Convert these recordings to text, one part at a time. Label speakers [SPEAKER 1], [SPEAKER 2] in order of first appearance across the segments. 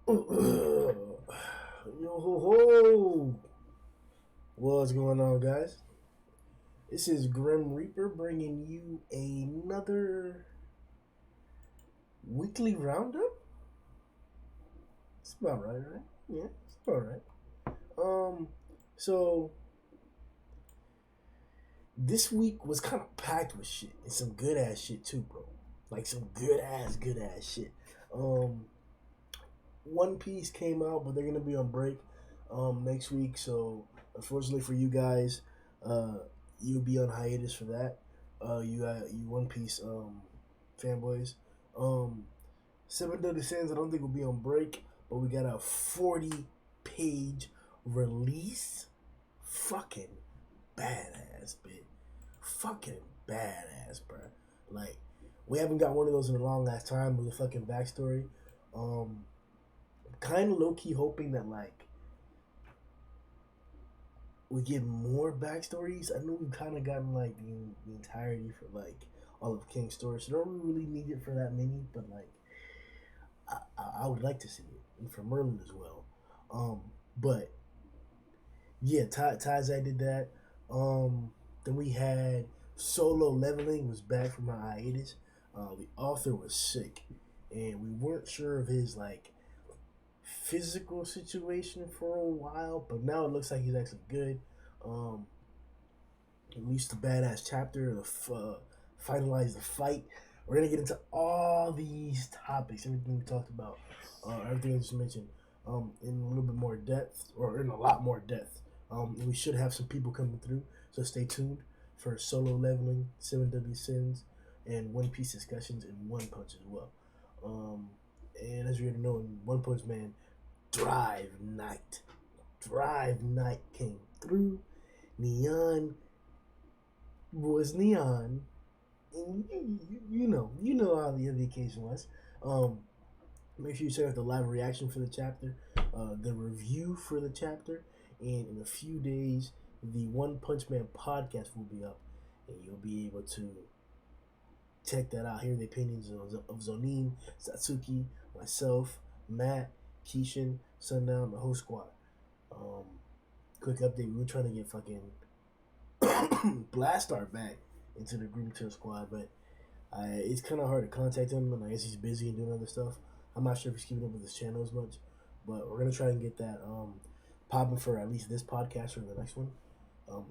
[SPEAKER 1] Yo ho ho! What's going on, guys? This is Grim Reaper bringing you another weekly roundup. It's about right? Yeah, it's about right. Um, so this week was kind of packed with shit and some good ass shit too, bro. Like some good ass shit. Um, One Piece came out, but they're gonna be on break next week. So unfortunately for you guys, you'll be on hiatus for that. You One Piece fanboys. Um, Seven Deadly Sins I don't think will be on break, but we got a 40-page release. Fucking badass, bitch. Fucking badass, bro. Like we haven't got one of those in a long ass time with a fucking backstory. Um, Kind of low key hoping that like we get more backstories. I know we've kind of gotten like the entirety for like all of King's story, so don't really need it for that many. But like I would like to see it, and for Merlin as well. But yeah, Tazai did that. Then we had Solo Leveling was back from my hiatus. The author was sick, and we weren't sure of his like physical situation for a while, but now it looks like he's actually good. Um, Released the badass chapter to finalize the fight. We're gonna get into all these topics, everything we talked about, everything I just mentioned, in a little bit more depth, or in a lot more depth. We should have some people coming through, so stay tuned for Solo Leveling, Seven Deadly Sins, and One Piece discussions in One Punch as well. Um, and as you already know, in One Punch Man, Drive Night came through. Neon was Neon, and you know how the occasion was. Um, Make sure you check out the live reaction for the chapter, the review for the chapter, and in a few days, the One Punch Man podcast will be up, and you'll be able to check that out. Hear the opinions of Zonin, Satsuki, myself, Matt, Keishan, Sundown, the whole squad. Um, Quick update: we were trying to get fucking Blastar back into the Grimm squad, but it's kind of hard to contact him, and I guess he's busy and doing other stuff. I'm not sure if he's keeping up with his channel as much, but we're gonna try and get that popping for at least this podcast or the next one.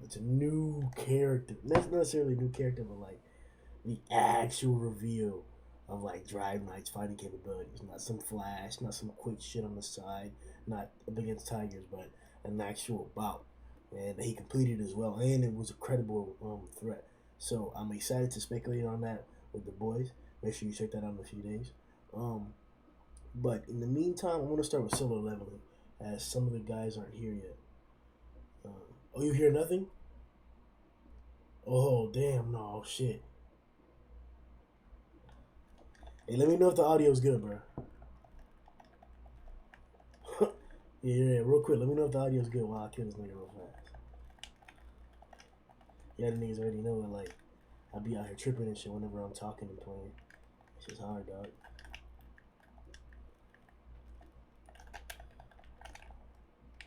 [SPEAKER 1] It's a new character, not necessarily a new character, but like the actual reveal of like Drive Knight's fighting capabilities. Not some flash, not some quick shit on the side, not up against Tigers, but an actual bout. And he completed as well, and it was a credible threat. So I'm excited to speculate on that with the boys. Make sure you check that out in a few days. Um, but in the meantime, I want to start with Solo Leveling, as some of the guys aren't here yet. Oh, you hear nothing? Oh, damn, no, shit. Hey, let me know if the audio's good, bro. Yeah, real quick, let me know if the audio's good while I kill this nigga real fast. Yeah, the niggas already know that, like, I be out here tripping and shit whenever I'm talking and playing. It's just hard, dog.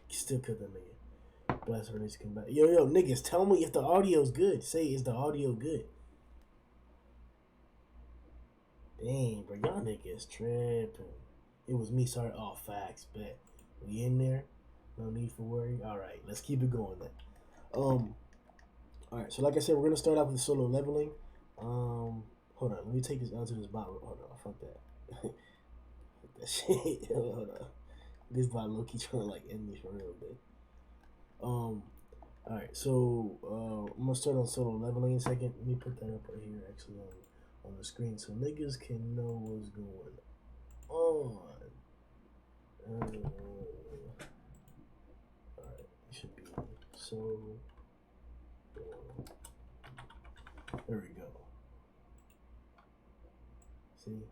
[SPEAKER 1] Still kill that nigga. Blast her needs to come back. Yo, niggas, tell me if the audio's good. Say, is the audio good? Dang, bro, y'all niggas tripping. It was me, sorry. Oh, facts, bet. We in there? No need for worry. Alright, let's keep it going then. Alright, so like I said, we're gonna start off with Solo Leveling. Hold on, let me take this onto this bot. Hold on, fuck that. Fuck that shit. Hold on. This bot low key trying to like end me for real, dude. Alright, so I'm gonna start on Solo Leveling in a second. Let me put that up right here actually on the screen so niggas can know what's going on. Alright, it should be so. There we go. See,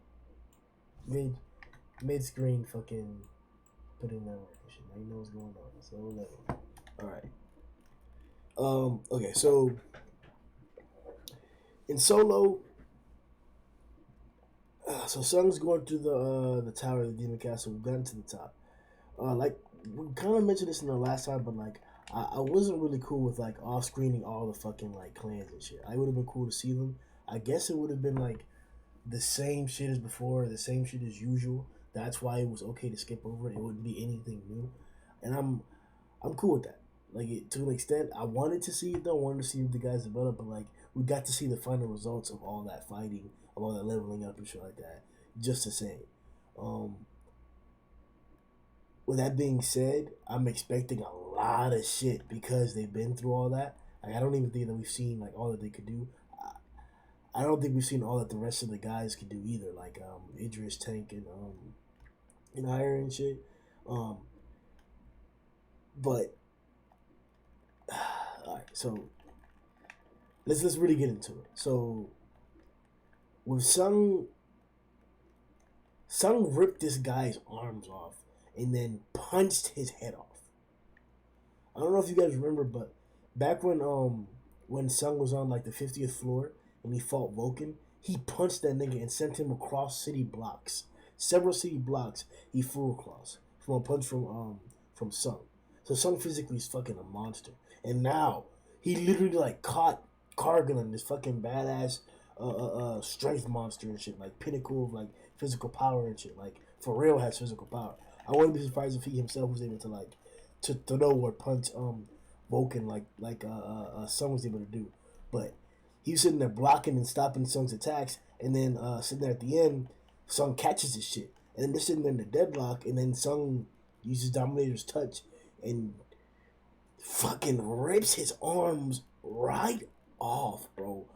[SPEAKER 1] mid screen fucking put in that work and shit. Now you know what's going on. Solo Leveling. All right. Okay, so in Solo, So Sung's going through the tower of the demon castle. We've gotten to the top. Like we kind of mentioned this in the last time, but like I wasn't really cool with like off screening all the fucking like clans and shit. I would have been cool to see them. I guess it would have been like the same shit as before, the same shit as usual. That's why it was okay to skip over it. It wouldn't be anything new, and I'm cool with that. Like to an extent, I wanted to see it though. I wanted to see the guys develop, but like we got to see the final results of all that fighting, of all that leveling up and shit like that. Just the same. Um, with that being said, I'm expecting a lot of shit because they've been through all that. Like I don't even think that we've seen like all that they could do. I don't think we've seen all that the rest of the guys could do either. Like Idris, Tank, and Iron and shit. Um, but all right, so let's really get into it. So when Sung ripped this guy's arms off and then punched his head off. I don't know if you guys remember, but back when Sung was on like the 50th floor and he fought Vulcan, he punched that nigga and sent him across city blocks. Several city blocks he flew across from a punch from Sung. So Sung physically is fucking a monster. And now he literally like caught Kargan, this fucking badass strength monster and shit, like pinnacle of like physical power and shit. Like for real has physical power. I wouldn't be surprised if he himself was able to like to throw or punch Vulcan like Sung was able to do. But he was sitting there blocking and stopping Sung's attacks, and then sitting there at the end, Sung catches his shit, and then they're sitting there in the deadlock, and then Sung uses Dominator's touch and fucking rips his arms right off, bro.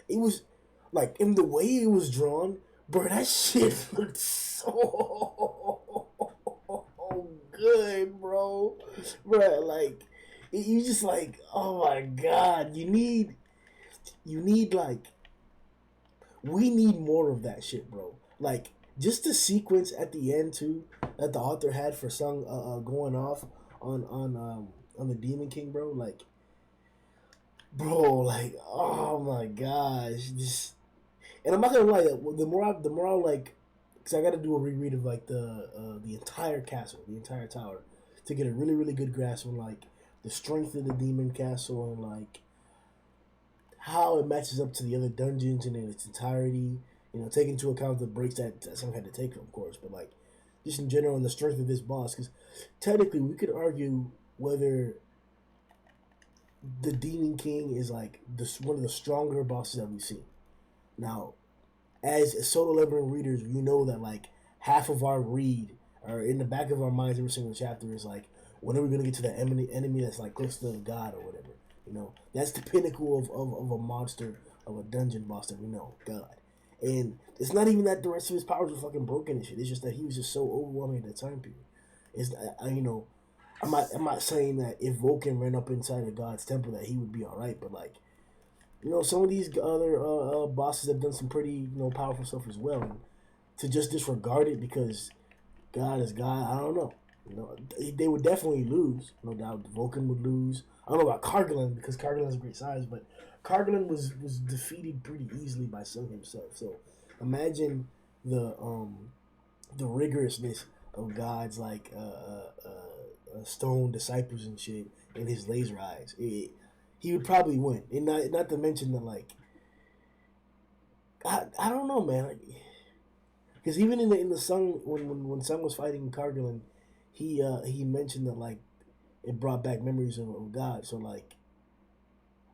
[SPEAKER 1] It was like in the way it was drawn, bro. That shit looked so good, bro. Bro, like you just like, oh my god, you need like we need more of that shit, bro. Like just the sequence at the end too that the author had for Sung going off on the Demon King, bro. Like, bro, like oh my gosh, this. And I'm not gonna lie, the more I like, because I got to do a reread of like the entire castle, the entire tower, to get a really good grasp on like the strength of the demon castle and like how it matches up to the other dungeons and in its entirety. You know, take into account the breaks that some had to take, of course, but like just in general and the strength of this boss. Because technically, we could argue whether the Demon King is like one of the stronger bosses that we've seen. Now, as solo leveling readers, we know that like half of our read or in the back of our minds every single chapter is like, when are we gonna get to that enemy that's like close to God or whatever? You know, that's the pinnacle of a monster, of a dungeon boss that we know, God. And it's not even that the rest of his powers were fucking broken and shit. It's just that he was just so overwhelming at that time period. It's you know, I'm not saying that if Vulcan ran up inside of God's temple that he would be all right, but like you know, some of these other bosses have done some pretty powerful stuff as well. And to just disregard it because God is God, I don't know. You know, they would definitely lose. No doubt, Vulcan would lose. I don't know about Kargalin because Kargalin has a great size, but Kargalin was defeated pretty easily by Sun himself. So imagine the rigorousness of God's like stone disciples and shit and his laser eyes. He would probably win, and not to mention that like I don't know, man. Like, because even in the Sun when Sun was fighting Kargalin, he mentioned that like it brought back memories of God. So like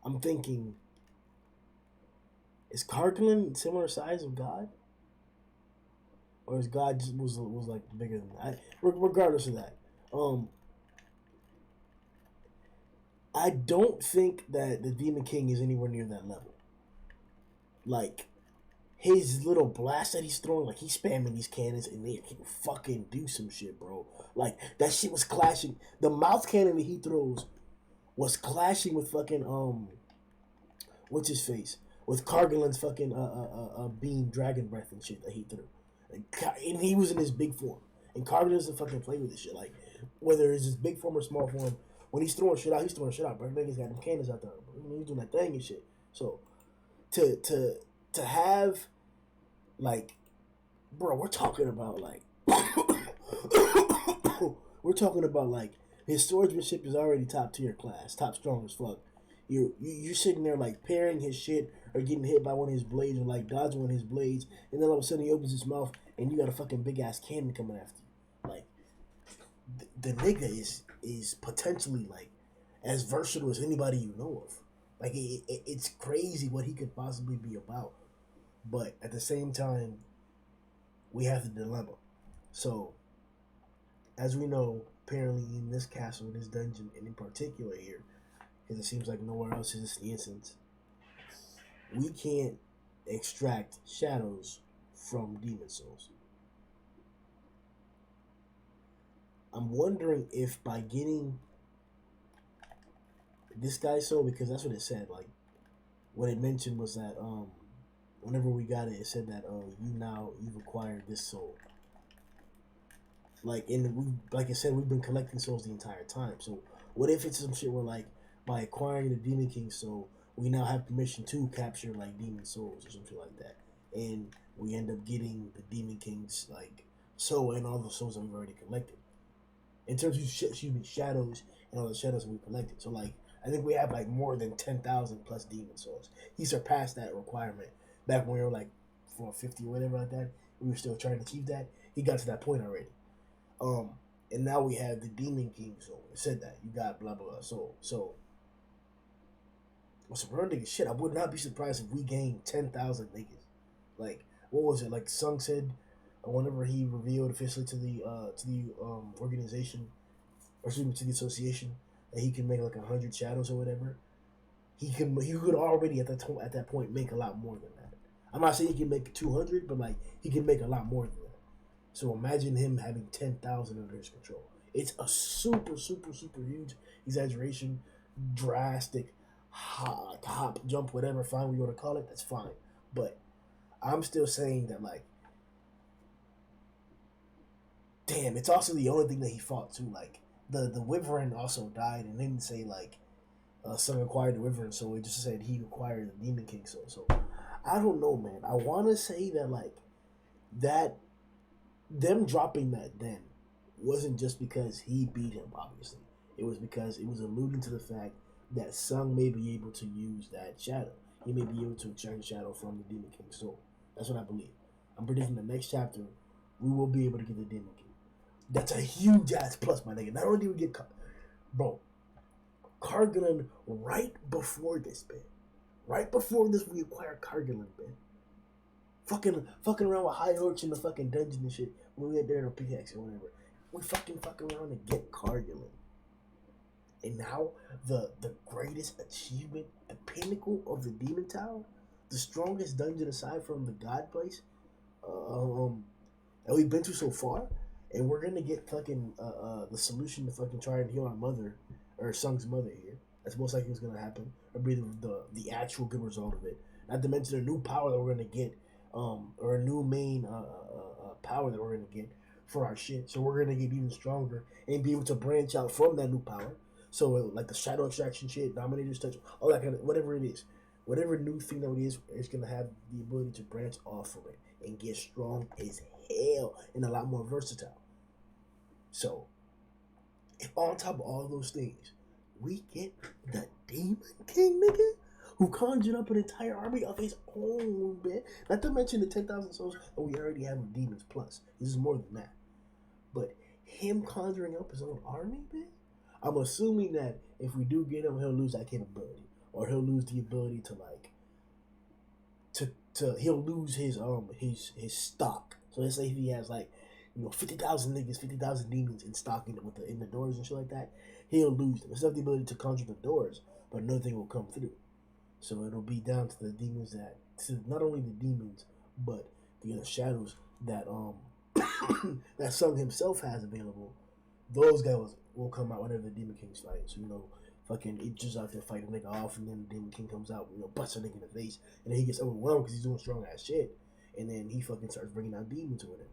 [SPEAKER 1] I'm thinking, is Kargalin similar size of God, or is God just was like bigger than that? Regardless of that, I don't think that the Demon King is anywhere near that level. Like his little blast that he's throwing, like he's spamming these cannons and they can fucking do some shit, bro. Like that shit was clashing. The mouth cannon that he throws was clashing with fucking what's his face? With Kargalin's fucking beam dragon breath and shit that he threw. And he was in his big form. And Kargalin doesn't fucking play with this shit. Like whether it's his big form or small form, when he's throwing shit out, he's throwing shit out, bro. Niggas got them cannons out there, bro. He's doing that thing and shit. So to have like bro, we're talking about like we're talking about like his swordsmanship is already top tier class, top strong as fuck. You're sitting there like parrying his shit or getting hit by one of his blades or like dodging one of his blades, and then all of a sudden he opens his mouth and you got a fucking big ass cannon coming after you. Like the nigga is potentially like as versatile as anybody you know of. Like it's crazy what he could possibly be about, but at the same time we have the dilemma. So as we know, apparently in this castle, this dungeon, and in particular here, because it seems like nowhere else is this the instance, we can't extract shadows from demon souls. I'm wondering if by getting this guy's soul, because that's what it said. Like what it mentioned was that whenever we got it, it said that you've acquired this soul. Like and we like I said, we've been collecting souls the entire time. So what if it's some shit where like by acquiring the Demon King soul, we now have permission to capture like demon souls or something like that, and we end up getting the Demon King's like soul and all the souls that we've already collected. In terms of shadows and all the shadows that we collected. So like I think we have like more than 10,000 plus demon souls. He surpassed that requirement back when we were like 450 or whatever like that. We were still trying to achieve that. He got to that point already. Um, and now we have the Demon King soul. It said that you got blah blah blah soul. So, what's real nigga shit? I would not be surprised if we gained 10,000 niggas. Like what was it? Like Sung said, whenever he revealed officially to the organization or excuse me to the association that he can make like 100 shadows or whatever. He could already at that point make a lot more than that. I'm not saying he can make 200, but like he can make a lot more than that. So imagine him having 10,000 under his control. It's a super huge exaggeration, drastic, hop, jump, whatever, fine, we want to call it, that's fine. But I'm still saying that, like, damn, it's also the only thing that he fought, too. Like, the Wyvern also died and didn't say, like, Sun acquired the Wyvern, so it just said he acquired the Demon King soul. So, I don't know, man. I want to say that, like, that them dropping that then wasn't just because he beat him, obviously. It was because it was alluding to the fact that Sung may be able to use that shadow. He may be able to extract shadow from the Demon King soul. That's what I believe. I'm predicting the next chapter we will be able to get the Demon King. That's a huge ass plus, my nigga. Not only did we get bro, Kargalan right before this, man. Right before this, we acquired Kargalan, man. Fucking around with high orcs in the fucking dungeon and shit when we had there to pickaxe or whatever. We fucking around to get Kargalan. And now the greatest achievement, the pinnacle of the Demon Tower, the strongest dungeon aside from the God place, that we've been to so far, and we're gonna get fucking the solution to fucking try and heal our mother or Sung's mother here. That's most likely what's gonna happen, or be the actual good result of it. Not to mention a new power that we're gonna get, or a new main power that we're gonna get for our shit. So we're gonna get even stronger and be able to branch out from that new power. So like the shadow extraction shit, Dominator's touch, all that kind of whatever it is, whatever new thing that it is gonna have the ability to branch off from it and get strong as hell and a lot more versatile. So if on top of all those things, we get the Demon King, nigga, who conjured up an entire army of his own, man. Not to mention the 10,000 souls that we already have with Demons Plus. This is more than that. But him conjuring up his own army, man, I'm assuming that if we do get him, he'll lose that capability. Or he'll lose the ability to, like, he'll lose his stock. So let's say if he has, like, 50,000 niggas, 50,000 demons in stock in the doors and shit like that, he'll lose them. It's not the ability to conjure the doors, but nothing will come through. So it'll be down to the demons to not only the demons, but the other shadows that that Sung himself has available. Those guys will come out whenever the Demon King's fight. So fucking it just out there fighting a nigga off, and then the Demon King comes out, busts a nigga in the face, and then he gets overwhelmed because he's doing strong ass shit, and then he fucking starts bringing out demons or whatever,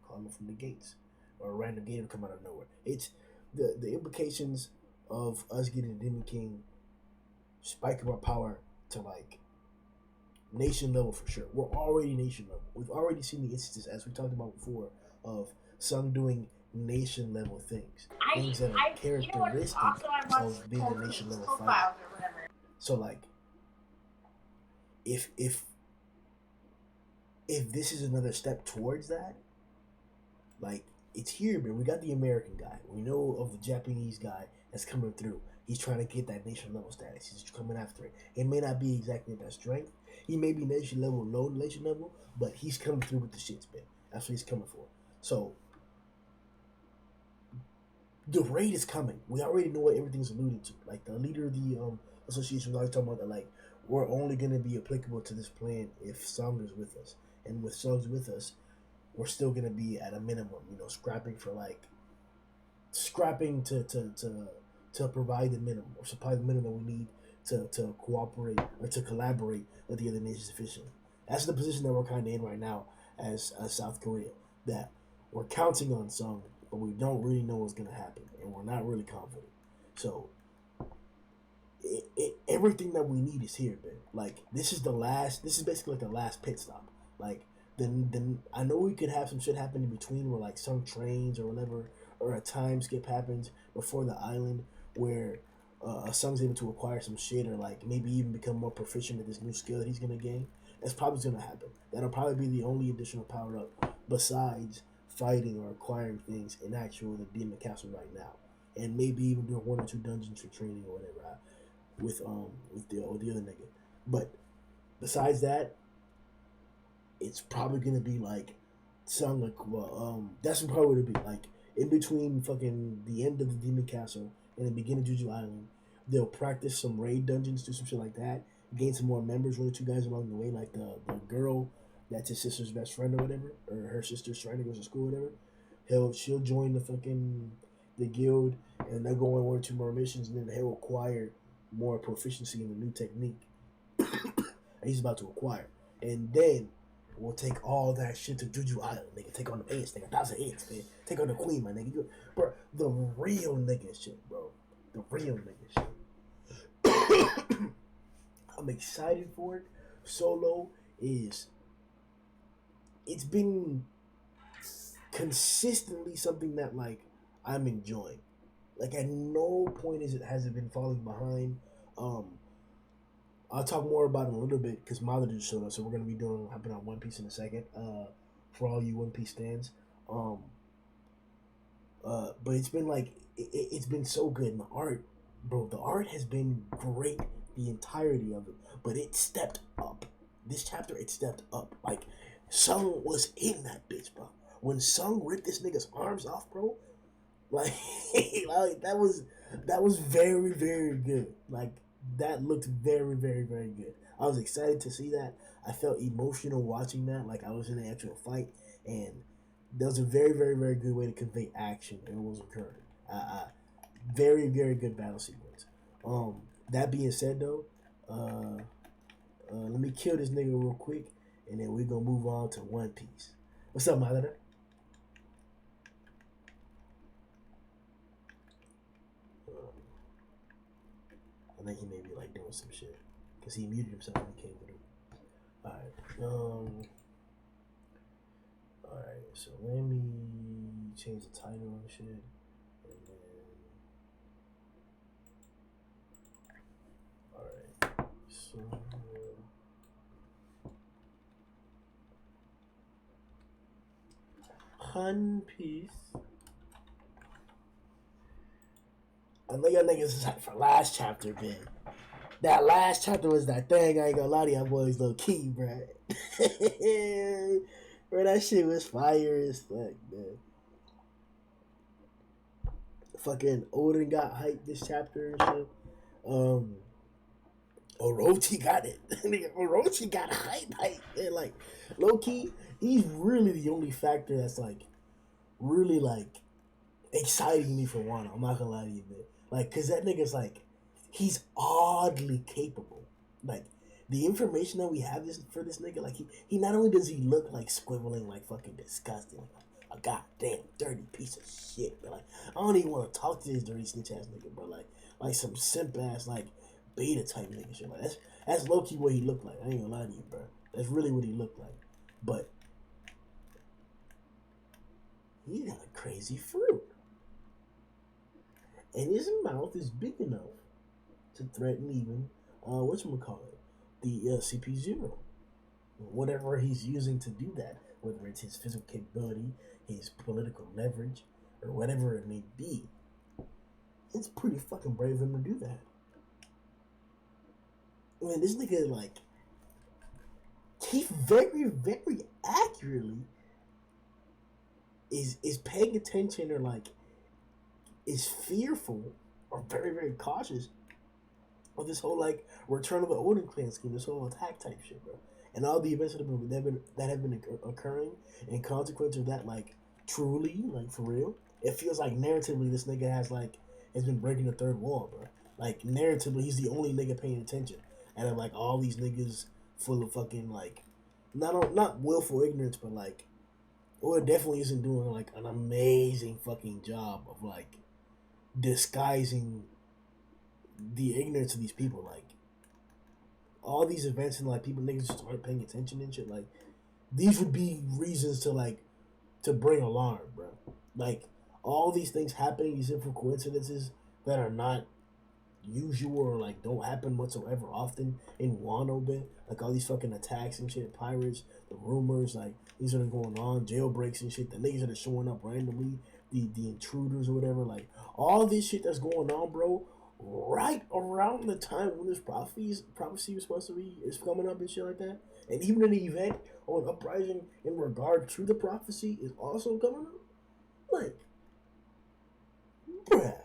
[SPEAKER 1] calling them from the gates, or a random gate will come out of nowhere. It's the implications of us getting the Demon King spike up our power to like nation level for sure. We're already nation level. We've already seen the instances, as we talked about before, of some doing nation level things that are characteristic of being a nation level fighter. So like, if if if this is another step towards that, like it's here, man. We got the American guy. We know of the Japanese guy that's coming through. He's trying to get that nation level status. He's coming after it. It may not be exactly that strength. He may be nation level, low nation level, but he's coming through with the shits, man. That's what he's coming for. So the raid is coming. We already know what everything's alluded to. Like the leader of the association was always talking about that. Like we're only gonna be applicable to this plan if Song is with us, and with Song's with us, we're still gonna be at a minimum. Scrapping for like scrapping to provide the minimum or supply the minimum that we need to cooperate or to collaborate with the other nations efficiently. That's the position that we're kind of in right now as South Korea. That we're counting on some, but we don't really know what's gonna happen, and we're not really confident. So everything that we need is here, man. Like this is the last. This is basically like the last pit stop. Like then I know we could have some shit happen in between, where like some trains or whatever, or a time skip happens before the island, where a Sung's able to acquire some shit, or like maybe even become more proficient at this new skill that he's gonna gain. That's probably gonna happen. That'll probably be the only additional power up besides fighting or acquiring things in actual the demon castle right now, and maybe even doing one or two dungeons for training or whatever with the other nigga. But besides that, it's probably gonna be like some like that's probably what it'd be like in between fucking the end of the demon castle and the beginning of Juju Island. They'll practice some raid dungeons, do some shit like that, gain some more members, one or two guys along the way, like the girl that's his sister's best friend or whatever, or her sister's friend who goes to school or whatever. She'll join the guild, and they'll go on one or two more missions, and then he'll acquire more proficiency in the new technique he's about to acquire. And then we'll take all that shit to Juju Island, nigga. Take on the Ace, nigga. 1,000 hits, man. Take on the Queen, my nigga. Bro, the real nigga shit, bro. The real nigga shit. I'm excited for it. Solo is... It's been consistently something that, like, I'm enjoying. Like, at no point has it been falling behind. I'll talk more about it in a little bit because Mother just showed up, so we're gonna be hopping on One Piece in a second. For all you One Piece fans, but it's been like it's been so good, and the art, bro. The art has been great the entirety of it, but it stepped up. This chapter, it stepped up. Like Sung was in that bitch, bro. When Sung ripped this nigga's arms off, bro, like, like that was very very good. Like that looked very very very good. I was excited to see that. I felt emotional watching that, like I was in the actual fight, and that was a very very very good way to convey action and what was occurring. Very very good battle sequence. That being said though, let me kill this nigga real quick, and then we're gonna move on to One Piece. What's up, my letter? I think he may be like doing some shit because he muted himself when he came through. Alright, so let me change the title and shit. And then, alright, so One Piece. I know y'all niggas is hyped for last chapter, man. That last chapter was that thing. I ain't gonna lie to y'all boys, low key, bro. Bro, that shit was fire as fuck, man. Fucking Odin got hyped this chapter and shit. Orochi got it. Orochi got hype, man. Like, low key, he's really the only factor that's like, really like, exciting me for Wano. I'm not gonna lie to you, man. Like, cause that nigga's like, he's oddly capable. Like, the information that we have for this nigga, like he not only does he look like squibbling, like fucking disgusting, like a goddamn dirty piece of shit, but like I don't even want to talk to this dirty snitch ass nigga, bro. Like some simp ass like beta type nigga shit. Like that's low key what he looked like. I ain't gonna lie to you, bro. That's really what he looked like. But he got a crazy fruit, and his mouth is big enough to threaten even whatchamacallit, the CP0. Whatever he's using to do that, whether it's his physical capability, his political leverage, or whatever it may be, it's pretty fucking brave of him to do that. Man, this nigga, like, he very, very accurately is paying attention, or like is fearful or very, very cautious of this whole like Return of the Odin clan scheme, this whole attack type shit, bro. And all the events that have been occurring in consequence of that, like truly, like for real, it feels like narratively this nigga has been breaking the third wall, bro. Like narratively, he's the only nigga paying attention, and then like all these niggas full of fucking like not willful ignorance, but like, well, it definitely isn't doing like an amazing fucking job of like disguising the ignorance of these people. Like all these events and like people niggas just aren't paying attention and shit. Like these would be reasons to bring alarm, bro. Like all these things happening, these simple coincidences that are not usual or like don't happen whatsoever often in Wano bit. Like all these fucking attacks and shit, pirates, the rumors, like these are going on, jailbreaks and shit, the niggas that are showing up randomly, the intruders or whatever, like all this shit that's going on, bro. Right around the time when this prophecy was supposed to be is coming up and shit like that, and even an event or an uprising in regard to the prophecy is also coming up. Like, bruh.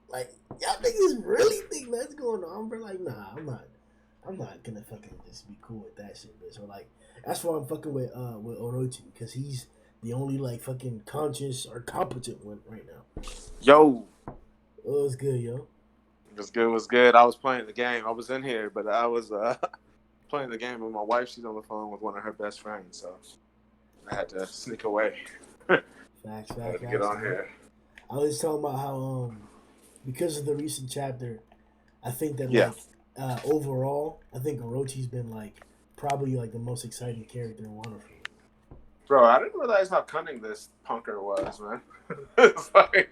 [SPEAKER 1] Like, y'all niggas really think that's going on, bro? Like, nah, I'm not gonna fucking just be cool with that shit, bitch. So like, that's why I'm fucking with Orochi, because he's the only like fucking conscious or competent one right now.
[SPEAKER 2] Yo,
[SPEAKER 1] Oh, it's good, yo.
[SPEAKER 2] was good. I was playing the game. I was in here, but I was playing the game with my wife. She's on the phone with one of her best friends, so I had to sneak away.
[SPEAKER 1] Facts,
[SPEAKER 2] I had to get on here.
[SPEAKER 1] I was talking about how because of the recent chapter, I think that
[SPEAKER 2] Yeah.
[SPEAKER 1] like overall, I think Orochi's been like probably like the most exciting character in Wano for me.
[SPEAKER 2] Bro, I didn't realize how cunning this punker was, man. It's like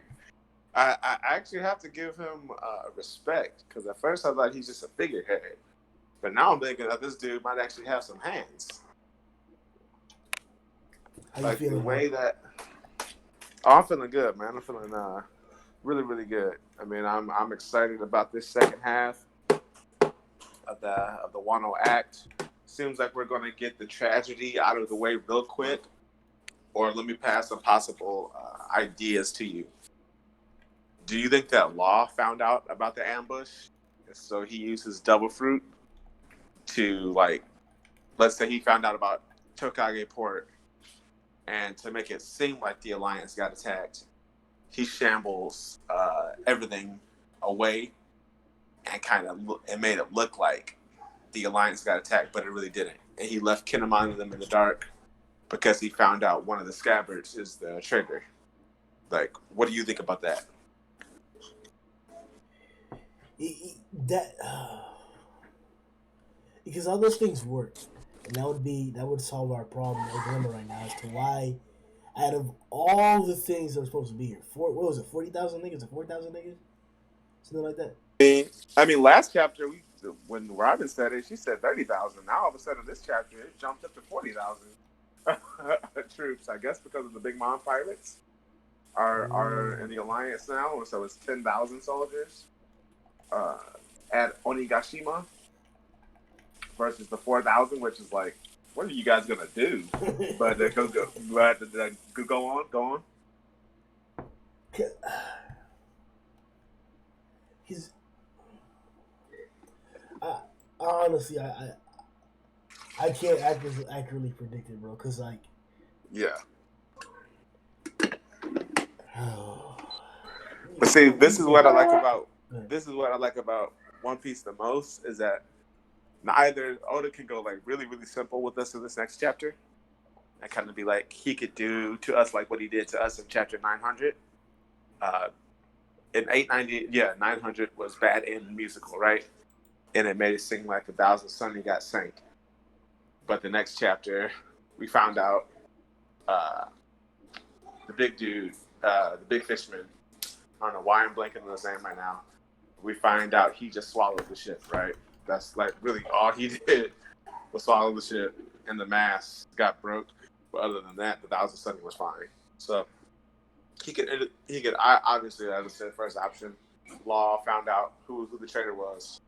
[SPEAKER 2] I actually have to give him respect, because at first I thought he's just a figurehead, but now I'm thinking that this dude might actually have some hands.
[SPEAKER 1] How
[SPEAKER 2] like
[SPEAKER 1] you feeling?
[SPEAKER 2] The way that I'm feeling good, man. I'm feeling really, really good. I mean, I'm excited about this second half of the Wano act. Seems like we're gonna get the tragedy out of the way real quick. Or let me pass some possible ideas to you. Do you think that Law found out about the ambush, so he used his double fruit to, like, let's say he found out about Tokage Port, and to make it seem like the Alliance got attacked, he shambles everything away and it made it look like the Alliance got attacked, but it really didn't. And he left Kinemon and them in the dark because he found out one of the scabbards is the traitor. Like, what do you think about that?
[SPEAKER 1] Because all those things work, and that would solve our problem or dilemma right now as to why, out of all the things that were supposed to be here, what was it, 40,000 niggas or 4,000 niggas, something like that.
[SPEAKER 2] I mean, last chapter when Robin said it, she said 30,000. Now all of a sudden, this chapter it jumped up to 40,000 troops. I guess because of the Big Mom pirates are in the Alliance now, so it's 10,000 soldiers at Onigashima versus the 4,000, which is like, what are you guys gonna do? But go on.
[SPEAKER 1] He's, honestly, I can't accurately predict it, bro. Cause like,
[SPEAKER 2] yeah. But see, this is what I like about One Piece the most, is that either Oda can go like really, really simple with us in this next chapter, and kind of be like he could do to us like what he did to us in chapter 900. in 890, 900 was bad in musical, right? And it made it seem like 1,000 Sunny got sank. But the next chapter, we found out the big dude, the big fishman. I don't know why I'm blanking on his name right now. We find out he just swallowed the ship, right? That's like really all he did was swallow the ship, and the mast got broke. But other than that, the 1,000 Sunny was fine. So he could obviously, as I said, first option. Law found out who the traitor was.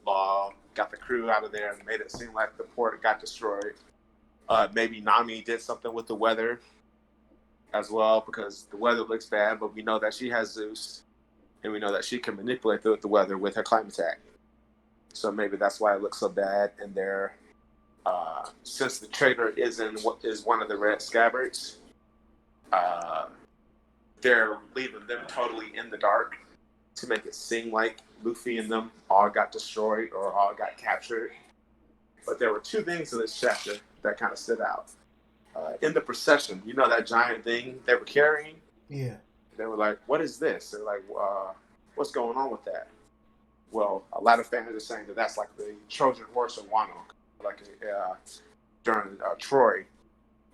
[SPEAKER 2] Law got the crew out of there and made it seem like the port got destroyed. Maybe Nami did something with the weather as well, because the weather looks bad, but we know that she has Zeus, and we know that she can manipulate the weather with her climate attack. So maybe that's why it looks so bad. And they're since the traitor is one of the red scabbards, they're leaving them totally in the dark to make it seem like Luffy and them all got destroyed or all got captured. But there were two things in this chapter that kind of stood out. In the procession, you know that giant thing they were carrying?
[SPEAKER 1] Yeah.
[SPEAKER 2] They were like, what is this? They're like, what's going on with that? Well, a lot of fans are saying that that's like the Trojan horse of Wano. Like during Troy,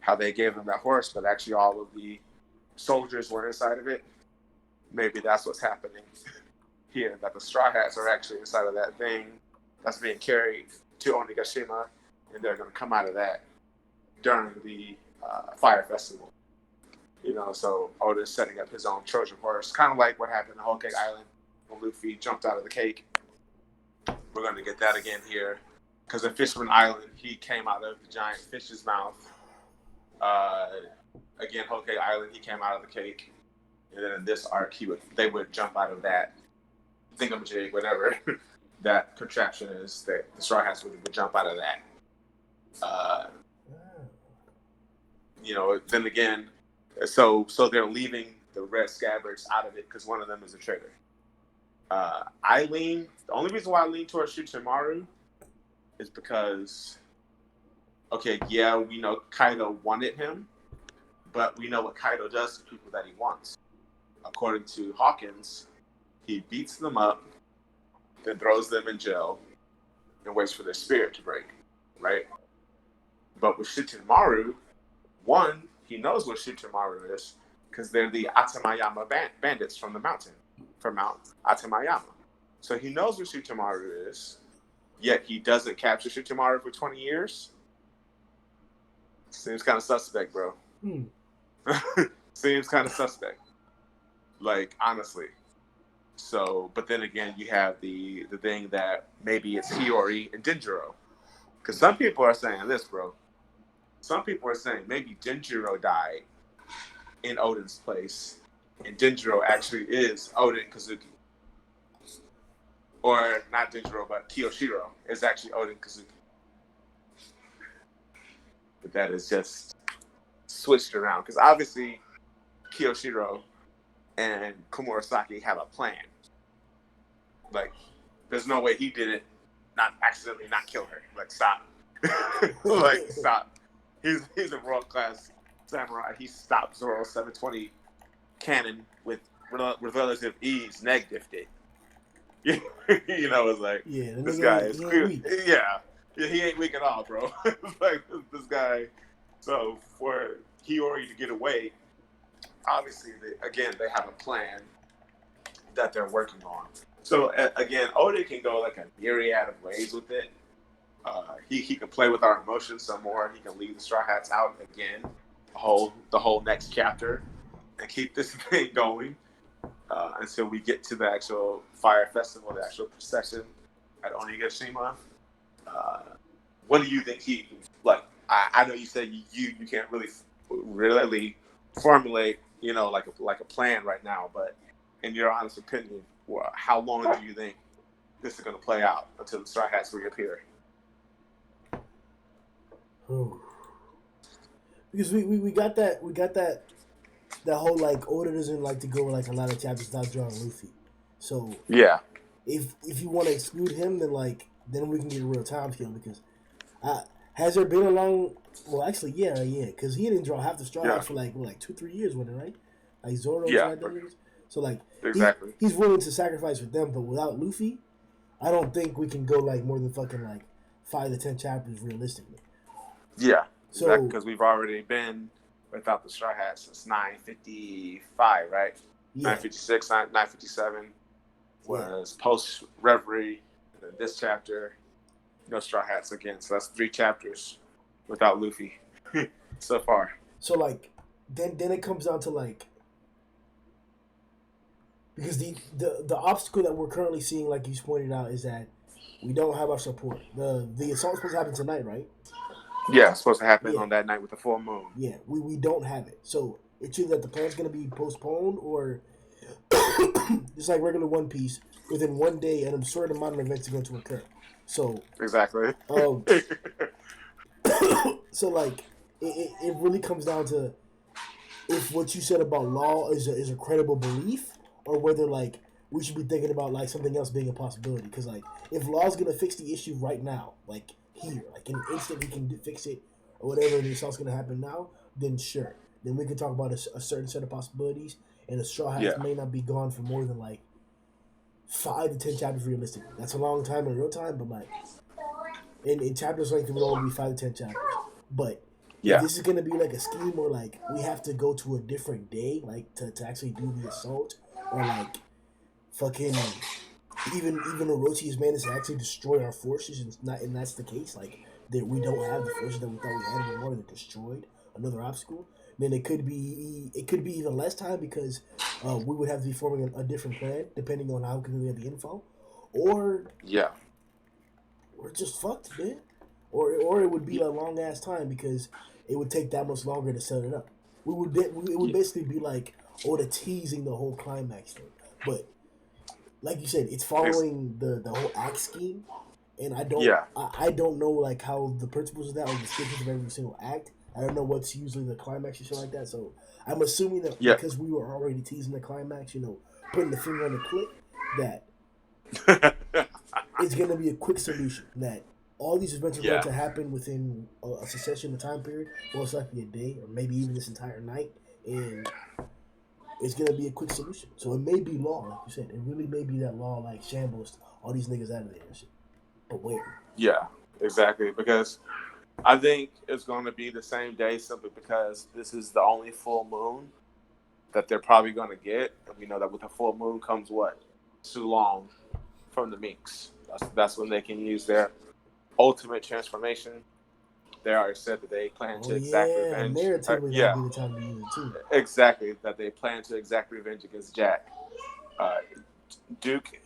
[SPEAKER 2] how they gave them that horse, but actually all of the soldiers were inside of it. Maybe that's what's happening here, that the Straw Hats are actually inside of that thing that's being carried to Onigashima, and they're going to come out of that during the Fire Festival. You know, so Oda's setting up his own Trojan horse, kind of like what happened in Whole Cake Island when Luffy jumped out of the cake. We're going to get that again here, because in Fishman Island, he came out of the giant fish's mouth. Again, Whole Cake Island, he came out of the cake. And then in this arc, they would jump out of that thingamajig, whatever that contraption is, that the Straw Hats would jump out of that. You know, then again, so they're leaving the red scabbards out of it because one of them is a traitor. The only reason why I lean towards Shuchimaru is because, okay, yeah, we know Kaido wanted him, but we know what Kaido does to people that he wants. According to Hawkins, he beats them up, then throws them in jail, and waits for their spirit to break, right? But with Shuchimaru, one, he knows what Shuchimaru is, because they're the Atamayama bandits from the mountain, from Mount Atamayama. So he knows what Shuchimaru is, yet he doesn't capture Shuchimaru for 20 years. Seems kind of suspect, bro. Seems kind of suspect. Like, honestly. So, but then again, you have the thing that maybe it's Hiyori and Denjiro. Because some people are saying this, bro. Some people are saying maybe Denjiro died in Odin's place, and Denjiro actually is Odin Kazuki. Or not Denjiro, but Kiyoshiro is actually Odin Kazuki. But that is just switched around. Because obviously, Kiyoshiro and Komurasaki have a plan. Like, there's no way he didn't not accidentally not kill her. Like, stop. Like, stop. He's a world-class samurai. He stopped Zoro's 720 cannon with relative ease, neg-diffed it. You know, it's like, this guy is clear. Yeah, he ain't weak at all, bro. Like, this guy. So, for Hiyori to get away, obviously, they have a plan that they're working on. So, again, Oda can go like a myriad of ways with it. He can play with our emotions some more. He can leave the Straw Hats out again, the whole next chapter, and keep this thing going until we get to the actual Fire Festival, the actual procession at Onigashima. What do you think he like? I know you said you can't really formulate, you know, like a plan right now, but in your honest opinion, how long do you think this is going to play out until the Straw Hats reappear?
[SPEAKER 1] Because we got that whole like Oda doesn't like to go like a lot of chapters without drawing Luffy. So
[SPEAKER 2] yeah,
[SPEAKER 1] if you want to exclude him, then we can get a real time scale. Because has there been a long? Well, actually, yeah, because he didn't draw half the Straw Hats for like 2-3 years, wasn't it, right? Like Zoro was right there. So like
[SPEAKER 2] Exactly.
[SPEAKER 1] he's willing to sacrifice for them, but without Luffy, I don't think we can go like more than fucking like 5 to 10 chapters realistically.
[SPEAKER 2] Yeah, exactly.
[SPEAKER 1] So
[SPEAKER 2] Because we've already been without the Straw Hats since 955, right?
[SPEAKER 1] yeah,
[SPEAKER 2] 956, 957
[SPEAKER 1] yeah.
[SPEAKER 2] was post Reverie. And then this chapter, no Straw Hats again. So that's 3 chapters without Luffy so far.
[SPEAKER 1] So like then it comes down to like because the obstacle that we're currently seeing, like you pointed out, is that we don't have our support. The assault's supposed to happen tonight, right?
[SPEAKER 2] Yeah, it's supposed to happen
[SPEAKER 1] Yeah,
[SPEAKER 2] on that night with the full moon.
[SPEAKER 1] yeah. We don't have it, so it's either that the plan's gonna be postponed or just like regular One Piece, within one day, an absurd amount of events are going to occur. So,
[SPEAKER 2] Exactly.
[SPEAKER 1] um, so like it really comes down to if what you said about law is a credible belief, or whether like we should be thinking about like something else being a possibility. Because like if law's gonna fix the issue right now, like here, like in an instant we can fix it or whatever, and it's gonna happen now, then sure, then we can talk about a certain set of possibilities. And the Straw Hats
[SPEAKER 2] Yeah.
[SPEAKER 1] may not be gone for more than like 5 to 10 chapters realistically. That's a long time in real time, but like in chapters length, it would only be 5 to 10 chapters. But if
[SPEAKER 2] Yeah.
[SPEAKER 1] this is gonna be like a scheme where like we have to go to a different day, like to actually do the assault, or like fucking even Orochi's man is to actually destroy our forces, and that's the case, like that we don't have the forces that we thought we had anymore, they're destroyed, another obstacle, then it could be even less time because we would have to be forming a different plan depending on how quickly we have the info, or
[SPEAKER 2] Yeah.
[SPEAKER 1] we're just fucked, man. Or it would be a long ass time because it would take that much longer to set it up. It would basically be like Oda teasing the whole climax thing. But like you said, it's following the whole act scheme, and
[SPEAKER 2] Yeah.
[SPEAKER 1] I don't know like how the principles of that or descriptions of every single act. I don't know what's usually the climax and shit like that. So I'm assuming that
[SPEAKER 2] Yeah.
[SPEAKER 1] because we were already teasing the climax, putting the finger on the click, that it's going to be a quick solution. That all these events are going
[SPEAKER 2] Yeah.
[SPEAKER 1] to happen within a succession of time period, most likely a day or maybe even this entire night, and it's going to be a quick solution. So it may be law, like you said. It really may be that law like shambles all these niggas out of there and shit. But where?
[SPEAKER 2] Yeah. Exactly. Because I think it's going to be the same day simply because this is the only full moon that they're probably going to get. And we know that with a full moon comes what? Sulong from the Minks. That's when they can use their ultimate transformation. They already said that they plan
[SPEAKER 1] Oh
[SPEAKER 2] to exact
[SPEAKER 1] yeah,
[SPEAKER 2] revenge.
[SPEAKER 1] narratively that'd
[SPEAKER 2] Yeah,
[SPEAKER 1] be the time to use it too.
[SPEAKER 2] exactly. That they plan to exact revenge against Jack. Uh, Duke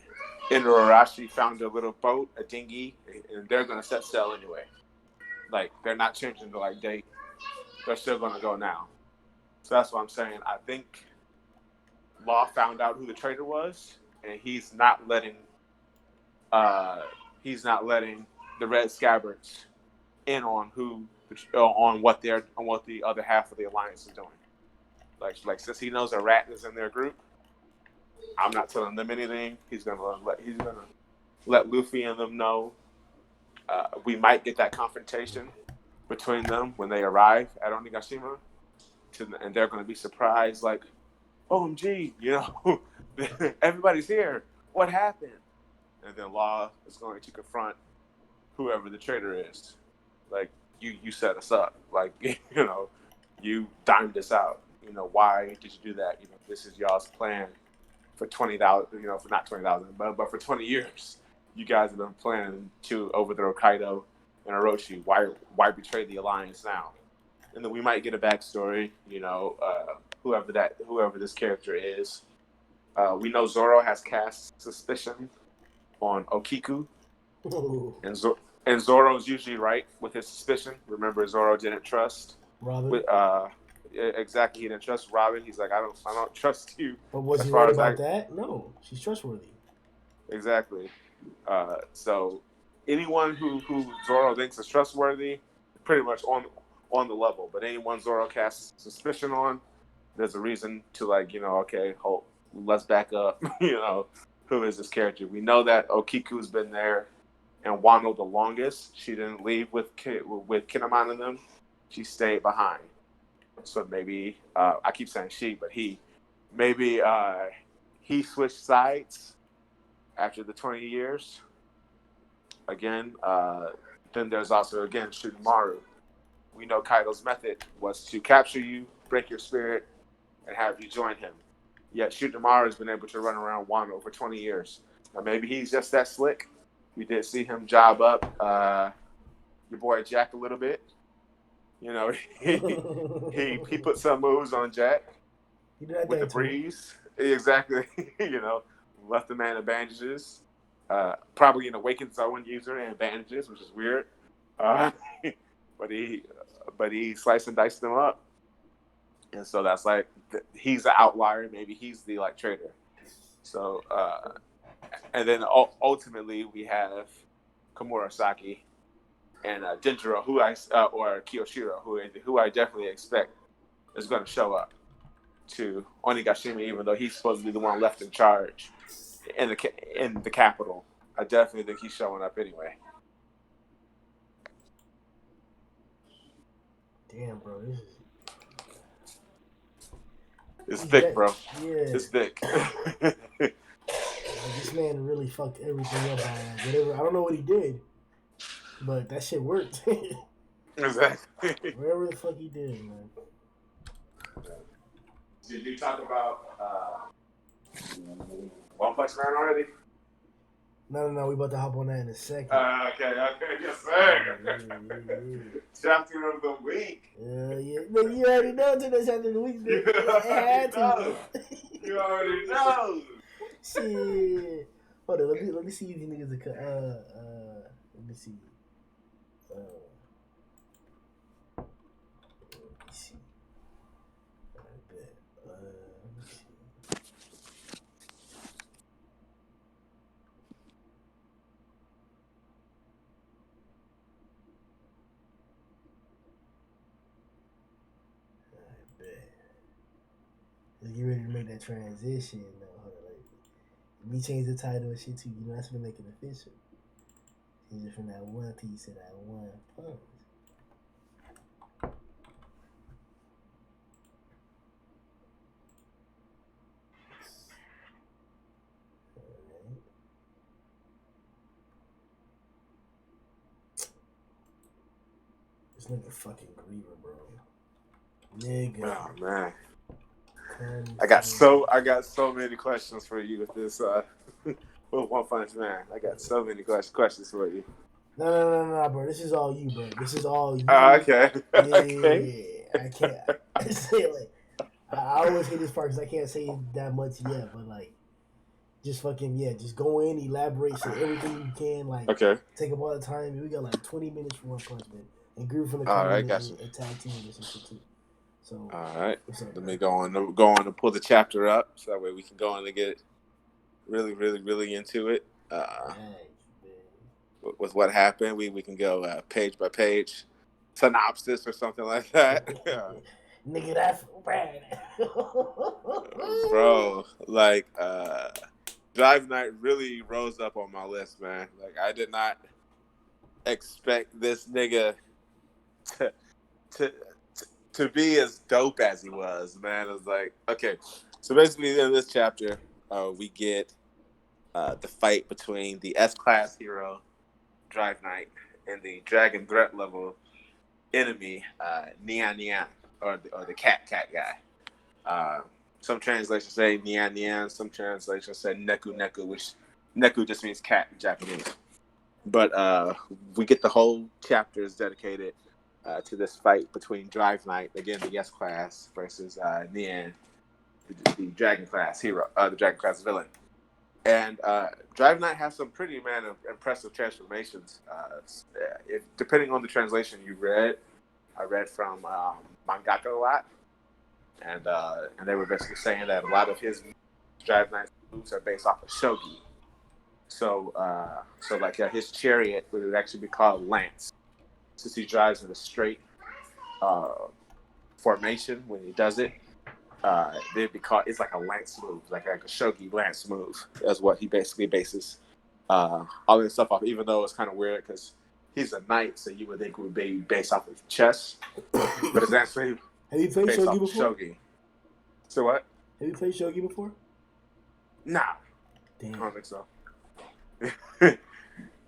[SPEAKER 2] and Urashi found a little boat, a dinghy, and they're going to set sail anyway. Like, they're not changing the date. They're still going to go now. So that's what I'm saying. I think Law found out who the traitor was, and uh, he's not letting the Red Scabbards in on on what the other half of the alliance is doing. Like since he knows a rat is in their group, I'm not telling them anything. He's gonna let Luffy and them know. We might get that confrontation between them when they arrive at Onigashima, and they're gonna be surprised, like, OMG, everybody's here. What happened? And then Law is going to confront whoever the traitor is. Like, you set us up. Like, you dimed us out. Why did you do that? This is y'all's plan for 20,000. For not 20,000, but for 20 years. You guys have been planning to overthrow Kaido and Orochi. Why betray the alliance now? And then we might get a backstory. Whoever this character is. We know Zoro has cast suspicion on Okiku, and Zoro's usually right with his suspicion. Remember, Zoro didn't trust
[SPEAKER 1] Robin.
[SPEAKER 2] Exactly, he didn't trust Robin. He's like, I don't trust you.
[SPEAKER 1] But was
[SPEAKER 2] As
[SPEAKER 1] he
[SPEAKER 2] far
[SPEAKER 1] right
[SPEAKER 2] as
[SPEAKER 1] about that? No, she's trustworthy.
[SPEAKER 2] exactly. So anyone who Zoro thinks is trustworthy, pretty much on the level. But anyone Zoro casts suspicion on, there's a reason to okay, let's back up. Who is this character? We know that Okiku's been there and Wano the longest. She didn't leave with Kinemon and them. She stayed behind. So maybe I keep saying she, but he. Maybe he switched sides after the 20 years. Again, then there's also, again, Shikamaru. We know Kaido's method was to capture you, break your spirit, and have you join him. Yet Shikamaru has been able to run around Wano for 20 years. Now, maybe he's just that slick. We did see him job up your boy Jack a little bit. You know, he put some moves on Jack with the breeze. Exactly. You know, left the man in bandages. Probably an awakened zone user and bandages, which is weird. But he sliced and diced them up. And so that's like, he's the outlier. Maybe he's the like traitor. So, and then ultimately we have Komurasaki and Denjiro, or Kiyoshiro, who I definitely expect is going to show up to Onigashima, even though he's supposed to be the one left in charge in the capital. I definitely think he's showing up anyway.
[SPEAKER 1] Damn, bro,
[SPEAKER 2] it's thick, bro.
[SPEAKER 1] Yeah,
[SPEAKER 2] it's thick.
[SPEAKER 1] This man really fucked everything up. Whatever, I don't know what he did, but that shit worked.
[SPEAKER 2] Exactly.
[SPEAKER 1] Whatever the fuck he did, man.
[SPEAKER 2] Did you talk about One Punch Man already?
[SPEAKER 1] No. We about to hop on that in a second.
[SPEAKER 2] Okay, yes, sir. Yeah. Chapter of the week.
[SPEAKER 1] Yeah. No, you already know it's the chapter of the week.
[SPEAKER 2] You already know.
[SPEAKER 1] Shit. Hold on, let me see if these niggas are let me see. Let me see. I bet. Let me see. I bet. Let's get ready to make that transition. Hold on, we change the title and shit too. You know, that's gonna make it official. Change it from that one piece to that one punch. This nigga fucking Griever, bro. Nigga.
[SPEAKER 2] Oh man. I got so many questions for you with this with One Punch Man. I got so many questions for you.
[SPEAKER 1] No, bro. This is all you, bro. This is all you.
[SPEAKER 2] Okay.
[SPEAKER 1] Yeah,
[SPEAKER 2] Okay.
[SPEAKER 1] I can't say like I always hate this part because I can't say that much yet, but like just fucking just go in, elaborate, say everything you can, like take up all the time. We got like 20 minutes for One Punch Man, and Grimm from the comment and tag team with some shit too. So
[SPEAKER 2] all right, let me go on to pull the chapter up so that way we can go on and get really into it. With what happened, we can go page by page synopsis or something like that.
[SPEAKER 1] Nigga, that's bad.
[SPEAKER 2] Bro, like Drive Night really rose up on my list, man. Like I did not expect this nigga to be as dope as he was, man. It was like, okay. So basically in this chapter, we get the fight between the S-class hero, Drive Night, and the Dragon Threat level enemy, Nian Nian, or the cat guy. Some translations say Nian Nian, some translations say Neku Neku, which Neku just means cat in Japanese. But we get the whole chapter is dedicated to this fight between Drive Night, again the S-class, versus Nian, the Dragon class hero, the Dragon class villain. And Drive Night has some pretty impressive transformations. Depending on the translation you read, I read from Mangaka a lot, and they were basically saying that a lot of his Drive Night moves are based off of shogi. So like his chariot would actually be called Lance, since he drives in a straight formation when he does it. They'd be called, it's like a lance move, like a shogi lance move. That's what he basically bases all this stuff off. Even though it's kind of weird because he's a knight, so you would think it would be based off of chess, but it's actually
[SPEAKER 1] Have you played
[SPEAKER 2] based
[SPEAKER 1] shogi
[SPEAKER 2] off
[SPEAKER 1] before?
[SPEAKER 2] Shogi. So what?
[SPEAKER 1] Have you played shogi before?
[SPEAKER 2] Nah, I
[SPEAKER 1] Damn.
[SPEAKER 2] don't think so.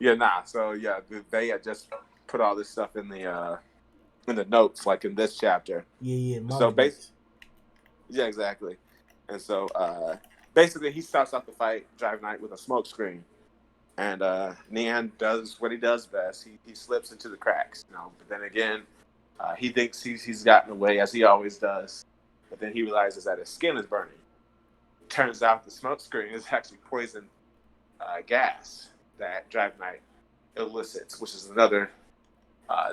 [SPEAKER 2] Yeah, nah. So yeah, they had just put all this stuff in the notes, like in this chapter.
[SPEAKER 1] Yeah,
[SPEAKER 2] So
[SPEAKER 1] manga notes.
[SPEAKER 2] yeah, exactly. And so basically, he starts off the fight, Drive Knight, with a smoke screen, and Nian does what he does best. He slips into the cracks, you know. But then again, he thinks he's gotten away as he always does. But then he realizes that his skin is burning. Turns out the smoke screen is actually poison gas that Drive Knight elicits, which is another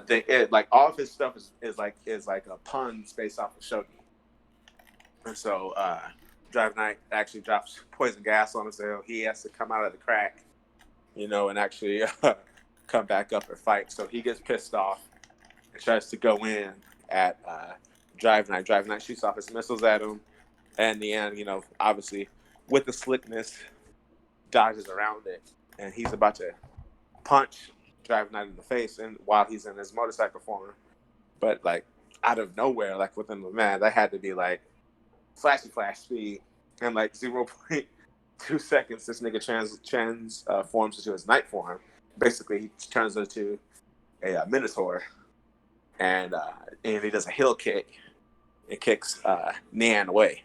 [SPEAKER 2] thing. Like all of his stuff is like a puns based off of Shogi. And so Drive Knight actually drops poison gas on him, so he has to come out of the crack, you know, and actually come back up and fight. So he gets pissed off and tries to go in at Drive Knight. Drive Knight shoots off his missiles at him, and in the end, you know, obviously with the slickness, dodges around it, and he's about to punch Drive Knight in the face, and while he's in his motorcycle form, but like out of nowhere, like within the man, that had to be like flash speed, and like 0.2 seconds, this nigga transforms into his night form. Basically, he turns into a minotaur, and he does a heel kick and kicks Nian away.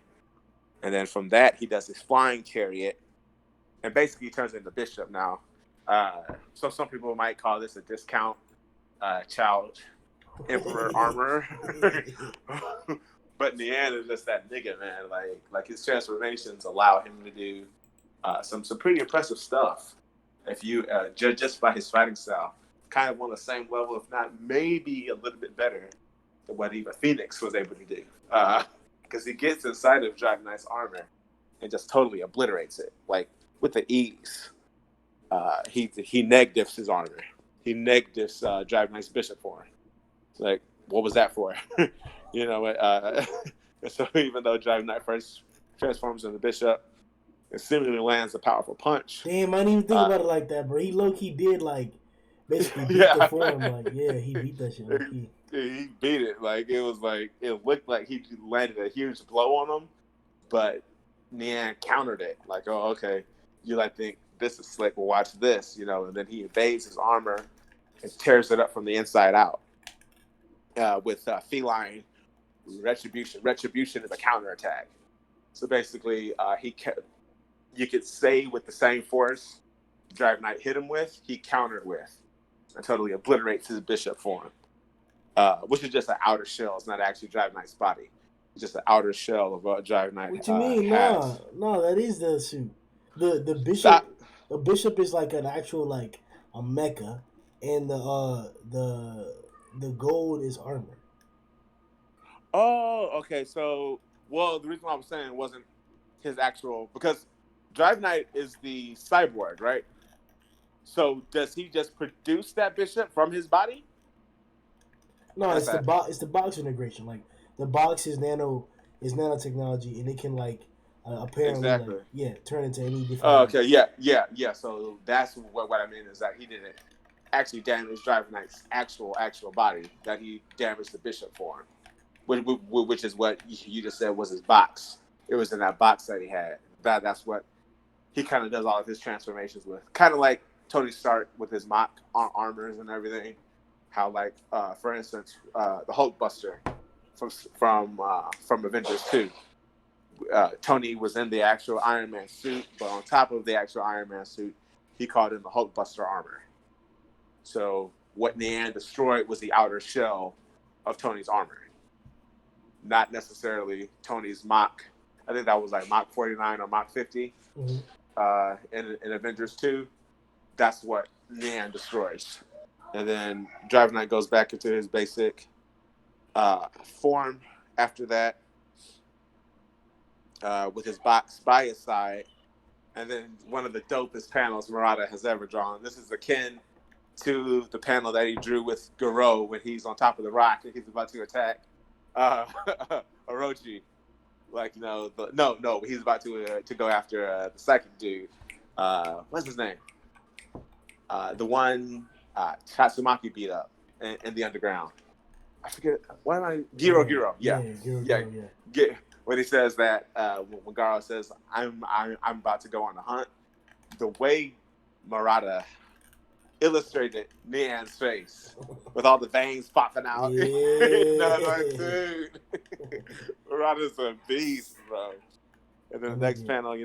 [SPEAKER 2] And then from that, he does his flying chariot, and basically he turns into Bishop now. So some people might call this a discount child Emperor armor. But Nian is just that nigga, man. Like his transformations allow him to do some pretty impressive stuff. If you judge just by his fighting style, kind of on the same level, if not maybe a little bit better than what even Phoenix was able to do. Because he gets inside of Drive Knight's armor and just totally obliterates it, like with the ease. He negatives his armor. He negatives Drive Knight's Bishop for him. Like, what was that for? You know, so even though Drive Knight first transforms into Bishop, it seemingly lands a powerful punch.
[SPEAKER 1] Damn, I didn't even think about it like that, bro. He low key did like basically beat the
[SPEAKER 2] Yeah,
[SPEAKER 1] form. Like, yeah, he beat that shit low key.
[SPEAKER 2] he beat it. Like it was like it looked like he landed a huge blow on him, but Nian countered it. Like, oh, okay, you like think this is slick? Well, watch this, you know. And then he evades his armor and tears it up from the inside out with feline retribution. Retribution is a counterattack. So basically, you could say with the same force Drive Knight hit him with, he countered with and totally obliterates his Bishop form, which is just an outer shell. It's not actually Drive Knight's body. It's just an outer shell of what Drive Knight
[SPEAKER 1] What you mean?
[SPEAKER 2] has.
[SPEAKER 1] No, that is the suit. The
[SPEAKER 2] So,
[SPEAKER 1] bishop, the bishop is like an actual like a mecha, and the gold is armor.
[SPEAKER 2] oh, okay. So, well, the reason why I was saying it wasn't his actual, because Drive Knight is the cyborg, right? So does he just produce that Bishop from his body?
[SPEAKER 1] No,
[SPEAKER 2] That's a
[SPEAKER 1] it's the box integration. Like the box is nanotechnology, and it can like apparently like
[SPEAKER 2] exactly.
[SPEAKER 1] yeah turn into any different
[SPEAKER 2] Oh,
[SPEAKER 1] like
[SPEAKER 2] okay, yeah. So that's what I mean is that he didn't actually damage Drive Knight's actual body. That he damaged the Bishop for him, which is what you just said was his box. It was in that box that he had. That's what he kind of does all of his transformations with. Kind of like Tony Stark with his mock armors and everything. How like for instance the Hulkbuster from Avengers 2. Tony was in the actual Iron Man suit, but on top of the actual Iron Man suit, he called in the Hulkbuster armor. So what Nian destroyed was the outer shell of Tony's armor, not necessarily Tony's Mach. I think that was like Mach 49 or Mach 50
[SPEAKER 1] mhm.
[SPEAKER 2] in Avengers 2. That's what Nian destroys. And then Drive Knight goes back into his basic form after that. With his box by his side, and then one of the dopest panels Murata has ever drawn. This is akin to the panel that he drew with Garo when he's on top of the rock and he's about to attack Orochi. Like, you know, no, he's about to go after the psychic dude. What's his name? The one Tatsumaki beat up in the underground. I forget. Why am I? Giro, yeah.
[SPEAKER 1] Giro,
[SPEAKER 2] Yeah.
[SPEAKER 1] yeah.
[SPEAKER 2] Get when he says that when Garo says I'm about to go on a hunt, the way Murata illustrated Nian's face with all the veins popping out. No, I was like,
[SPEAKER 1] Yeah.
[SPEAKER 2] dude, Murata's a beast, bro. And then
[SPEAKER 1] That
[SPEAKER 2] the next
[SPEAKER 1] nigga.
[SPEAKER 2] panel,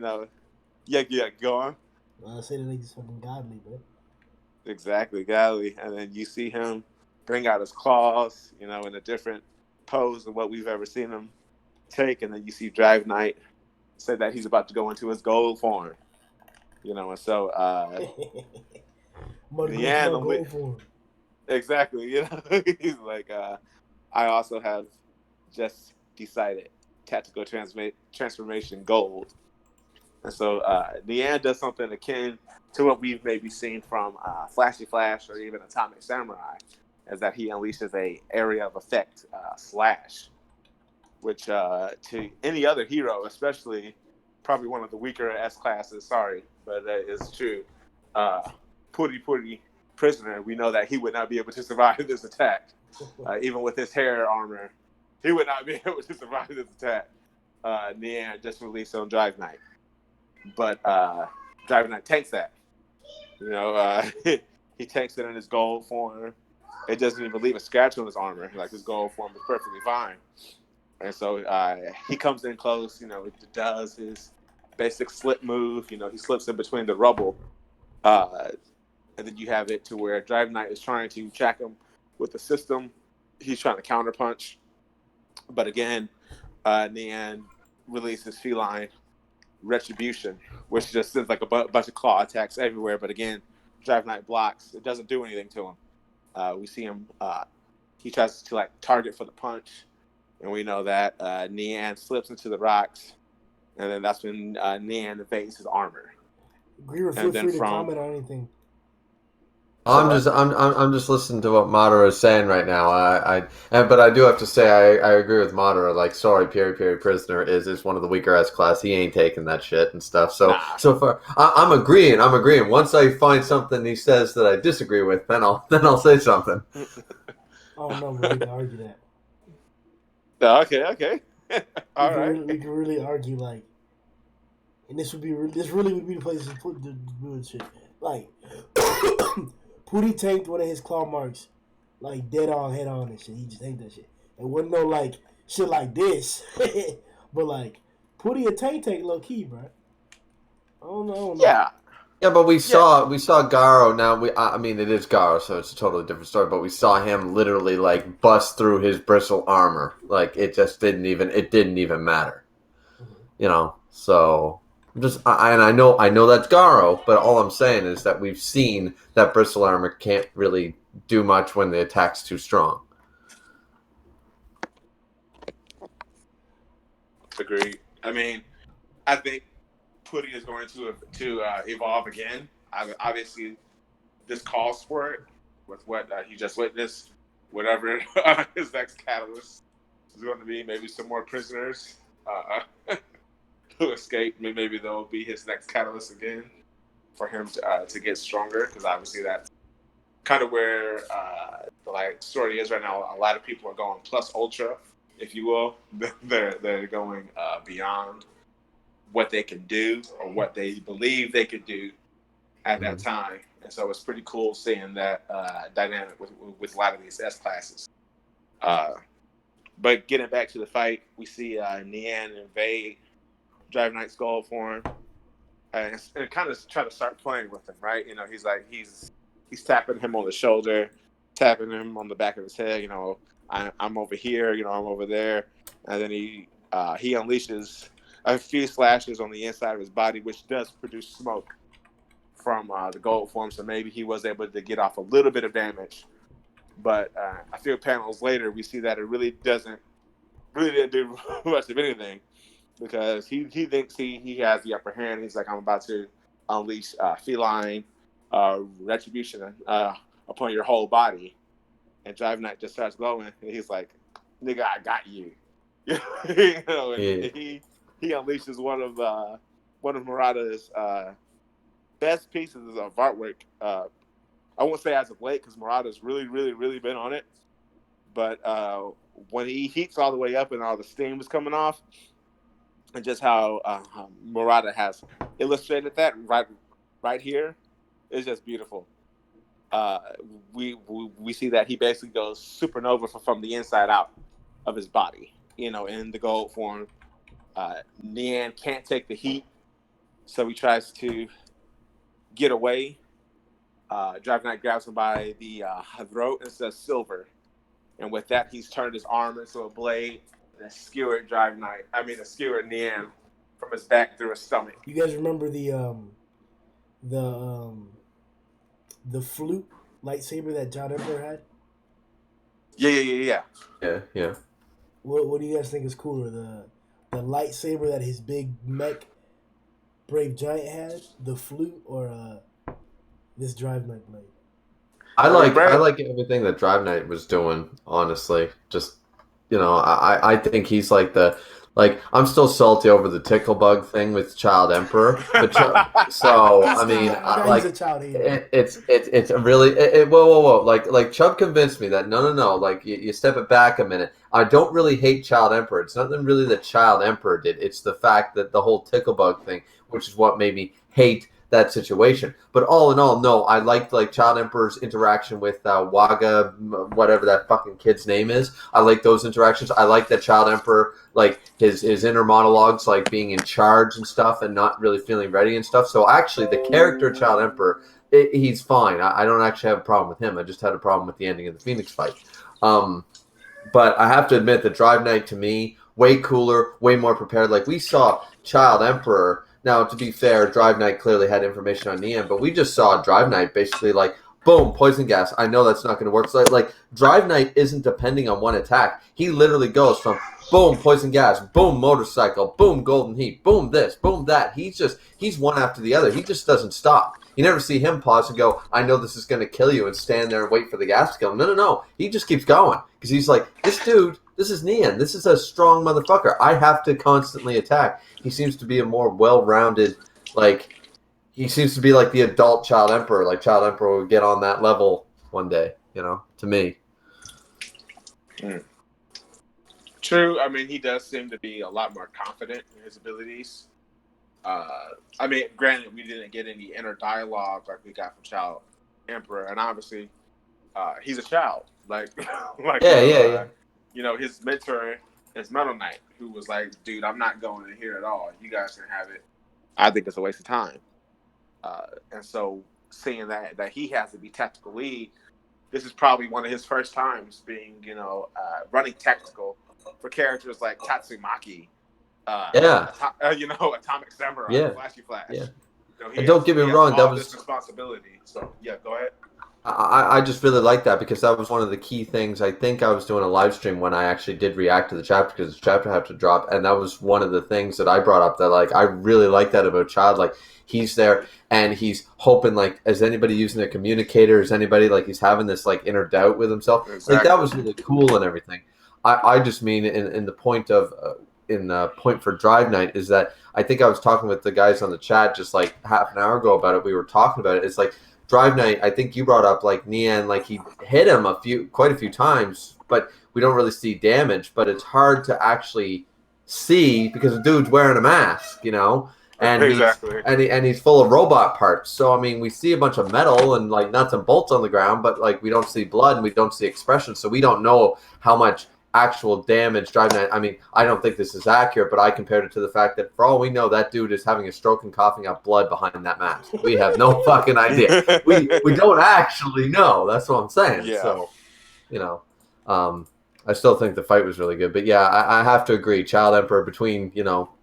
[SPEAKER 2] yeah, go on.
[SPEAKER 1] I say the nigga's fucking godly, bro.
[SPEAKER 2] Exactly, Galley. And then you see him bring out his claws, in a different pose than what we've ever seen him take. And then you see Drive Knight say that he's about to go into his gold form, and so
[SPEAKER 1] I'm about to
[SPEAKER 2] in
[SPEAKER 1] go
[SPEAKER 2] the
[SPEAKER 1] into
[SPEAKER 2] end,
[SPEAKER 1] my goal form.
[SPEAKER 2] exactly, he's like, I also have just decided tactical transformation gold. And so Nian does something akin to what we've maybe seen from Flashy Flash or even Atomic Samurai, is that he unleashes a area of effect slash, which to any other hero, especially probably one of the weaker S classes, sorry, but that is true. Uh, Puri prisoner, we know that he would not be able to survive this attack, even with his hair armor. He would not be able to survive this attack. Nian just released on Drive Knight, but Drive Knight tanks that. He takes it in his gold form. It doesn't even leave a scratch on his armor. Like, his gold form is perfectly fine. And so he comes in close. Does his basic slip move. He slips in between the rubble. And then you have it to where Drive Knight is trying to track him with the system. He's trying to counterpunch. But again, Nian releases Feline Retribution, which just sends like a bunch of claw attacks everywhere. But again, Drive Knight blocks. It doesn't do anything to him. We see him. He tries to like target for the punch, and we know that Nian slips into the rocks, and then that's when Nian evades his armor.
[SPEAKER 1] Greer, feel
[SPEAKER 2] And then
[SPEAKER 1] free to
[SPEAKER 2] from
[SPEAKER 1] comment on anything.
[SPEAKER 2] so
[SPEAKER 3] I'm
[SPEAKER 2] what?
[SPEAKER 3] just I'm just listening to what Madara is saying right now. But I do have to say I agree with Madara. Like, sorry, Peri Prisoner is one of the weaker S class. He ain't taking that shit and stuff.
[SPEAKER 2] Nah.
[SPEAKER 3] So far I'm agreeing. I'm agreeing. Once I find something he says that I disagree with, then I'll say something.
[SPEAKER 1] Oh no, bro, we can argue that.
[SPEAKER 2] Okay.
[SPEAKER 1] We
[SPEAKER 2] All
[SPEAKER 1] can
[SPEAKER 2] right.
[SPEAKER 1] really argue like, and this really would be the place to put the bullshit. Like, Pootie tanked one of his claw marks, like dead on, head on, and shit. He just tanked that shit. It wasn't no like shit like this, but like Pootie a tank low key, bro. I don't know.
[SPEAKER 2] Yeah.
[SPEAKER 3] Yeah, but we
[SPEAKER 2] Yeah.
[SPEAKER 3] saw Garo. Now I mean it is Garo, so it's a totally different story. But we saw him literally like bust through his bristle armor. Like, it didn't even matter. So and I know that's Garo, but all I'm saying is that we've seen that bristle armor can't really do much when the attack's too strong.
[SPEAKER 2] Agreed. I mean, I think Putty is going to evolve again. Obviously, this calls for it with what he just witnessed. Whatever his next catalyst is going to be, maybe some more prisoners who escape. Maybe they'll be his next catalyst again for him to get stronger. Because obviously that's kind of where the story is right now. A lot of people are going plus ultra, if you will. They're going beyond what they can do or what they believe they could do at that time. And so it's pretty cool seeing that dynamic with a lot of these S classes. But getting back to the fight, we see Nian invade Drive Knight's gold form and kind of try to start playing with him, right? He's tapping him on the shoulder, tapping him on the back of his head. I'm over here. I'm over there, and then he unleashes a few slashes on the inside of his body, which does produce smoke from the gold form. So maybe he was able to get off a little bit of damage. But a few panels later, we see that it really didn't do much of anything because he thinks he has the upper hand. He's like, I'm about to unleash feline retribution upon your whole body. And Drive Knight just starts glowing, and he's like, "Nigga, I got you." And
[SPEAKER 3] Yeah.
[SPEAKER 2] he unleashes one of Murata's best pieces of artwork. I won't say as of late because Murata's really been on it. But when he heats all the way up and all the steam is coming off, and just how Murata has illustrated that right here is just beautiful. Uh, we see that he basically goes supernova from the inside out of his body, in the gold form. Nian can't take the heat, so he tries to get away. Dragon Knight grabs him by the throat and says silver. And with that, he's turned his arm into a blade and skewered skewered Nian from his back through his stomach.
[SPEAKER 1] You guys remember the um the flute lightsaber that John Emperor had?
[SPEAKER 2] Yeah.
[SPEAKER 3] Yeah.
[SPEAKER 1] What do you guys think is cooler, the lightsaber that his big mech brave giant had, the flute, or this Drive Knight blade?
[SPEAKER 3] I like everything that Drive Knight was doing, honestly. Just I think he's like I'm still salty over the tickle bug thing with Child Emperor, but so I mean,
[SPEAKER 1] He's a child hater.
[SPEAKER 3] it's really whoa, like Chubb convinced me that no, like you step it back a minute. I don't really hate Child Emperor. It's nothing really that Child Emperor did. It's the fact that the whole tickle bug thing, which is what made me hate that situation. But all in all, no, I liked like Child Emperor's interaction with Waga, whatever that fucking kid's name is. I like those interactions. I like that Child Emperor, like his inner monologues, like being in charge and stuff, and not really feeling ready and stuff. So actually, the character Child Emperor, he's fine. I don't actually have a problem with him. I just had a problem with the ending of the Phoenix fight. But I have to admit that Drive Knight to me way cooler, way more prepared. Like we saw Child Emperor. Now, to be fair, Drive Knight clearly had information on Nian, but we just saw Drive Knight basically like, boom, poison gas. I know that's not going to work. So, like, Drive Knight isn't depending on one attack. He literally goes from, boom, poison gas, boom, motorcycle, boom, golden heat, boom, this, boom, that. He's one after the other. He just doesn't stop. You never see him pause and go, I know this is going to kill you, and stand there and wait for the gas to kill him. No. He just keeps going because he's like, this dude, this is Nian. This is a strong motherfucker. I have to constantly attack. He seems to be a more well-rounded, like, he seems to be like the adult Child Emperor. Like, Child Emperor would get on that level one day, to me.
[SPEAKER 2] True. I mean, he does seem to be a lot more confident in his abilities. Granted, we didn't get any inner dialogue like we got from Child Emperor, and obviously, he's a child.
[SPEAKER 3] Yeah.
[SPEAKER 2] His mentor is Metal Knight, who was like, "Dude, I'm not going in here at all. You guys can have it." I think it's a waste of time. And so, seeing that he has to be tactical lead, this is probably one of his first times being, running tactical for characters like Tatsumaki. Atomic Samurai, Flashy Flash.
[SPEAKER 3] Yeah. And don't get me wrong, that was
[SPEAKER 2] this responsibility. So yeah, go ahead.
[SPEAKER 3] I just really like that because that was one of the key things. I think I was doing a live stream when I actually did react to the chapter because the chapter had to drop, and that was one of the things that I brought up that like I really like that about Child. Like he's there and he's hoping like is anybody using a communicator? Is anybody like he's having this like inner doubt with himself?
[SPEAKER 2] Exactly.
[SPEAKER 3] Like that was really cool and everything. I just mean in the point of point for Drive Night is that I think I was talking with the guys on the chat just like half an hour ago about it. We were talking about it. It's like Drive Night, I think you brought up like Nian, like he hit him quite a few times, but we don't really see damage. But it's hard to actually see because the dude's wearing a mask, and
[SPEAKER 2] exactly.
[SPEAKER 3] he's full of robot parts. So I mean, we see a bunch of metal and like nuts and bolts on the ground, but like we don't see blood and we don't see expression, so we don't know how much actual damage Drive Night. I mean, I don't think this is accurate, but I compared it to the fact that for all we know, that dude is having a stroke and coughing up blood behind that mask. We have no fucking idea. We don't actually know. That's what I'm saying.
[SPEAKER 2] Yeah.
[SPEAKER 3] So, I still think the fight was really good. But yeah, I have to agree. Child Emperor, between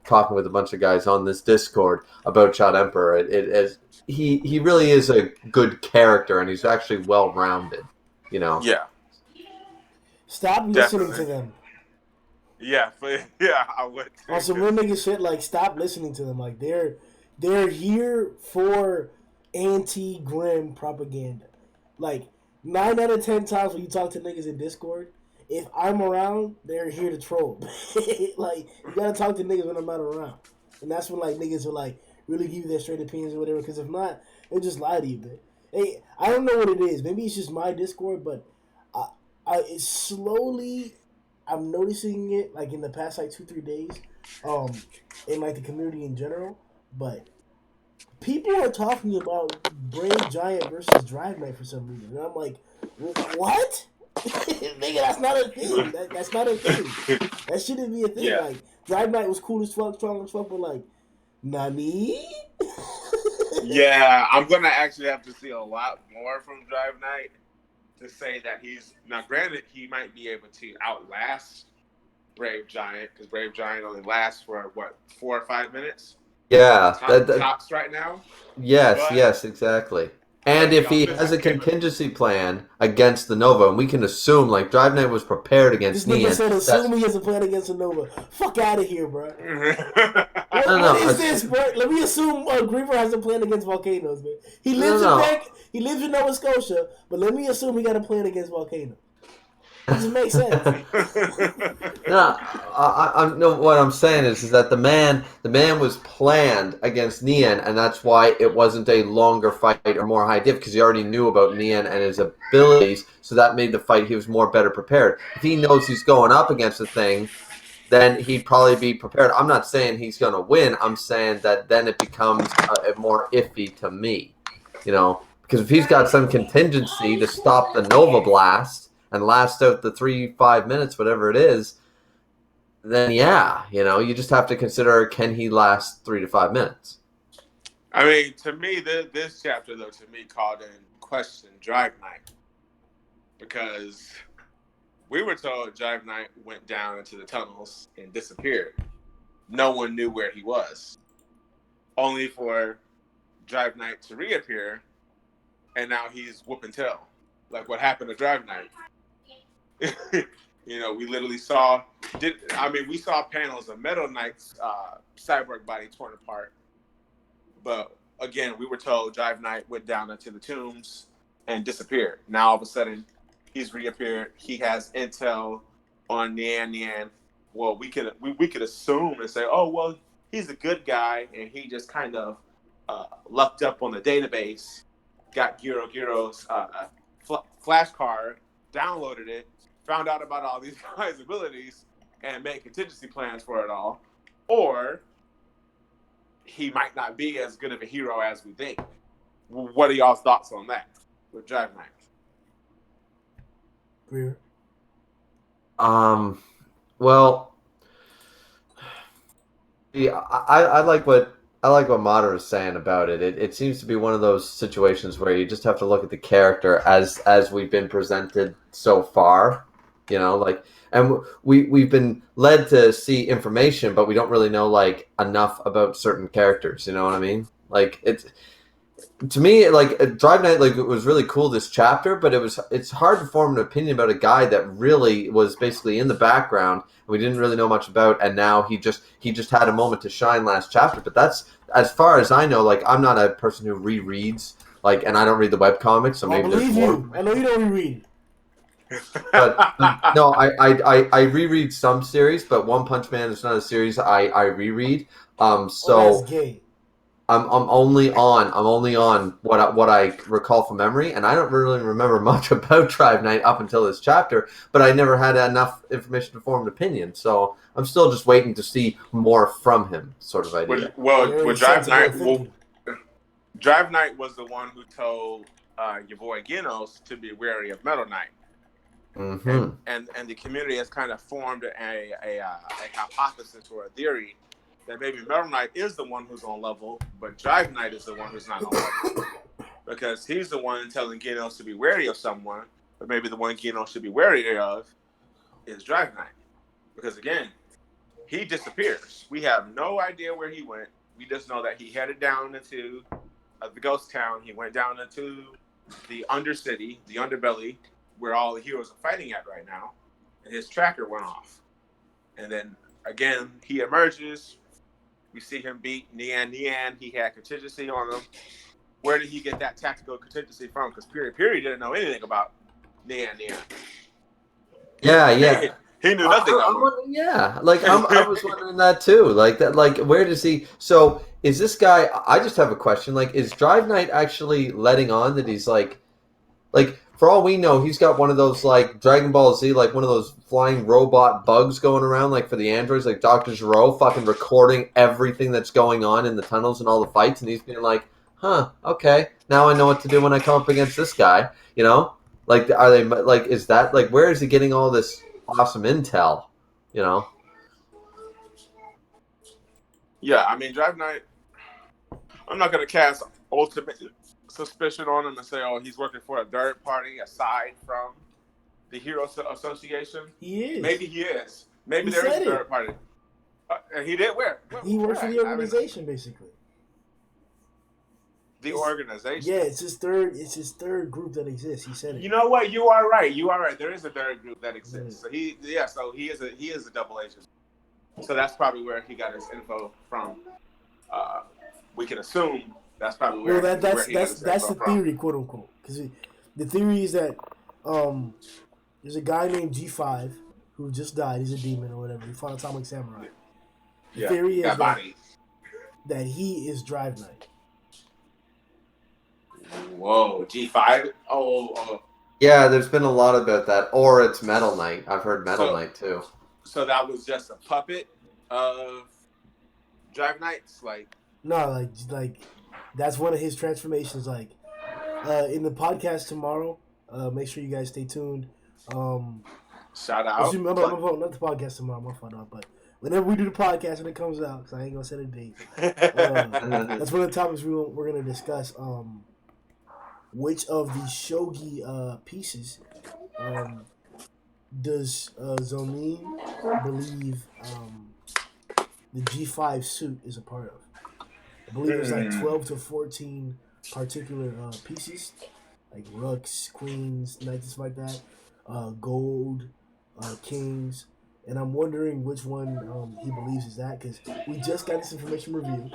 [SPEAKER 3] talking with a bunch of guys on this Discord about Child Emperor, he really is a good character and he's actually well rounded.
[SPEAKER 2] Yeah.
[SPEAKER 1] Stop listening to them.
[SPEAKER 2] Yeah, I would.
[SPEAKER 1] On some real nigga shit, like stop listening to them. Like they're here for anti-Grimm propaganda. Like 9 out of 10 times when you talk to niggas in Discord, if I'm around, they're here to troll. Like you gotta talk to niggas when I'm not around, and that's when like niggas will like really give you their straight opinions or whatever. Because if not, they'll just lie to you, man. Hey, I don't know what it is. Maybe it's just my Discord, but it's slowly, I'm noticing it like in the past like 2-3 days, in like the community in general. But people are talking about Brave Giant versus Drive Knight for some reason, and I'm like, what? Nigga, that's not a thing. That's not a thing. That shouldn't be a thing.
[SPEAKER 2] Yeah.
[SPEAKER 1] Like Drive Knight was cool as fuck, strong as fuck, but like, Nani?
[SPEAKER 2] Yeah, I'm gonna actually have to see a lot more from Drive Knight to say that he's now. Granted, he might be able to outlast Brave Giant because Brave Giant only lasts for what 4 or 5 minutes.
[SPEAKER 3] Yeah,
[SPEAKER 2] Tops right now.
[SPEAKER 3] yes, exactly. And
[SPEAKER 2] But he
[SPEAKER 3] if he
[SPEAKER 2] also
[SPEAKER 3] has a
[SPEAKER 2] has
[SPEAKER 3] contingency plan against the Nova, and we can assume like Drive Knight was prepared against
[SPEAKER 1] This nigga
[SPEAKER 3] Nian.
[SPEAKER 1] said assuming he has a plan against a Nova. Fuck out of here, bro.
[SPEAKER 3] No,
[SPEAKER 1] What is this, bro? Let me assume Griever has a plan against volcanoes, man. He lives in Nova Scotia, but let me assume he got a plan against volcanoes. It just makes sense.
[SPEAKER 3] No, no. What I'm saying is that the man was planned against Nian, and that's why it wasn't a longer fight or more high diff because he already knew about Nian and his abilities, so that made the fight he was better prepared. If he knows he's going up against the thing, then he'd probably be prepared. I'm not saying he's going to win. I'm saying that then it becomes more iffy to me, because if he's got some contingency to stop the Nova Blast and last out the 3-5 minutes, whatever it is, then you just have to consider, can he last 3 to 5 minutes?
[SPEAKER 2] I mean, to me, this chapter, though, called in question Drive Knight. Because we were told Drive Knight went down into the tunnels and disappeared. No one knew where he was. Only for Drive Knight to reappear, and now he's whooping tail. Like, what happened to Drive Knight? We literally saw panels of Metal Knight's cyborg body torn apart. But again, we were told Drive Knight went down into the tombs and disappeared. Now all of a sudden, he's reappeared. He has intel on Nian. Well, we could assume and say, oh well, he's a good guy, and he just kind of lucked up on the database, got Giro's flashcard, downloaded it, found out about all these guys' abilities, and made contingency plans for it all. Or he might not be as good of a hero as we think. What are y'all's thoughts on that with Drive Knight?
[SPEAKER 1] Greer?
[SPEAKER 3] Well, yeah, I like what Mater is saying about it. It seems to be one of those situations where you just have to look at the character as we've been presented so far, and we've been led to see information, but we don't really know enough about certain characters. You know what I mean? To me, Drive Knight, it was really cool this chapter, but it's hard to form an opinion about a guy that really was basically in the background and we didn't really know much about, and now he just had a moment to shine last chapter. But that's, as far as I know, I'm not a person who rereads, and I don't read the webcomics, so maybe there's more.
[SPEAKER 1] I know you don't reread.
[SPEAKER 3] But no, I reread some series, but One Punch Man is not a series I reread.
[SPEAKER 1] That's gay.
[SPEAKER 3] I'm only on what I recall from memory, and I don't really remember much about Drive Knight up until this chapter. But I never had enough information to form an opinion, so I'm still just waiting to see more from him, sort of idea.
[SPEAKER 2] Well, Drive Knight was the one who told your boy Genos to be wary of Metal Knight.
[SPEAKER 3] Mm-hmm.
[SPEAKER 2] And the community has kind of formed a hypothesis or a theory that maybe Metal Knight is the one who's on level, but Drive Knight is the one who's not on level. Because he's the one telling Genos to be wary of someone, but maybe the one Genos should be wary of is Drive Knight. Because again, he disappears. We have no idea where he went. We just know that he headed down into the ghost town. He went down into the Undercity, the underbelly, where all the heroes are fighting at right now, and his tracker went off. And then again, he emerges. We see him beat Nian. He had contingency on him. Where did he get that tactical contingency from? Because Piri didn't know anything about Nian.
[SPEAKER 3] Yeah.
[SPEAKER 2] He knew nothing about him.
[SPEAKER 3] Yeah, I was wondering that too. Where does he? So is this guy? I just have a question. Is Drive Knight actually letting on that he's for all we know, he's got one of those like Dragon Ball Z, like one of those flying robot bugs going around, like for the androids, like Dr. Gero, fucking recording everything that's going on in the tunnels and all the fights, and he's being like, "Huh, okay, now I know what to do when I come up against this guy." You know, like are they like? Is that like where is he getting all this awesome intel? You know.
[SPEAKER 2] Yeah, I mean, Drive Knight. I'm not gonna cast ultimate suspicion on him and say, "Oh, he's working for a third party aside from the Hero Association."
[SPEAKER 1] He is.
[SPEAKER 2] Maybe he is. Maybe
[SPEAKER 1] He
[SPEAKER 2] there is a
[SPEAKER 1] said
[SPEAKER 2] third
[SPEAKER 1] it.
[SPEAKER 2] party. And he did where?
[SPEAKER 1] He works for the
[SPEAKER 2] I mean,
[SPEAKER 1] organization, basically.
[SPEAKER 2] the organization.
[SPEAKER 1] Yeah, it's his third. It's his third group that exists. He said it.
[SPEAKER 2] You know what? You are right. You are right. There is a third group that exists.
[SPEAKER 1] Yeah.
[SPEAKER 2] So he is a double agent. So that's probably where he got his info from. We can assume that's probably where.
[SPEAKER 1] Well,
[SPEAKER 2] where he got his
[SPEAKER 1] that's
[SPEAKER 2] info
[SPEAKER 1] the
[SPEAKER 2] from.
[SPEAKER 1] theory, quote unquote. Because the theory is that there's a guy named G5 who just died. He's a demon or whatever. He fought Atomic Samurai. The theory is that he is Drive Knight.
[SPEAKER 2] Whoa, G5? Oh.
[SPEAKER 3] Yeah, there's been a lot about that. Or it's Metal Knight. I've heard Metal Knight too.
[SPEAKER 2] So that was just a puppet of Drive Knights?
[SPEAKER 1] No, like that's one of his transformations. Like in the podcast tomorrow, make sure you guys stay tuned.
[SPEAKER 2] Shout out.
[SPEAKER 1] Not the podcast tomorrow, my fault, but whenever we do the podcast and it comes out, because I ain't gonna set a date. That's one of the topics we're gonna discuss. Which of the shogi pieces does Zonin believe the G5 suit is a part of? I believe there's like 12 to 14 particular pieces, like rooks, queens, knights, stuff like that, gold, kings, and I'm wondering which one he believes is that, because we just got this information review.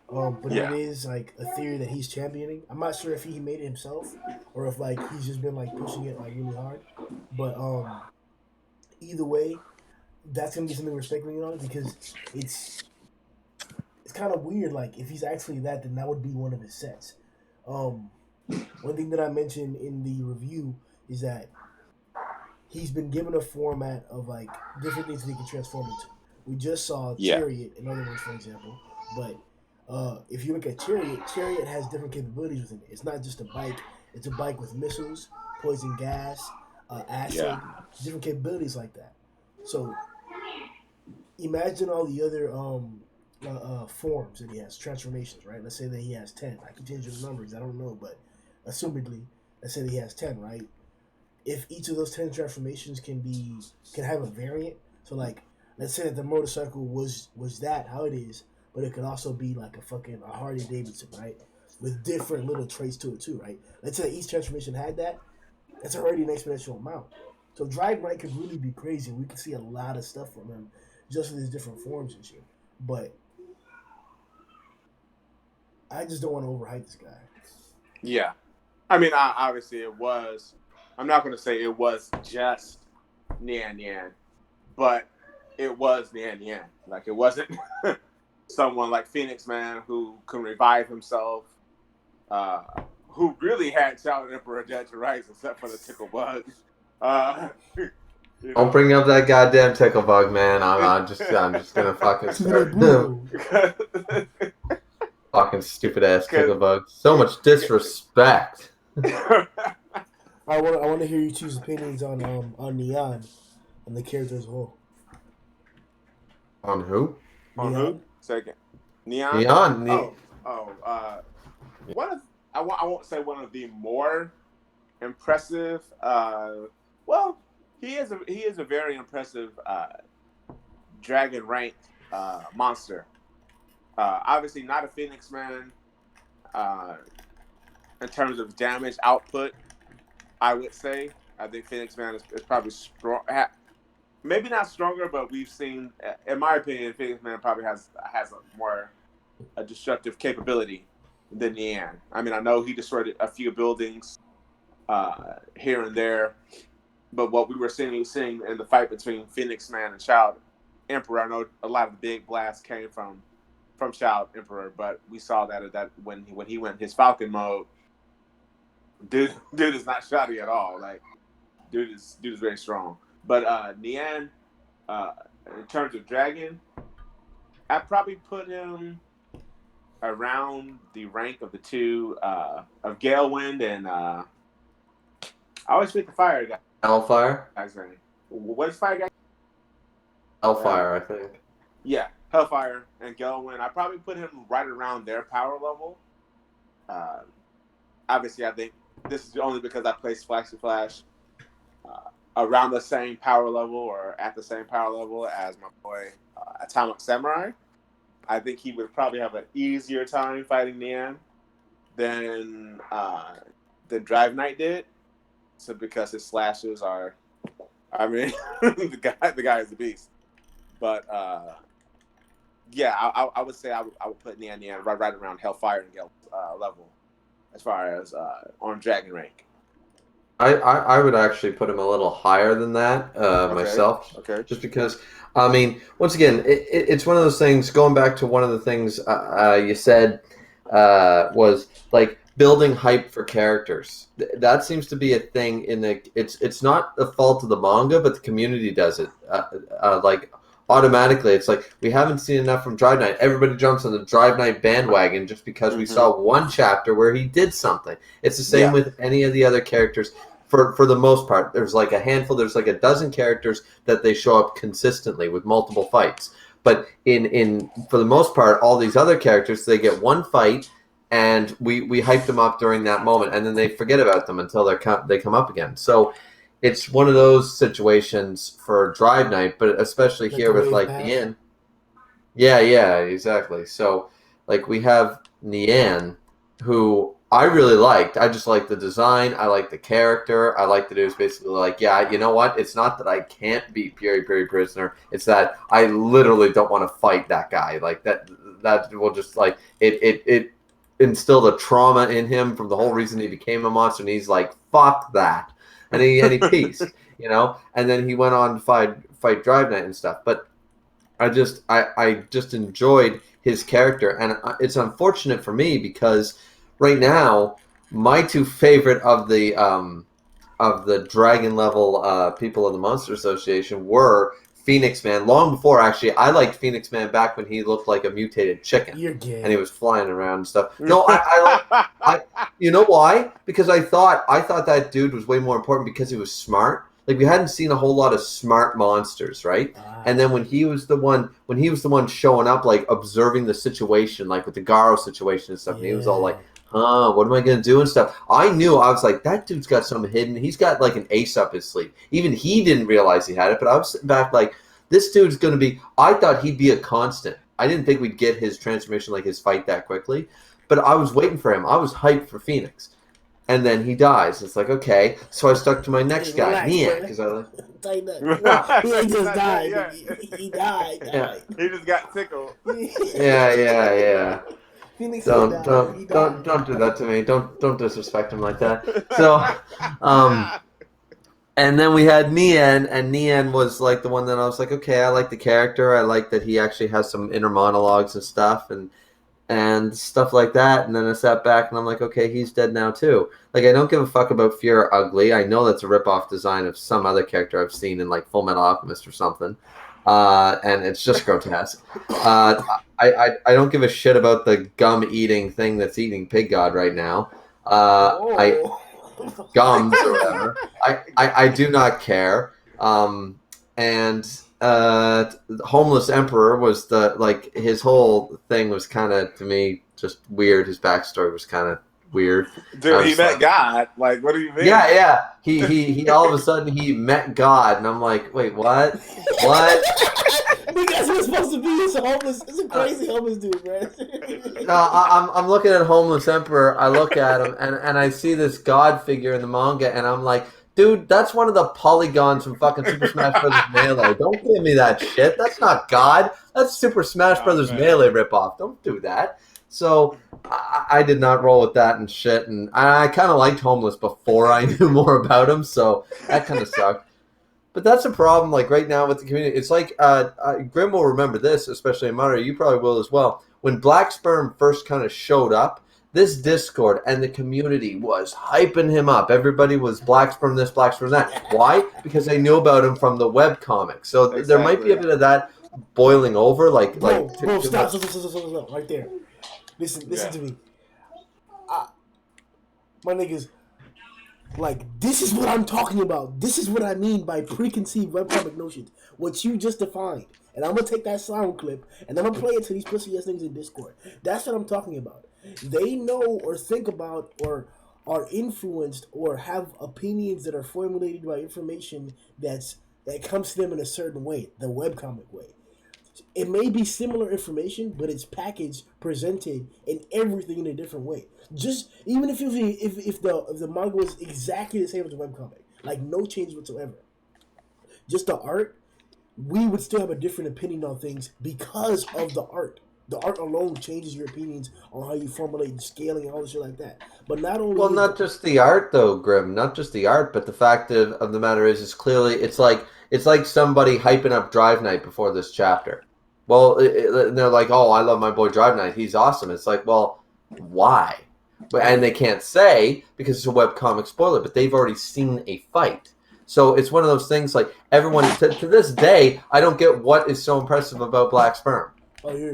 [SPEAKER 1] But it is like a theory that he's championing. I'm not sure if he made it himself or if like he's just been like pushing it like really hard. But either way, that's gonna be something we're speculating on, because it's kind of weird. Like if he's actually that, then that would be one of his sets. One thing that I mentioned in the review is that he's been given a format of like different things that he can transform into. We just saw Chariot, in other words, for example, but if you look at Chariot has different capabilities within it. It's not just a bike. It's a bike with missiles, poison gas, acid, different capabilities like that. So imagine all the other forms that he has, transformations, right? Let's say that he has 10. I can change the numbers. I don't know, but assumedly, let's say that he has 10, right? If each of those 10 transformations can have a variant, so like let's say that the motorcycle was that how it is, but it could also be like a Harley Davidson, right? With different little traits to it too, right? Let's say each transformation had that. That's already an exponential amount. So Drive Knight could really be crazy. We could see a lot of stuff from him just with his different forms and shit. But I just don't want to overhype this guy.
[SPEAKER 2] Yeah. I mean, obviously it was. I'm not going to say it was just Nian Yan, but it was Nian Yan. Like it wasn't someone like Phoenix Man who can revive himself, who really had Child Emperor dead to rights except for the tickle bug.
[SPEAKER 3] Don't bring up that goddamn tickle bug, man. I'm just gonna fucking start. Fucking stupid ass tickle bug. So much disrespect.
[SPEAKER 1] I want to hear you choose opinions on Neon and the character as a whole.
[SPEAKER 3] On who?
[SPEAKER 2] On who? Second. Neon.
[SPEAKER 3] Neon.
[SPEAKER 2] One of I won't say one of the more impressive. Well, he is a very impressive dragon ranked monster. Obviously not a Phoenix Man in terms of damage output. I would say I think Phoenix Man is probably strong. Maybe not stronger, but we've seen, in my opinion, Phoenix Man probably has a destructive capability than Nian. I mean, I know he destroyed a few buildings here and there, but what we were seeing in the fight between Phoenix Man and Child Emperor, I know a lot of the big blasts came from Child Emperor, but we saw that when he went his Falcon mode, dude is not shoddy at all. Like, dude is very strong. But Nian, uh, in terms of dragon, I probably put him around the rank of the two of Galewind and I always forget the fire
[SPEAKER 3] Hellfire.
[SPEAKER 2] guy's name. What is fire guy?
[SPEAKER 3] Hellfire, I think.
[SPEAKER 2] Yeah, Hellfire and Galewind. I probably put him right around their power level. Uh, Obviously, I think this is only because I play Splashy Flash around the same power level or at the same power level as my boy Atomic Samurai. I think he would probably have an easier time fighting Nian than Drive Knight did. So because his slashes are, I mean, the guy is a beast. But yeah, I would say I would put Nian right around Hellfire and Gale level as far as on Dragon rank.
[SPEAKER 3] I would actually put him a little higher than that myself.
[SPEAKER 2] Okay.
[SPEAKER 3] Just because, I mean, once again, it's one of those things, going back to one of the things you said was like building hype for characters. That seems to be a thing it's not the fault of the manga, but the community does it. Like automatically, it's like we haven't seen enough from Drive Knight. Everybody jumps on the Drive Knight bandwagon just because we saw one chapter where he did something. It's the same with any of the other characters. For the most part, there's like a handful. There's like a dozen characters that they show up consistently with multiple fights. But in for the most part, all these other characters, they get one fight, and we hype them up during that moment, and then they forget about them until they come up again. So it's one of those situations for Drive Night, but especially here with like Nian. Yeah, exactly. So like we have Nian, who I really liked. I just like the design. I like the character. I like that it was basically like, yeah, you know what? It's not that I can't beat Puri Prisoner. It's that I literally don't want to fight that guy. Like that will just like it instilled a trauma in him from the whole reason he became a monster. And he's like, fuck that. And he pieced, you know. And then he went on to fight Drive Knight and stuff. But I just enjoyed his character, and it's unfortunate for me because right now my two favorite of the dragon level people of the Monster Association were Phoenix Man. Long before, actually, I liked Phoenix Man back when he looked like a mutated chicken.
[SPEAKER 1] You're gay.
[SPEAKER 3] And he was flying around and stuff. No, I you know why? Because I thought that dude was way more important because he was smart. Like we hadn't seen a whole lot of smart monsters, right? And then when he was the one showing up, like observing the situation, like with the Garo situation and stuff, and he was all like, what am I gonna do and stuff? I was like, that dude's got something hidden. He's got like an ace up his sleeve. Even he didn't realize he had it, but I was sitting back like, this dude's gonna be. I thought he'd be a constant. I didn't think we'd get his transformation, like his fight, that quickly, but I was waiting for him. I was hyped for Phoenix. And then he dies. It's like, okay. So I stuck to my next guy, Nian, because I like.
[SPEAKER 1] He just died.
[SPEAKER 2] Yeah.
[SPEAKER 1] He died.
[SPEAKER 3] Yeah.
[SPEAKER 2] He just got tickled.
[SPEAKER 3] Yeah.
[SPEAKER 1] Phoenix
[SPEAKER 3] Don't do that to me. Don't disrespect him like that. So, and then we had Nian, and Nian was like the one that I was like, okay, I like the character. I like that he actually has some inner monologues and stuff, and stuff like that. And then I sat back and I'm like, okay, he's dead now too. Like, I don't give a fuck about Fear Ugly. I know that's a rip-off design of some other character I've seen in like Full Metal Alchemist or something. And it's just grotesque. I don't give a shit about the gum-eating thing that's eating Pig God right now. Gums or whatever. I do not care. And Homeless Emperor was his whole thing was kind of, to me, just weird. His backstory was kind of weird.
[SPEAKER 2] Dude, he met God. Like, what do you mean?
[SPEAKER 3] Yeah. He all of a sudden he met God, and I'm like, wait, what?
[SPEAKER 1] Because we're supposed to be this homeless. It's a crazy homeless dude, man.
[SPEAKER 3] No, I'm looking at Homeless Emperor. I look at him, and I see this God figure in the manga, and I'm like, dude, that's one of the polygons from fucking Super Smash Bros. Melee. Don't give me that shit. That's not God. That's Super Smash Bros. Melee ripoff. Don't do that. So I did not roll with that and shit, and I kind of liked Homeless before I knew more about him, so that kind of sucked. But that's a problem, like, right now with the community. It's like, Grimm will remember this, especially Mario, you probably will as well. When Black Sperm first kind of showed up, this Discord and the community was hyping him up. Everybody was Black Sperm this, Black Sperm that. Why? Because they knew about him from the webcomic. So there might be a bit of that boiling over.
[SPEAKER 1] Bro, stop, right there. Listen to me. My niggas, like, this is what I'm talking about. This is what I mean by preconceived webcomic notions. What you just defined. And I'm going to take that sound clip and I'm going to play it to these pussy ass niggas in Discord. That's what I'm talking about. They know or think about or are influenced or have opinions that are formulated by information that comes to them in a certain way, the webcomic way. It may be similar information, but it's packaged, presented, and everything in a different way. Just even if the manga was exactly the same as the webcomic, like no change whatsoever, just the art, we would still have a different opinion on things because of the art. The art alone changes your opinions on how you formulate scaling and all this shit like that. But not only
[SPEAKER 3] not just the art though, Grimm, not just the art, but the fact of the matter is clearly it's like somebody hyping up Drive Night before this chapter. Well, they're like, oh, I love my boy Drive Night. He's awesome. It's like, well, why? And they can't say because it's a webcomic spoiler, but they've already seen a fight. So it's one of those things like everyone, to this day, I don't get what is so impressive about Black Sperm.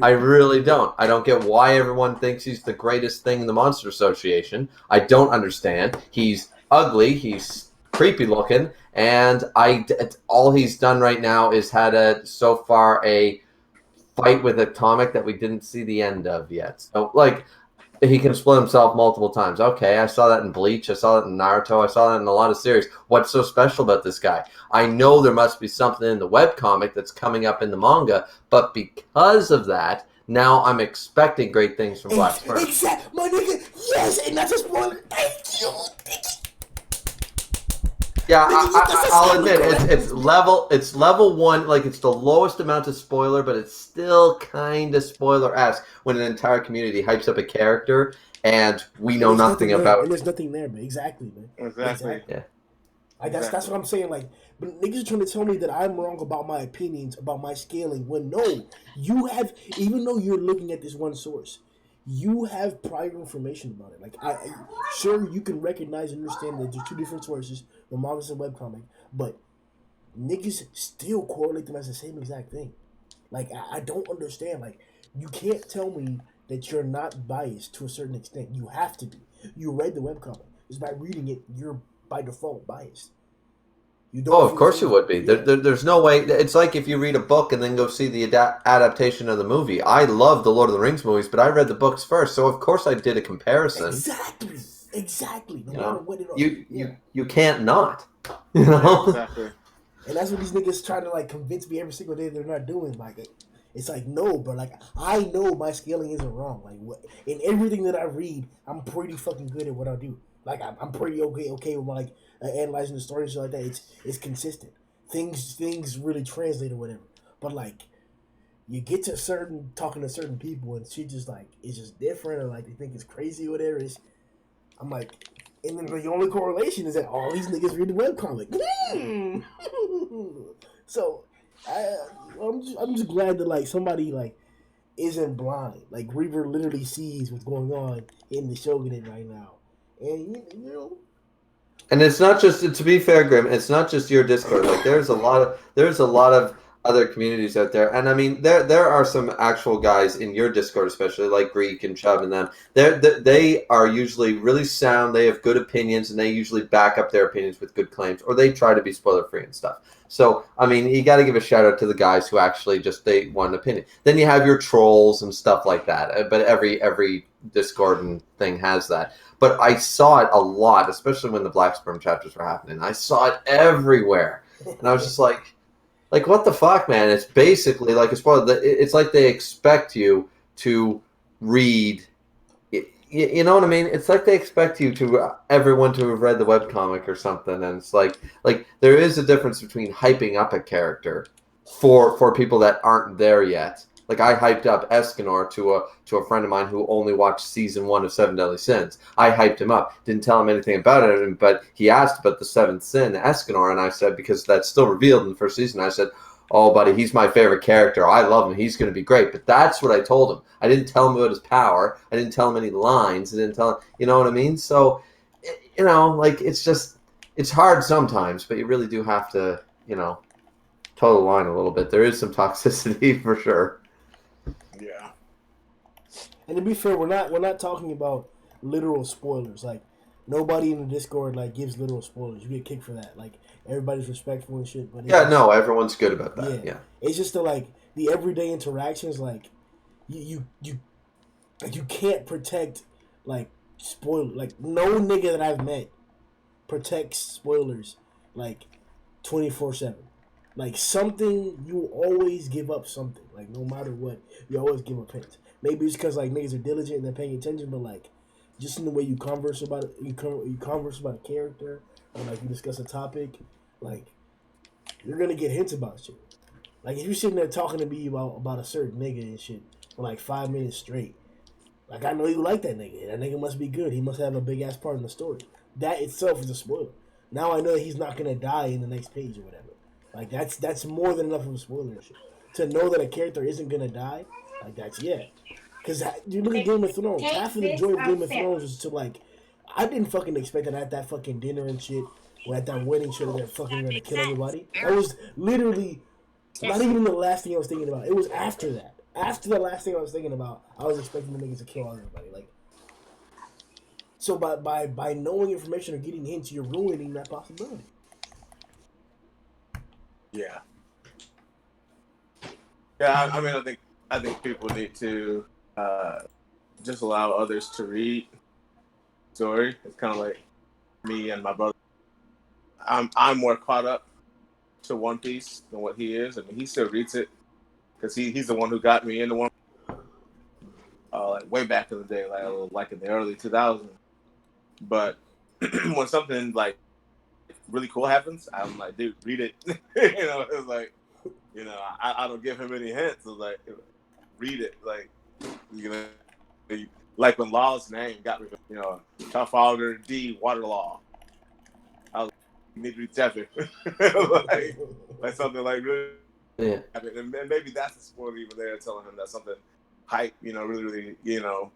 [SPEAKER 3] I really don't. I don't get why everyone thinks he's the greatest thing in the Monster Association. I don't understand. He's ugly. He's creepy looking. And all he's done right now is had so far a fight with Atomic that we didn't see the end of yet. So, like, he can split himself multiple times. Okay, I saw that in Bleach. I saw that in Naruto. I saw that in a lot of series. What's so special about this guy? I know there must be something in the webcomic that's coming up in the manga, but because of that, now I'm expecting great things from Black Sperm.
[SPEAKER 1] Exactly, my nigga. Yes, and that's a spoiler. Thank you.
[SPEAKER 3] Yeah, I'll admit it's level 1, like it's the lowest amount of spoiler, but it's still kind of spoiler-esque when an entire community hypes up a character and we know nothing about it.
[SPEAKER 1] And there's nothing there, man. Exactly, man.
[SPEAKER 2] Exactly.
[SPEAKER 3] Yeah.
[SPEAKER 1] That's what I'm saying. Like, but niggas are trying to tell me that I'm wrong about my opinions, about my scaling, when no, you have, even though you're looking at this one source, you have prior information about it. Like, sure, you can recognize and understand that there's two different sources, the manga and webcomic, but niggas still correlate them as the same exact thing. Like, I don't understand. Like, you can't tell me that you're not biased to a certain extent. You have to be. You read the webcomic. Just by reading it, you're by default biased.
[SPEAKER 3] Of course you would be. Yeah. There's no way. It's like if you read a book and then go see the adaptation of the movie. I love the Lord of the Rings movies, but I read the books first, so of course I did a comparison.
[SPEAKER 1] Exactly. No matter what it is.
[SPEAKER 3] You can't not. You know?
[SPEAKER 2] Exactly.
[SPEAKER 1] And that's what these niggas try to like convince me every single day they're not doing. Like, it's like, no, bro. Like, I know my scaling isn't wrong. Like, in everything that I read, I'm pretty fucking good at what I do. Like, I'm pretty okay with my, like, analyzing the story and shit like that. It's consistent. Things really translate or whatever. But like, you get to talking to certain people and shit just like it's just different, or like they think it's crazy or whatever. I'm like, and then the only correlation is that all these niggas read the webcomic. So I'm just glad that like somebody like isn't blind. Like Reaver literally sees what's going on in the Shogunate right now. And you know,
[SPEAKER 3] and it's not just, to be fair, Grimm, it's not just your Discord. Like there's a lot of other communities out there, and I mean there are some actual guys in your Discord, especially like Greek and Chubb and them. They are usually really sound. They have good opinions, and they usually back up their opinions with good claims, or they try to be spoiler free and stuff. So I mean, you got to give a shout out to the guys who actually just they want an opinion. Then you have your trolls and stuff like that. But every Discord and thing has that. But I saw it a lot, especially when the Black Sperm chapters were happening. I saw it everywhere, and I was just like, what the fuck, man? It's basically like it's like they expect you to read. You know what I mean? It's like they expect you to everyone to have read the webcomic or something, and it's like there is a difference between hyping up a character for people that aren't there yet. Like I hyped up Escanor to a friend of mine who only watched season 1 of Seven Deadly Sins. I hyped him up, didn't tell him anything about it, but he asked about the seventh sin, Escanor, and I said, because that's still revealed in the first season, I said, oh, buddy, he's my favorite character. I love him. He's going to be great. But that's what I told him. I didn't tell him about his power. I didn't tell him any lines. I didn't tell him, you know what I mean? So, you know, like, it's just, it's hard sometimes, but you really do have to, you know, toe the line a little bit. There is some toxicity for sure.
[SPEAKER 2] Yeah.
[SPEAKER 1] And to be fair, we're not talking about literal spoilers. Like, nobody in the Discord like gives literal spoilers. You get kicked for that. Like, everybody's respectful and shit. But
[SPEAKER 3] Yeah, no, everyone's good about that. Yeah.
[SPEAKER 1] It's just the everyday interactions. Like, you can't protect like spoiler. Like, no nigga that I've met protects spoilers like 24/7. Like, something, you always give up something. Like, no matter what, you always give up hints. Maybe it's because like niggas are diligent and they're paying attention, but like, just in the way you converse about it, you converse about a character, or like you discuss a topic, like, you're gonna get hints about shit. Like, if you're sitting there talking to me about a certain nigga and shit for like 5 minutes straight, like, I know you like that nigga. That nigga must be good. He must have a big ass part in the story. That itself is a spoiler. Now I know that he's not gonna die in the next page or whatever. Like, that's more than enough of a spoiler and shit. To know that a character isn't gonna die, like, that's, yeah. Because you look at Game of Thrones. Half of the joy of Game of Thrones is to, like, I didn't fucking expect that at that fucking dinner and shit, or at that wedding shit, they're fucking gonna kill everybody. That was literally not even the last thing I was thinking about. It was after that. After the last thing I was thinking about, I was expecting the niggas to kill everybody. Like, so by knowing information or getting hints, you're ruining that possibility.
[SPEAKER 2] Yeah. Yeah, I mean, I think people need to just allow others to read story. It's kind of like me and my brother. I'm more caught up to One Piece than what he is. I mean, he still reads it because he's the one who got me into One. Like way back in the day, like in the early 2000s. But when something like really cool happens, I'm like, dude, read it. You know, it's like, you know, I don't give him any hints. It's like, read it. Like, you know, like when Law's name got me, you know, Trafalgar D. Waterlaw. I was like, you need to read chapter. like something like really.
[SPEAKER 3] Yeah.
[SPEAKER 2] And maybe that's the spoiler even there, telling him that something hype, you know, really, you know.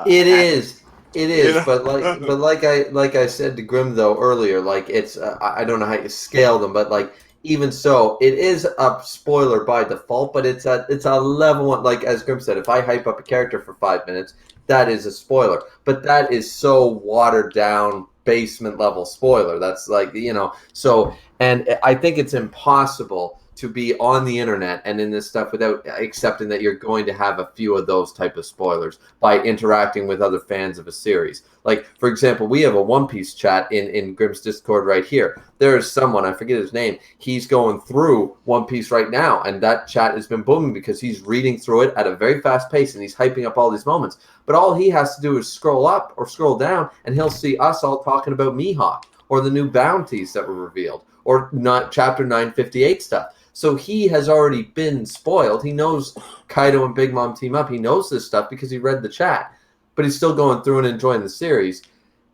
[SPEAKER 3] It is, you know? but like I said to Grimm though earlier, like it's I don't know how you scale them, but like even so, it is a spoiler by default, but it's a level one. Like as Grimm said, if I hype up a character for 5 minutes, that is a spoiler. But that is so watered down basement level spoiler. That's like, you know, so, and I think it's impossible to be on the internet and in this stuff without accepting that you're going to have a few of those type of spoilers by interacting with other fans of a series. Like, for example, we have a One Piece chat in Grimm's Discord right here. There is someone, I forget his name, he's going through One Piece right now, and that chat has been booming because he's reading through it at a very fast pace, and he's hyping up all these moments. But all he has to do is scroll up or scroll down, and he'll see us all talking about Mihawk, or the new bounties that were revealed, or not chapter 958 stuff. So he has already been spoiled. He knows Kaido and Big Mom team up. He knows this stuff because he read the chat. But he's still going through and enjoying the series.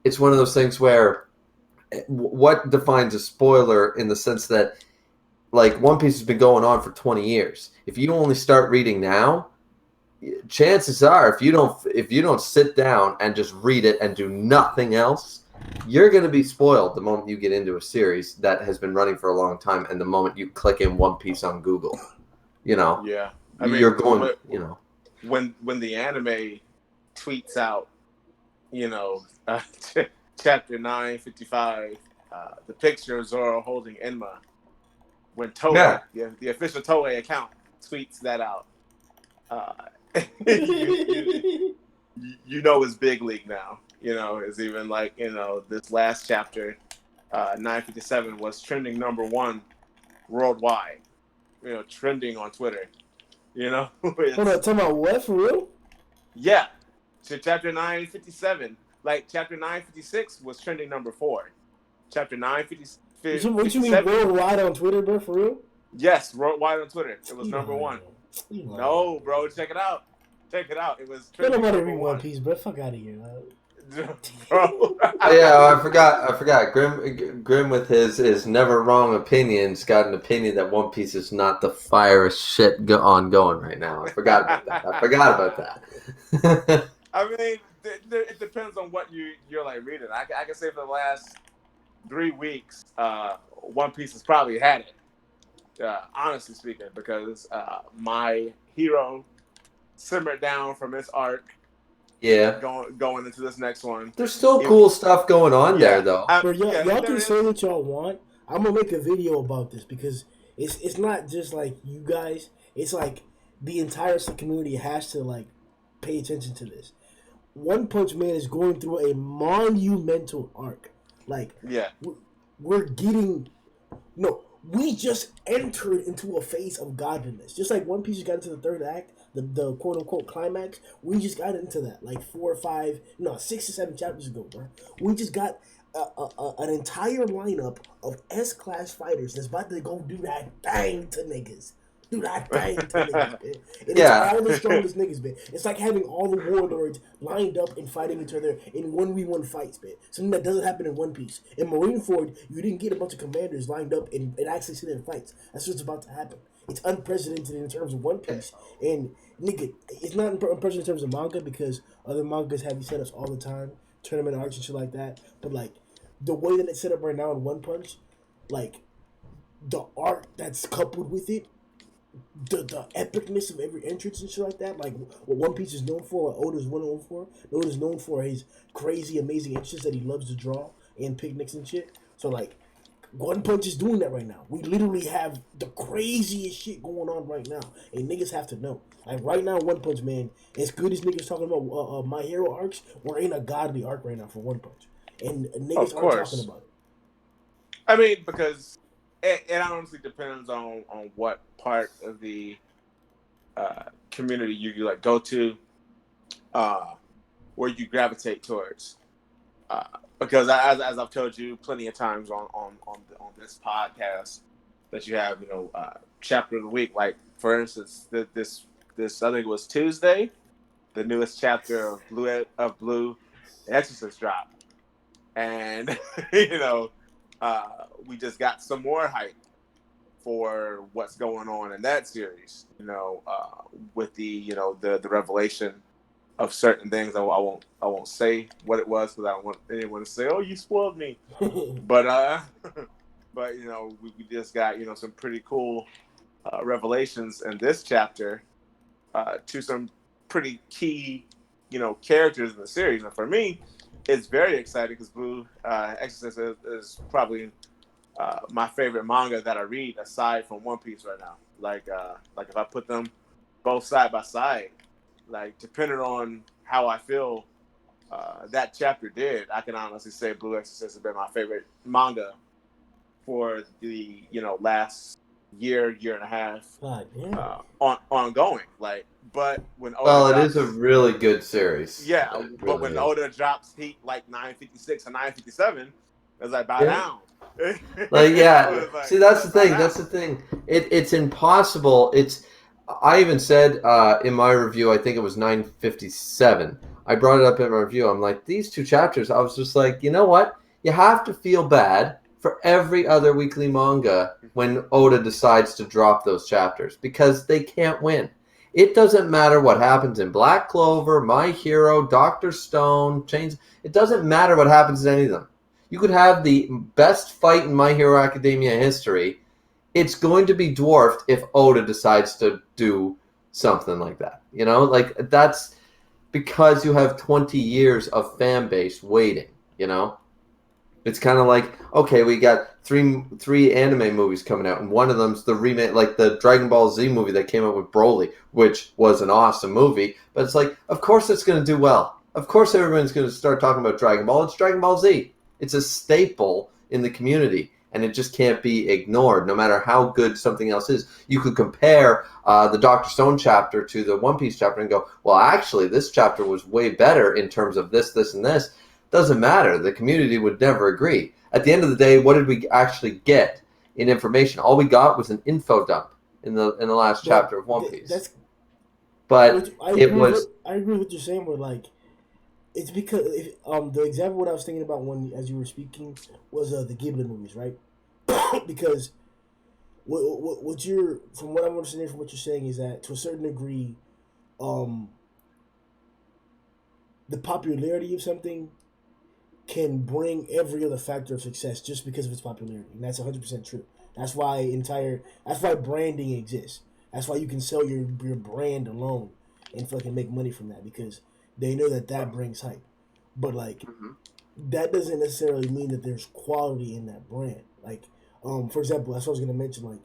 [SPEAKER 3] It's one of those things where what defines a spoiler in the sense that, like, One Piece has been going on for 20 years. If you only start reading now, chances are if you don't sit down and just read it and do nothing else, you're going to be spoiled the moment you get into a series that has been running for a long time and the moment you click in One Piece on Google. You know?
[SPEAKER 2] Yeah. I mean,
[SPEAKER 3] you're going, you know.
[SPEAKER 2] When the anime tweets out, you know, chapter 955, the picture of Zoro holding Enma, when Toei, the official Toei account, tweets that out, you know it's big league now. You know, it's even like, you know, this last chapter, 957 was trending #1 worldwide. You know, trending on Twitter. You know,
[SPEAKER 1] hold on, talking about what, for real?
[SPEAKER 2] Yeah, so chapter 957, like chapter 956 was trending #4. Chapter 957.
[SPEAKER 1] What you mean worldwide on Twitter, bro? For real?
[SPEAKER 2] Yes, worldwide on Twitter. It was #1. No, bro, check it out. Check it out. It was trending
[SPEAKER 1] #1. Nobody read One Piece, bro. Fuck out of here.
[SPEAKER 2] bro.
[SPEAKER 3] Yeah, I forgot. Grimm with his never wrong opinions got an opinion that One Piece is not the firest shit ongoing right now. I forgot about that.
[SPEAKER 2] I mean, it depends on what you're like reading. I can say for the last 3 weeks, One Piece has probably had it. Honestly speaking, because my hero simmered down from this arc,
[SPEAKER 3] Yeah,
[SPEAKER 2] going into this next one.
[SPEAKER 3] there's still cool stuff going on there,
[SPEAKER 2] Yeah,
[SPEAKER 3] though.
[SPEAKER 1] Bro, y'all
[SPEAKER 2] there
[SPEAKER 1] can say
[SPEAKER 2] is.
[SPEAKER 1] what y'all want. I'm gonna make a video about this because it's not just like you guys. It's like the entire community has to like pay attention to this. One Punch Man is going through a monumental arc. Like,
[SPEAKER 2] Yeah,
[SPEAKER 1] we're getting no. We just entered into a phase of godliness. Just like One Piece just got into the third act, the quote unquote climax. We just got into that like 4 or 5, no, 6 or 7 chapters ago, bro. We just got an entire lineup of S-class fighters that's about to go do that thing to niggas. Do that thing to niggas, man. And it's
[SPEAKER 3] Yeah.
[SPEAKER 1] all the strongest niggas, man. It's like having all the warlords lined up and fighting each other in 1v1 fights, man. Something that doesn't happen in One Piece. In Marineford, you didn't get a bunch of commanders lined up and actually sit in fights. That's what's about to happen. It's unprecedented in terms of One Piece. And, nigga, it's not unprecedented in terms of manga because other mangas have these setups all the time. Tournament arcs and shit like that. But, like, the way that it's set up right now in One Punch, like, the art that's coupled with it, the epicness of every entrance and shit like that, like what One Piece is known for, what Oda's known for. Oda's known for his crazy, amazing entrances that he loves to draw and picnics and shit. So like, One Punch is doing that right now. We literally have the craziest shit going on right now, and niggas have to know. Like right now, One Punch Man, as good as niggas talking about My Hero arcs, we're in a godly arc right now for One Punch, and niggas
[SPEAKER 2] of
[SPEAKER 1] aren't talking
[SPEAKER 2] course.
[SPEAKER 1] about it.
[SPEAKER 2] I mean, because it honestly depends on what part of the community you like go to, where you gravitate towards. Because as I've told you plenty of times on this podcast, that you have chapter of the week. Like for instance, this I think it was Tuesday, the newest chapter of Blue Exorcist dropped, and we just got some more hype for what's going on in that series. With the revelation of certain things. I won't say what it was because I don't want anyone to say, "Oh, you spoiled me." But we just got some pretty cool revelations in this chapter to some pretty key characters in the series. And for me, it's very exciting because Blue Exorcist is probably my favorite manga that I read aside from One Piece right now. Like if I put them both side by side, like depending on how I feel that chapter did, I can honestly say Blue Exorcist has been my favorite manga for the last year and a half
[SPEAKER 1] God damn.
[SPEAKER 2] ongoing. Like, but when Oda
[SPEAKER 3] Well, it
[SPEAKER 2] drops,
[SPEAKER 3] is a really good series.
[SPEAKER 2] yeah,
[SPEAKER 3] It
[SPEAKER 2] but
[SPEAKER 3] really
[SPEAKER 2] when
[SPEAKER 3] is.
[SPEAKER 2] Oda drops heat like 956 and 957, it's like bow
[SPEAKER 3] Yeah.
[SPEAKER 2] down.
[SPEAKER 3] Like, yeah.
[SPEAKER 2] It's like,
[SPEAKER 3] See, that's the
[SPEAKER 2] bow
[SPEAKER 3] thing.
[SPEAKER 2] down.
[SPEAKER 3] That's the thing. It's impossible. I even said in my review, I think it was 957. I brought it up in my review. I'm like, these 2 chapters, I was just like, you know what? You have to feel bad for every other weekly manga when Oda decides to drop those chapters because they can't win. It doesn't matter what happens in Black Clover, My Hero, Dr. Stone, Chains. It doesn't matter what happens in any of them. You could have the best fight in My Hero Academia history. It's going to be dwarfed if Oda decides to do something like that. Like that's because you have 20 years of fan base waiting. It's kind of like, okay, we got three anime movies coming out, and one of them's the remake, like the Dragon Ball Z movie that came out with Broly, which was an awesome movie. But it's like, of course it's going to do well. Of course everyone's going to start talking about Dragon Ball. It's Dragon Ball Z. It's a staple in the community, and it just can't be ignored, no matter how good something else is. You could compare the Dr. Stone chapter to the One Piece chapter and go, well, actually, this chapter was way better in terms of this, and this. Doesn't matter. The community would never agree. At the end of the day, what did we actually get in information? All we got was an info dump in the last chapter of One Piece.
[SPEAKER 1] That's
[SPEAKER 3] But
[SPEAKER 1] I
[SPEAKER 3] it
[SPEAKER 1] agree
[SPEAKER 3] was
[SPEAKER 1] with what you're saying, but like It's because the example what I was thinking about when as you were speaking was the Ghibli movies, right? Because what you're from what I'm understanding from what you're saying is that to a certain degree, um, the popularity of something can bring every other factor of success just because of its popularity, and that's 100% true. That's why branding exists. That's why you can sell your brand alone and fucking make money from that because they know that that brings hype. But like
[SPEAKER 2] Mm-hmm.
[SPEAKER 1] that doesn't necessarily mean that there's quality in that brand. Like, for example, that's what I was gonna mention. Like,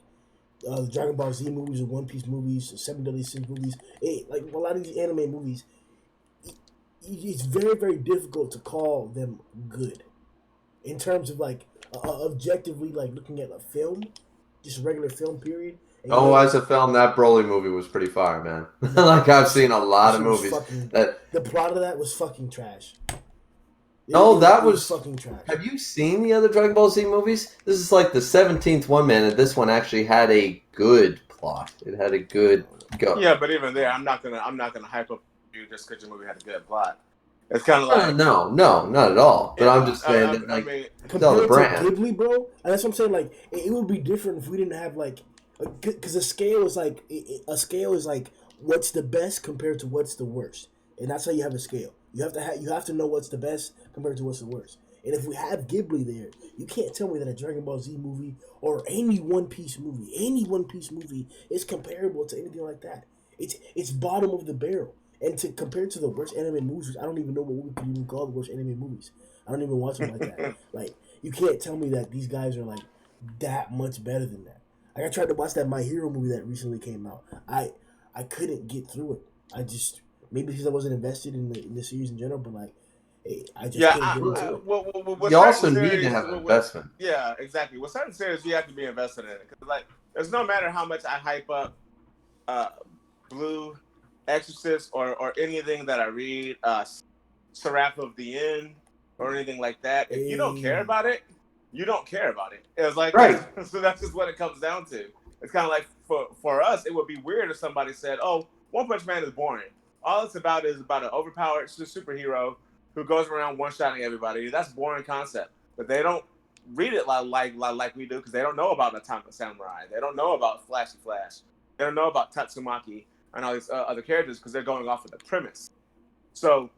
[SPEAKER 1] the Dragon Ball Z movies, the One Piece movies, the Seven Deadly Sins movies. Like a lot of these anime movies, it's very very difficult to call them good in terms of like objectively like looking at a film, just a regular film period. And you
[SPEAKER 3] Oh,
[SPEAKER 1] know
[SPEAKER 3] as
[SPEAKER 1] that
[SPEAKER 3] a film, that Broly movie was pretty fire, man.
[SPEAKER 1] no,
[SPEAKER 3] Like I've
[SPEAKER 1] that
[SPEAKER 3] seen
[SPEAKER 1] shit
[SPEAKER 3] a
[SPEAKER 1] that
[SPEAKER 3] lot of
[SPEAKER 1] shit was
[SPEAKER 3] movies
[SPEAKER 1] fucking.
[SPEAKER 3] that.
[SPEAKER 1] The plot of that was fucking trash.
[SPEAKER 3] Oh,
[SPEAKER 1] It
[SPEAKER 3] that
[SPEAKER 1] was
[SPEAKER 3] was.
[SPEAKER 1] fucking trash.
[SPEAKER 3] Have you seen the other Dragon Ball Z movies? This is like the 17th one, man, and this one actually had a good plot. It had a good go.
[SPEAKER 2] Yeah, but even there, I'm not gonna hype up you just because your movie had a good plot. It's kind of
[SPEAKER 3] No,
[SPEAKER 2] like,
[SPEAKER 3] no, no, not at all. But
[SPEAKER 2] yeah,
[SPEAKER 3] I'm just saying that,
[SPEAKER 2] I
[SPEAKER 3] like,
[SPEAKER 2] mean,
[SPEAKER 3] sell the
[SPEAKER 1] Compared to
[SPEAKER 3] brand.
[SPEAKER 1] Ghibli, bro, and that's what I'm saying. Like, it would be different if we didn't have like, because a scale is like a scale is like what's the best compared to what's the worst, and that's how you have a scale. You have to know what's the best compared to what's the worst. And if we have Ghibli there, you can't tell me that a Dragon Ball Z movie or any One Piece movie is comparable to anything like that. It's bottom of the barrel. And to compare to the worst anime movies, I don't even know what we could even call the worst anime movies. I don't even watch them like that. Like you can't tell me that these guys are like that much better than that. Like I tried to watch that My Hero movie that recently came out. I couldn't get through it. I just maybe because I wasn't invested in the series in general, but like I just
[SPEAKER 2] yeah,
[SPEAKER 1] couldn't get into it.
[SPEAKER 2] with
[SPEAKER 3] You
[SPEAKER 2] certain
[SPEAKER 3] also need to
[SPEAKER 2] series,
[SPEAKER 3] have investment.
[SPEAKER 2] yeah, exactly. With certain series, you have to be invested in it because, like, there's no matter how much I hype up uh, Blue, Exorcist, or anything that I read, Seraph of the End, or anything like that. If you don't care
[SPEAKER 1] Hey,
[SPEAKER 2] about it, you don't care about it. It's like
[SPEAKER 3] Right.
[SPEAKER 2] so that's just what it comes down to. It's kind of like for us, it would be weird if somebody said, "Oh, One Punch Man is boring. All it's about is about an overpowered superhero who goes around one-shotting everybody." That's a boring concept, but they don't read it like we do because they don't know about Atomic Samurai. They don't know about Flashy Flash. They don't know about Tatsumaki and all these other characters because they're going off of the premise. So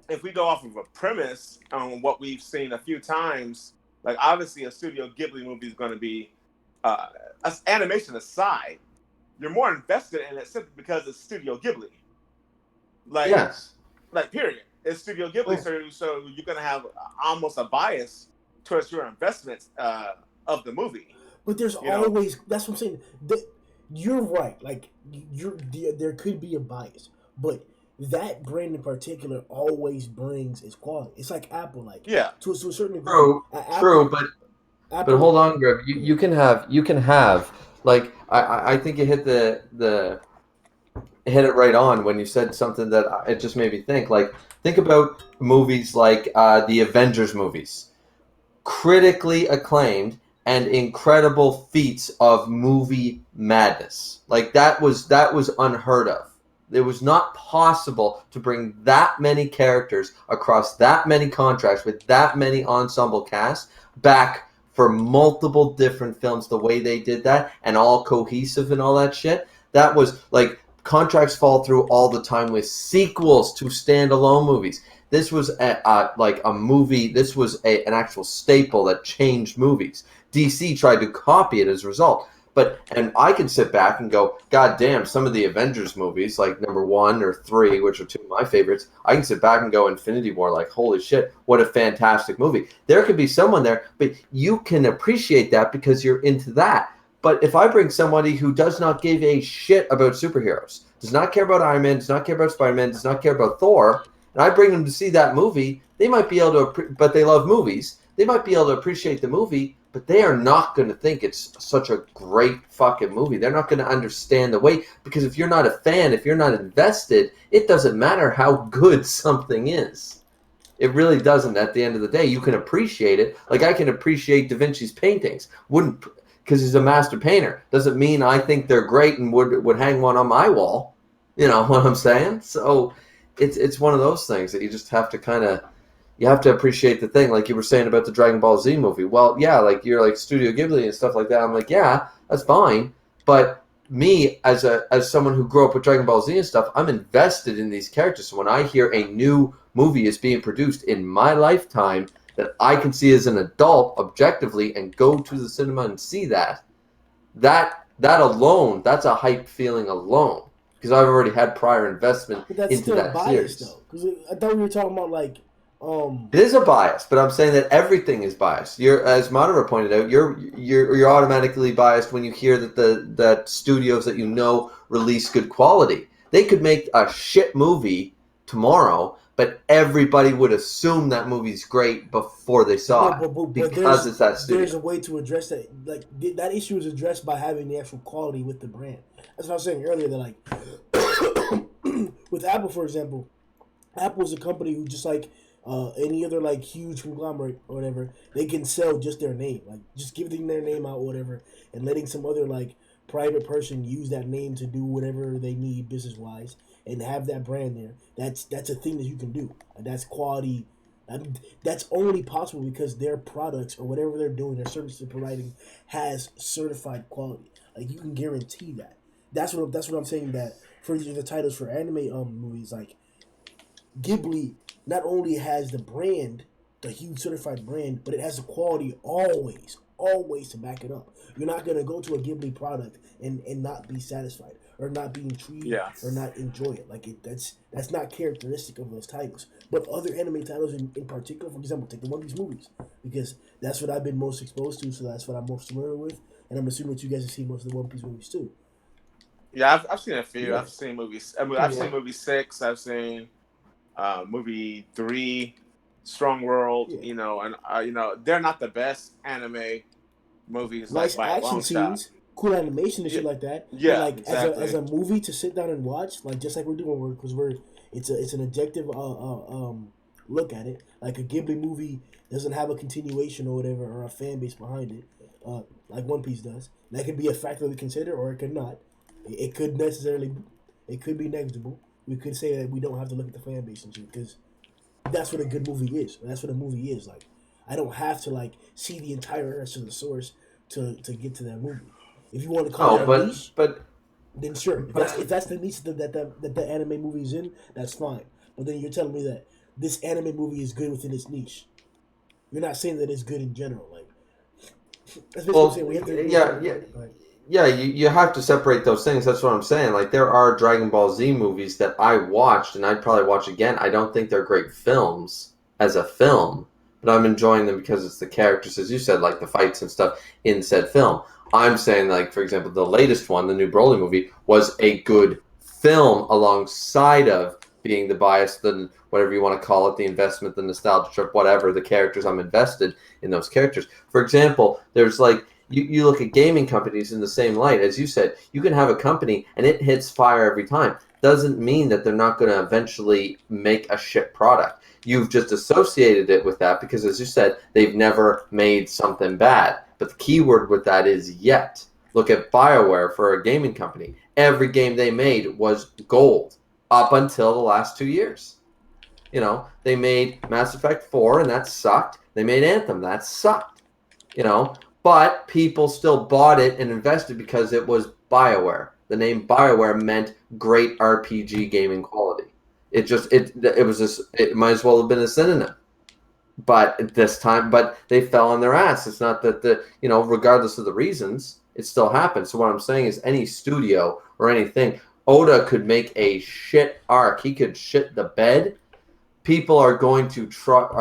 [SPEAKER 2] if we go off of a premise on what we've seen a few times, like obviously a Studio Ghibli movie is going to be, uh, animation aside, you're more invested in it simply because it's Studio Ghibli. Like,
[SPEAKER 3] Yes.
[SPEAKER 2] period. It's Studio Ghibli,
[SPEAKER 3] Oh.
[SPEAKER 2] so you're going to have almost a bias towards your investment of the movie.
[SPEAKER 1] but there's
[SPEAKER 2] You know,
[SPEAKER 1] always that's what I'm saying. You're right. Like there could be a bias, but that brand in particular always brings its quality. It's like Apple, like
[SPEAKER 2] yeah,
[SPEAKER 1] to a certain degree.
[SPEAKER 3] True, true,
[SPEAKER 1] Apple,
[SPEAKER 3] but
[SPEAKER 1] Apple,
[SPEAKER 3] hold on, Griff. You can have like I think you hit it right on when you said something that it just made me think. Like think about movies like the Avengers movies, critically acclaimed and incredible feats of movie madness. Like that was unheard of. It was not possible to bring that many characters across that many contracts with that many ensemble casts back for multiple different films the way they did that and all cohesive and all that shit. That was like contracts fall through all the time with sequels to standalone movies. This was like a movie. This was an actual staple that changed movies. DC tried to copy it as a result. And I can sit back and go, God damn, some of the Avengers movies, like number 1 or 3, which are two of my favorites, I can sit back and go Infinity War, like, holy shit, what a fantastic movie. There could be someone there, but you can appreciate that because you're into that. But if I bring somebody who does not give a shit about superheroes, does not care about Iron Man, does not care about Spider-Man, does not care about Thor, and I bring them to see that movie, they might be able to, but they love movies. They might be able to appreciate the movie, but they are not going to think it's such a great fucking movie. They're not going to understand the weight because if you're not a fan, if you're not invested, it doesn't matter how good something is. It really doesn't. At the end of the day, you can appreciate it. Like I can appreciate Da Vinci's paintings. Wouldn't because he's a master painter. Doesn't mean I think they're great and would hang one on my wall. You know what I'm saying? So it's one of those things that you just have to kind of you have to appreciate the thing, like you were saying about the Dragon Ball Z movie. Well, yeah, like you're like Studio Ghibli and stuff like that. I'm like, yeah, that's fine. But me as someone who grew up with Dragon Ball Z and stuff, I'm invested in these characters. So when I hear a new movie is being produced in my lifetime that I can see as an adult objectively and go to the cinema and see that alone, that's a hype feeling alone. Because I've already had prior investment
[SPEAKER 1] But that's
[SPEAKER 3] into
[SPEAKER 1] still
[SPEAKER 3] that
[SPEAKER 1] biased
[SPEAKER 3] series.
[SPEAKER 1] though, because I thought we were talking about like
[SPEAKER 3] It is a bias, but I'm saying that everything is biased. You're, as Madara pointed out, you're automatically biased when you hear that studios that you know release good quality. They could make a shit movie tomorrow, but everybody would assume that movie's great before they
[SPEAKER 1] no,
[SPEAKER 3] saw it
[SPEAKER 1] but
[SPEAKER 3] because it's that
[SPEAKER 1] there's
[SPEAKER 3] studio.
[SPEAKER 1] a way to address that. Like that issue is addressed by having the actual quality with the brand. That's what I was saying earlier. That like with Apple, for example, Apple is a company who just like any other like huge conglomerate or whatever, they can sell just their name, like just giving their name out, or whatever, and letting some other like private person use that name to do whatever they need business wise, and have that brand there. That's a thing that you can do, and that's quality. I mean, that's only possible because their products or whatever they're doing, their service they're providing, has certified quality. Like you can guarantee that. That's what I'm saying. That for the titles for anime movies, like Ghibli not only has the brand, the huge certified brand, but it has the quality always to back it up. You're not gonna go to a Ghibli product and not be satisfied or not be intrigued
[SPEAKER 2] Yeah.
[SPEAKER 1] or not enjoy it. Like that's not characteristic of those titles. But other anime titles in particular, for example, take the One Piece movies because that's what I've been most exposed to, so that's what I'm most familiar with, and I'm assuming that you guys have seen most of the One Piece movies too.
[SPEAKER 2] Yeah, I've seen a few.
[SPEAKER 1] Yeah.
[SPEAKER 2] I've seen movies. I mean, I've
[SPEAKER 1] Yeah.
[SPEAKER 2] seen movie 6. I've seen movie 3, Strong World.
[SPEAKER 1] Yeah.
[SPEAKER 2] And they're not the best anime movies, like
[SPEAKER 1] Nice
[SPEAKER 2] by a
[SPEAKER 1] action
[SPEAKER 2] long shot.
[SPEAKER 1] scenes, cool animation and
[SPEAKER 2] Yeah,
[SPEAKER 1] shit like that. But
[SPEAKER 2] yeah,
[SPEAKER 1] like as
[SPEAKER 2] exactly.
[SPEAKER 1] a movie to sit down and watch, like just like we're doing, because it's an objective look at it. Like a Ghibli movie doesn't have a continuation or whatever or a fan base behind it, like One Piece does. That could be a factor we consider, or it could not. It could necessarily, it could be negligible. We could say that we don't have to look at the fan base and shit because that's what a good movie is. That's what a movie is. Like I don't have to like see the entire rest of the source to get to that movie. If you want to call it
[SPEAKER 3] Oh,
[SPEAKER 1] a
[SPEAKER 2] Yeah.
[SPEAKER 1] niche,
[SPEAKER 3] but
[SPEAKER 1] then sure. If
[SPEAKER 3] but
[SPEAKER 1] that's the niche that the anime movie is in, that's fine. But then you're telling me that this anime movie is good within its niche. You're not saying that it's good in general. Like that's basically what I'm saying.
[SPEAKER 3] well,
[SPEAKER 1] We have to
[SPEAKER 3] yeah, yeah, yeah. You have to separate those things. That's what I'm saying. Like there are Dragon Ball Z movies that I watched and I'd probably watch again. I don't think they're great films as a film, but I'm enjoying them because it's the characters, as you said, like the fights and stuff in said film. I'm saying, like for example, the latest one, the new Broly movie, was a good film alongside of being the bias, the whatever you want to call it, the investment, the nostalgia trip, whatever. The characters, I'm invested in those characters. For example, there's like you look at gaming companies in the same light. As you said, you can have a company and it hits fire every time. Doesn't mean that they're not going to eventually make a shit product. You've just associated it with that because, as you said, they've never made something bad. But the key word with that is yet. Look at BioWare for a gaming company. Every game they made was gold up until the last 2 years. They made Mass Effect 4, and that sucked. They made Anthem, that sucked. But people still bought it and invested because it was BioWare. The name BioWare meant great RPG gaming quality. It might as well have been a synonym. But this time, they fell on their ass. It's not that regardless of the reasons, it still happened. So what I'm saying is, any studio or anything, Oda could make a shit arc. He could shit the bed. People are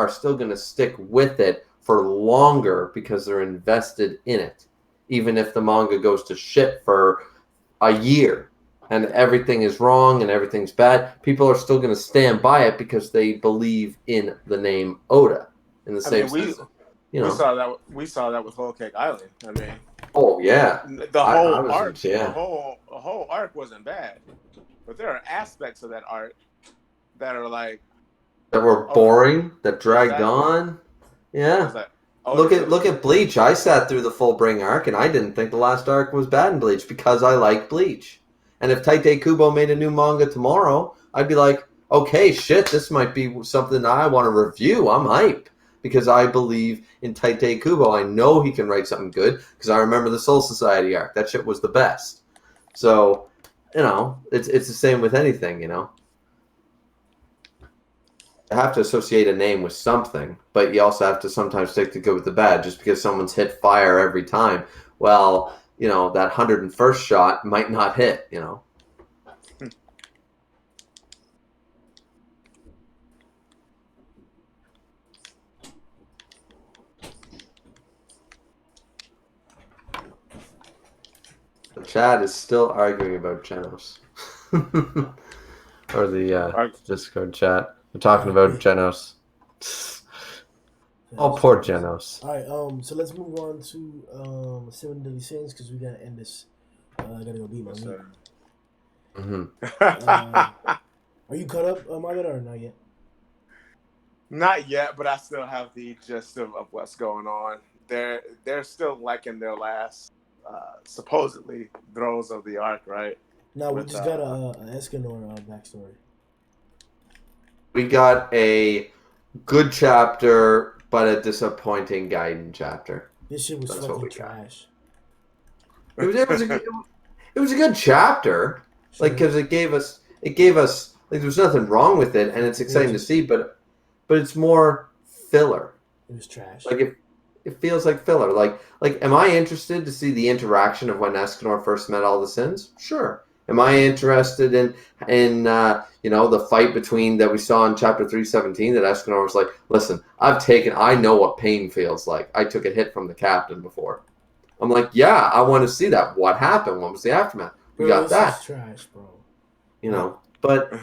[SPEAKER 3] still going to stick with it for longer because they're invested in it. Even if the manga goes to shit for a year and everything is wrong and everything's bad, people are still going to stand by it because they believe in the name Oda in the
[SPEAKER 2] I
[SPEAKER 3] same
[SPEAKER 2] mean,
[SPEAKER 3] sense.
[SPEAKER 2] we saw that with Whole Cake Island. I mean,
[SPEAKER 3] Oh yeah,
[SPEAKER 2] the
[SPEAKER 3] I
[SPEAKER 2] whole
[SPEAKER 3] was
[SPEAKER 2] arc,
[SPEAKER 3] yeah.
[SPEAKER 2] the whole arc wasn't bad, but there are aspects of that arc that are like,
[SPEAKER 3] That were
[SPEAKER 2] oh,
[SPEAKER 3] boring, that dragged
[SPEAKER 2] exactly.
[SPEAKER 3] on.
[SPEAKER 2] I
[SPEAKER 3] Yeah.
[SPEAKER 2] was like, Oda
[SPEAKER 3] Look at
[SPEAKER 2] really
[SPEAKER 3] look
[SPEAKER 2] did
[SPEAKER 3] at
[SPEAKER 2] that.
[SPEAKER 3] Bleach. I sat through the full Bring arc, and I didn't think the last arc was bad in Bleach because I like Bleach. And if Tite Kubo made a new manga tomorrow, I'd be like, okay, shit, this might be something I want to review. I'm hype because I believe in Tite Kubo. I know he can write something good because I remember the Soul Society arc. That shit was the best. So, it's the same with anything, I have to associate a name with something, but you also have to sometimes take the good with the bad. Just because someone's hit fire every time, well, that 101st shot might not hit, The chat is still arguing about Genos. Or the Discord chat. We're talking about Genos. Oh, poor Genos.
[SPEAKER 1] All right. So let's move on to 7 Deadly Sins because we gotta end this. I gotta go beat my meat. Are you caught up, Margaret, or not yet?
[SPEAKER 2] Not yet, but I still have the gist of what's going on. They're still like in their last supposedly throes of the arc, right?
[SPEAKER 1] No, we just got a Escanor backstory.
[SPEAKER 3] We got a good chapter, but a disappointing Gaiden chapter.
[SPEAKER 1] This shit was fucking trash.
[SPEAKER 3] It was a good chapter, sure. Like because it gave us like there was nothing wrong with it, and it's exciting to see, but it's more filler.
[SPEAKER 1] It was trash.
[SPEAKER 3] Like it feels like filler. Like am I interested to see the interaction of when Escanor first met all the Sins? Sure. Am I interested in the fight between that we saw in chapter 317 that Escanor was like, listen, I know what pain feels like. I took a hit from the captain before. I'm like, yeah, I want to see that. What happened? What was the aftermath? We got that.
[SPEAKER 1] This is trash, bro.
[SPEAKER 3] But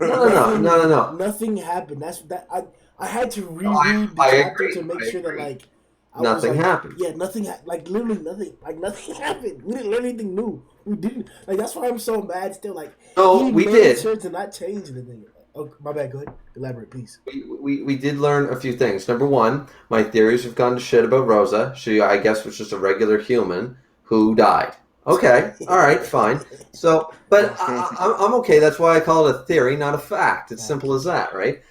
[SPEAKER 3] no.
[SPEAKER 1] Nothing happened. I had to reread the chapter to make sure that like
[SPEAKER 3] nothing happened.
[SPEAKER 1] Yeah, nothing. Like literally nothing. Like nothing happened. We didn't learn anything new. We didn't. Like that's why I'm so mad. Still, like
[SPEAKER 3] we did.
[SPEAKER 1] Sure to not change anything. Oh, my bad. Go ahead. Elaborate, please.
[SPEAKER 3] We did learn a few things. Number one, my theories have gone to shit about Rosa. She, I guess, was just a regular human who died. Okay, all right, fine. So, but I'm okay. That's why I call it a theory, not a fact. It's simple as that, right?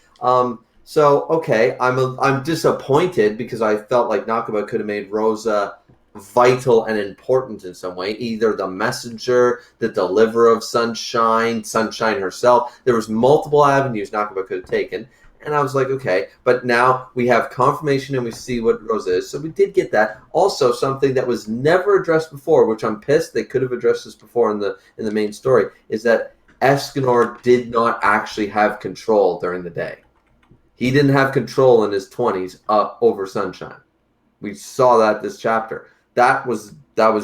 [SPEAKER 3] So okay, I'm disappointed because I felt like Nakaba could have made Rosa vital and important in some way, either the messenger, the deliverer of Sunshine herself. There was multiple avenues Nakaba could have taken, and I was like, okay, but now we have confirmation and we see what Rosa is, so we did get that. Also, something that was never addressed before, which I'm pissed they could have addressed this before in the main story, is that Escanor did not actually have control during the day. He didn't have control in his 20s over Sunshine. We saw that this chapter. That was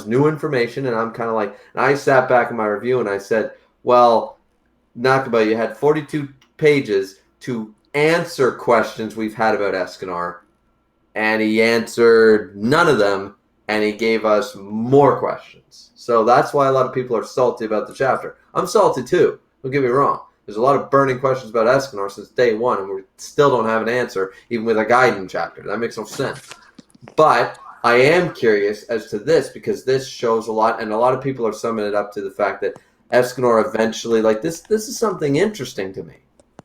[SPEAKER 3] new information, and I'm kind of like, and I sat back in my review and I said, well, Nakaba, you had 42 pages to answer questions we've had about Escanor, and he answered none of them, and he gave us more questions. So that's why a lot of people are salty about the chapter. I'm salty too, don't get me wrong. There's a lot of burning questions about Escanor since day one, and we still don't have an answer, even with a Gaiden chapter. That makes no sense. But I am curious as to this, because this shows a lot, and a lot of people are summing it up to the fact that Escanor eventually, like, this is something interesting to me.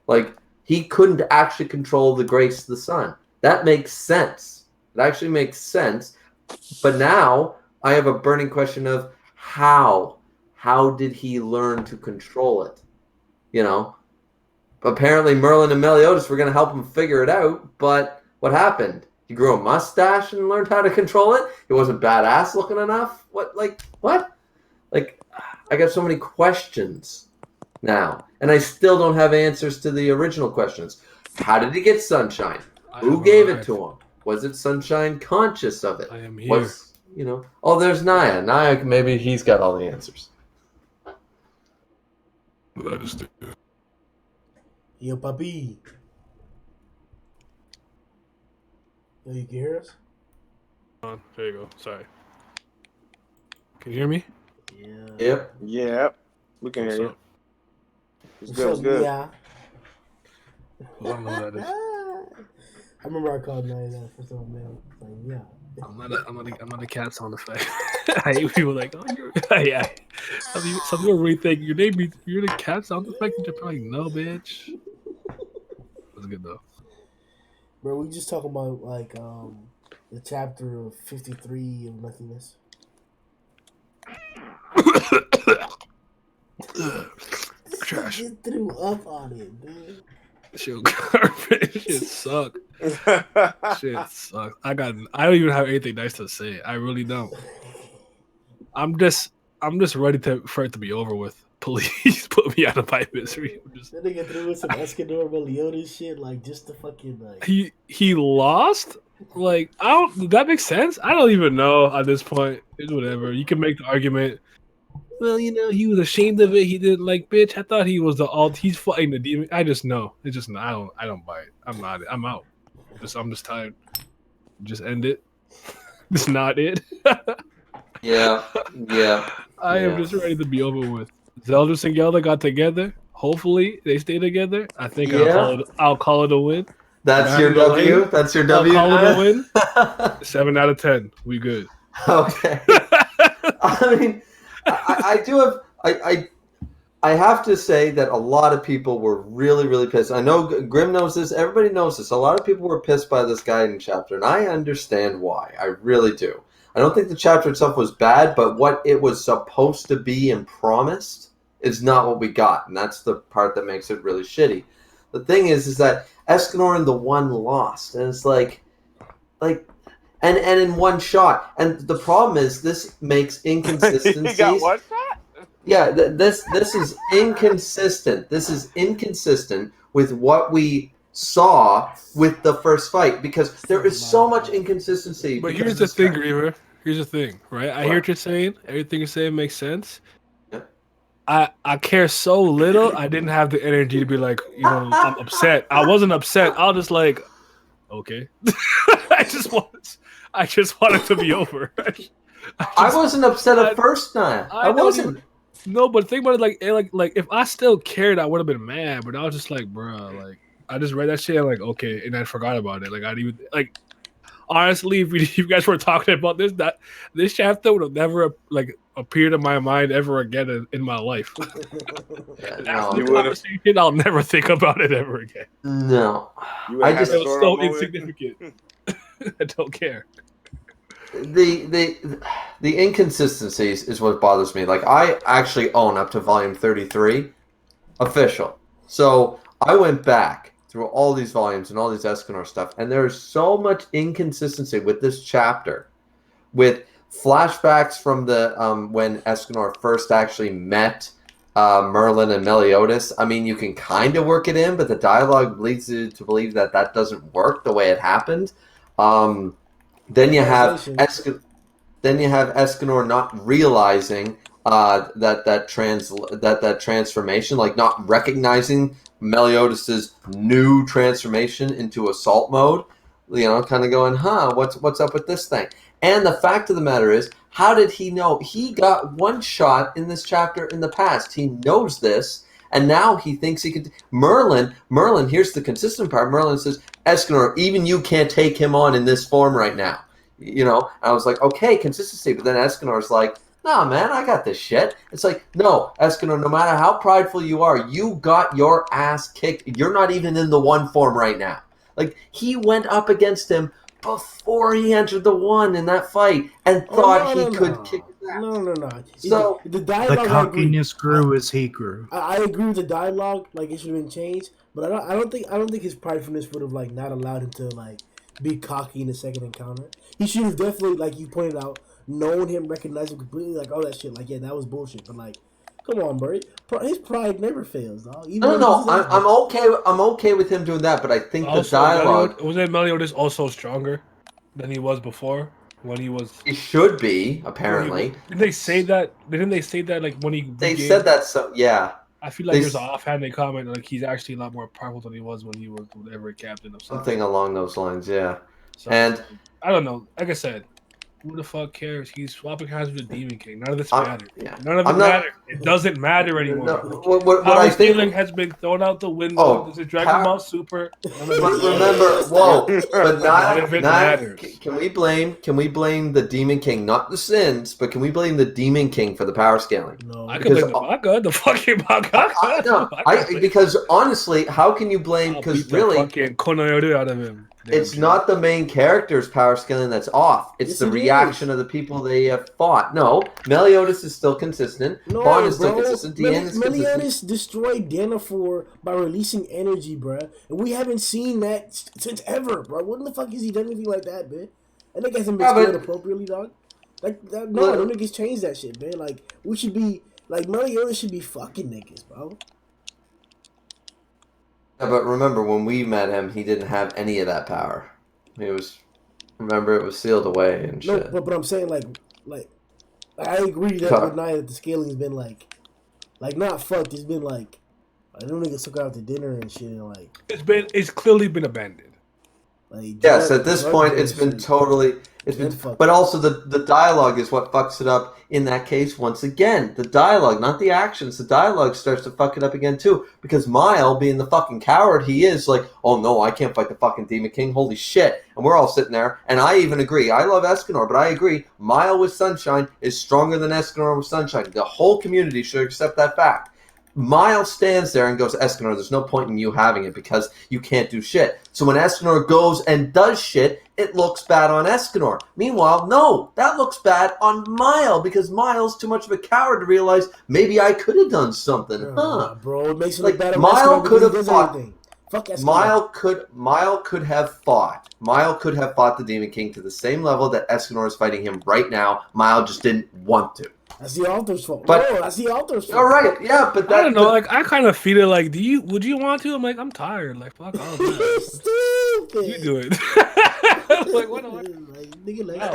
[SPEAKER 3] Like, he couldn't actually control the grace of the sun. That makes sense. It actually makes sense. But now I have a burning question of how. How did he learn to control it? Apparently Merlin and Meliodas were going to help him figure it out, but what happened? He grew a mustache and learned how to control it? He wasn't badass looking enough? What? I got so many questions now, and I still don't have answers to the original questions. How did he get Sunshine? Who gave it to him? Was it Sunshine conscious of it?
[SPEAKER 4] I am here.
[SPEAKER 3] Oh, there's Naya. Naya, maybe he's got all the answers.
[SPEAKER 4] That is
[SPEAKER 1] Yo, papi. Yo, you can hear us?
[SPEAKER 4] There you go. Sorry. Can you hear me?
[SPEAKER 1] Yeah.
[SPEAKER 2] Yep. We can hear you. It's good.
[SPEAKER 1] Yeah.
[SPEAKER 4] I don't know what that is.
[SPEAKER 1] I remember I called Naya that first time, man. Like, yeah.
[SPEAKER 4] I'm not a cat sound effect. I hate people like, oh, you're yeah. Some people really think you're the cat sound effect. And you're probably like, no, bitch. That's good though.
[SPEAKER 1] Bro, we just talking about like the chapter of 53 of nothingness.
[SPEAKER 4] Trash.
[SPEAKER 1] Just threw up on it, dude.
[SPEAKER 4] Shit, garbage. Shit suck. Shit sucks. I don't even have anything nice to say. I really don't. I'm just ready for it to be over with. Please put me out of my misery.
[SPEAKER 1] That nigga threw in some Escanor Meliodas shit, like just to fucking like.
[SPEAKER 4] He lost. Like I don't. Does that make sense? I don't even know at this point. It's whatever. You can make the argument. Well, he was ashamed of it. He didn't like, bitch. I thought he was the alt. He's fighting the demon. I just know. It's just I don't buy it. I'm not. I'm out. I'm just tired. Just end it. It's not it.
[SPEAKER 3] Yeah.
[SPEAKER 4] I am just ready to be over with. Zeldris and Gelda got together. Hopefully they stay together. I think I'll call it a win.
[SPEAKER 3] That's your W. That's your W.
[SPEAKER 4] I'll call it a win. 7 out of 10. We good.
[SPEAKER 3] Okay. I mean, I do have I have to say that a lot of people were really, really pissed. I know Grimm knows this. Everybody knows this. A lot of people were pissed by this guidance chapter, and I understand why. I really do. I don't think the chapter itself was bad, but what it was supposed to be and promised is not what we got, and that's the part that makes it really shitty. The thing is that Escanor and the One lost, and it's like, and in one shot. And the problem is this makes inconsistencies.
[SPEAKER 2] He got one shot?
[SPEAKER 3] Yeah, this is inconsistent. This is inconsistent with what we saw with the first fight because there is so much inconsistency.
[SPEAKER 4] But here's the thing, Griever. Here's the thing, right? I hear what you're saying. Everything you're saying makes sense.
[SPEAKER 3] Yeah.
[SPEAKER 4] I care so little. I didn't have the energy to be like, I'm upset. I wasn't upset. I was just like, okay. I just wanted to be over.
[SPEAKER 3] I wasn't upset at first time. I wasn't.
[SPEAKER 4] No, but think about it, like if I still cared, I would have been mad. But I was just like, bro, like I just read that shit, and like okay, and I forgot about it. Like I didn't even like. Honestly, if you guys were talking about this chapter would have never like appeared in my mind ever again in my life. After the conversation, I'll never think about it ever again.
[SPEAKER 3] No,
[SPEAKER 4] it was so insignificant. I don't care.
[SPEAKER 3] The inconsistencies is what bothers me. Like I actually own up to volume 33 official. So I went back through all these volumes and all these Escanor stuff, and there's so much inconsistency with this chapter, with flashbacks from the when Escanor first actually met Merlin and Meliodas. I mean, you can kind of work it in, but the dialogue leads you to believe that doesn't work the way it happened. Then you have Escanor not realizing that transformation, like not recognizing Meliodas' new transformation into assault mode. Kind of going, what's up with this thing? And the fact of the matter is, how did he know? He got one shot in this chapter in the past. He knows this, and now he thinks he could. Merlin, here's the consistent part. Merlin says, Escanor, even you can't take him on in this form right now. I was like, okay, consistency. But then Escanor's like, nah, man, I got this shit. It's like, no, Escanor, no matter how prideful you are, you got your ass kicked. You're not even in the one form right now. Like, he went up against him before he entered the one in that fight and thought he could kick his ass.
[SPEAKER 1] No.
[SPEAKER 3] So,
[SPEAKER 1] the dialogue,
[SPEAKER 5] the cockiness grew as he grew.
[SPEAKER 1] I agree with the dialogue, like it should have been changed, but I don't think his pridefulness would have like not allowed him to like be cocky in the second encounter. He should have definitely, like you pointed out, known him, recognized him completely, like all that shit. Like, yeah, that was bullshit. But like, come on, bro. His pride never fails, dog.
[SPEAKER 3] No. I'm okay. I'm okay with him doing that, but I think the dialogue
[SPEAKER 4] wasn't Meliodas also stronger than he was before when he was.
[SPEAKER 3] He should be apparently.
[SPEAKER 4] Didn't they say that? Like when he?
[SPEAKER 3] They said that. So yeah.
[SPEAKER 4] I feel like there's an offhanded comment like he's actually a lot more powerful than he was when he was whatever captain of
[SPEAKER 3] something along those lines. Yeah.
[SPEAKER 4] So,
[SPEAKER 3] and
[SPEAKER 4] I don't know. Like I said, Who the fuck cares? He's swapping hands with the Demon King. None of this
[SPEAKER 3] I'm,
[SPEAKER 4] matters.
[SPEAKER 3] yeah.
[SPEAKER 4] None of it
[SPEAKER 3] I'm not.
[SPEAKER 4] matters. It doesn't matter anymore.
[SPEAKER 3] No, what
[SPEAKER 4] Power
[SPEAKER 3] I think.
[SPEAKER 4] scaling has been thrown out the window.
[SPEAKER 3] Oh,
[SPEAKER 4] This is Dragon Ball Super. None of it
[SPEAKER 3] But
[SPEAKER 4] matters.
[SPEAKER 3] remember, whoa! But
[SPEAKER 4] None of it matters.
[SPEAKER 3] Can we blame the Demon King, not the sins, but can we blame the Demon King for the power scaling?
[SPEAKER 1] No,
[SPEAKER 4] I could blame the manga, the fucking manga.
[SPEAKER 3] Because honestly, how can you blame? Because really,
[SPEAKER 4] fucking Konoyoru out of him.
[SPEAKER 3] it's not the main character's power scaling that's off. It's
[SPEAKER 1] Yes,
[SPEAKER 3] the
[SPEAKER 1] it
[SPEAKER 3] reaction of the people they have fought. No, Meliodas is still consistent.
[SPEAKER 1] No,
[SPEAKER 3] Vaughn is still
[SPEAKER 1] bro.
[SPEAKER 3] consistent. Deanne is consistent.
[SPEAKER 1] Meliodas destroyed Danafor by releasing energy, bruh. And we haven't seen that since ever, bro. When the fuck has he done anything like that, man? That nigga hasn't been scared appropriately, dog. No, them niggas changed that shit, man. Like, we should be, like, Meliodas should be fucking niggas, bro.
[SPEAKER 3] Yeah, but remember, when we met him, he didn't have any of that power. Remember, it was sealed away and shit.
[SPEAKER 1] No, but I'm saying, like, I agree that with Nia that the scaling has been, like, not fucked. It's been, like, them niggas took her out to dinner and shit, and, like...
[SPEAKER 4] It's clearly been abandoned.
[SPEAKER 1] Like,
[SPEAKER 3] yes, at this point, it's been totally... But also, the dialogue is what fucks it up in that case once again. The dialogue, not the actions. The dialogue starts to fuck it up again, too. Because Mile, being the fucking coward he is, like, oh no, I can't fight the fucking Demon King. Holy shit. And we're all sitting there. And I even agree. I love Escanor, but I agree. Mile with Sunshine is stronger than Escanor with Sunshine. The whole community should accept that fact. Miles stands there and goes, Escanor, there's no point in you having it because you can't do shit. So when Escanor goes and does shit, it looks bad on Escanor. Meanwhile, no, that looks bad on Mile because Miles too much of a coward to realize maybe I could have done something.
[SPEAKER 1] Bro, it makes it
[SPEAKER 3] like
[SPEAKER 1] look bad on
[SPEAKER 3] Mile could have fought.
[SPEAKER 1] Fuck Escanor.
[SPEAKER 3] Mile could have fought. Mile could have fought the Demon King to the same level that Escanor is fighting him right now. Mile just didn't want to.
[SPEAKER 1] That's the author's fault.
[SPEAKER 3] But,
[SPEAKER 1] no, that's the author's fault.
[SPEAKER 3] All right, yeah, but
[SPEAKER 4] I don't know. Like, I kind of feel it. Like, would you want to? I'm like, I'm tired. Like, fuck all that.
[SPEAKER 1] Stupid.
[SPEAKER 4] You do it. Like, what?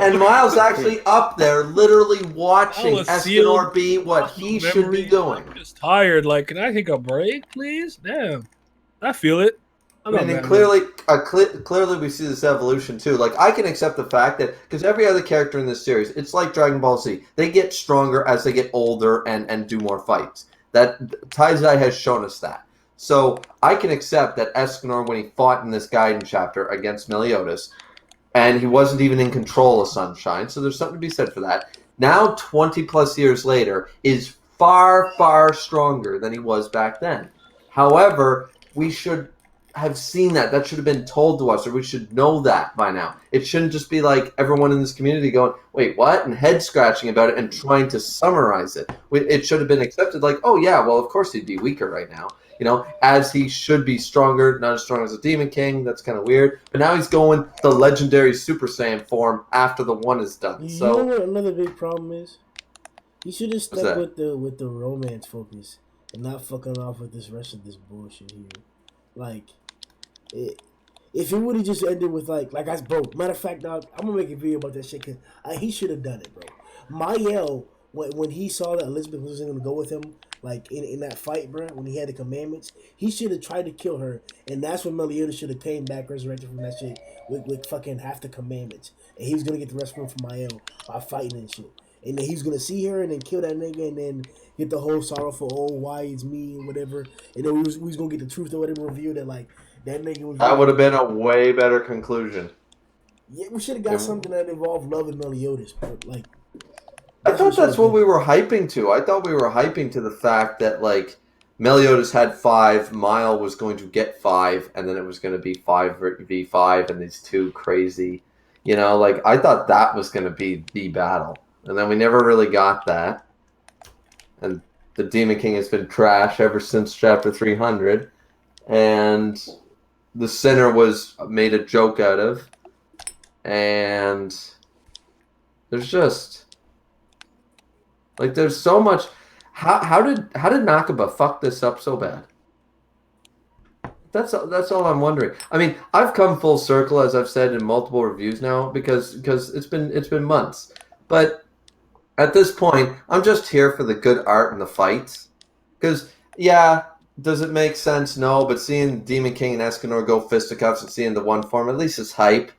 [SPEAKER 3] And Miles actually up there, literally watching Escanor be what he should be doing.
[SPEAKER 4] I'm just tired. Like, can I take a break, please? Damn, I feel it.
[SPEAKER 3] And clearly we see this evolution too. Like, I can accept the fact that because every other character in this series, it's like Dragon Ball Z. They get stronger as they get older and do more fights. That Taizai has shown us that. So I can accept that Escanor, when he fought in this Gaiden chapter against Meliodas, and he wasn't even in control of Sunshine, so there's something to be said for that. Now, 20 plus years later, is far, far stronger than he was back then. However, we should have seen that. That should have been told to us, or we should know that by now. It shouldn't just be like everyone in this community going, wait, what? And head scratching about it and trying to summarize it. It should have been accepted like, oh yeah, well, of course he'd be weaker right now. You know, as he should be stronger, not as strong as a Demon King. That's kind of weird. But now he's going the legendary Super Saiyan form after the one is done.
[SPEAKER 1] You know what another big problem is? He should have stuck with the romance focus and not fucking off with this rest of this bullshit here. Like, if it would have just ended with bro. Matter of fact, dog, I'm gonna make a video about that shit because he should have done it, bro. Mael, when he saw that Elizabeth wasn't gonna go with him, like in that fight, bro, when he had the commandments, he should have tried to kill her, and that's when Meliodas should have came back resurrected from that shit with fucking half the commandments, and he was gonna get the rest from Mael by fighting and shit, and then he was gonna see her and then kill that nigga and then get the whole sorrowful, oh, why it's me and whatever, and then we was gonna get the truth or whatever reveal that like. That
[SPEAKER 3] would have been a way better conclusion.
[SPEAKER 1] Yeah, we should have got something that involved love and Meliodas, but like.
[SPEAKER 3] I thought that's what we were hyping to. I thought we were hyping to the fact that like Meliodas had 5, Mile was going to get 5, and then it was going to be 5v5, and these two crazy, like I thought that was going to be the battle, and then we never really got that, and the Demon King has been trash ever since chapter 300, and the Sinner was made a joke out of, and there's just like there's so much. How did Nakaba fuck this up so bad? That's all I'm wondering. I mean, I've come full circle, as I've said in multiple reviews now, because it's been months. But at this point, I'm just here for the good art and the fights. Because does it make sense? No, but seeing Demon King and Escanor go fisticuffs and seeing the one form, at least it's hype.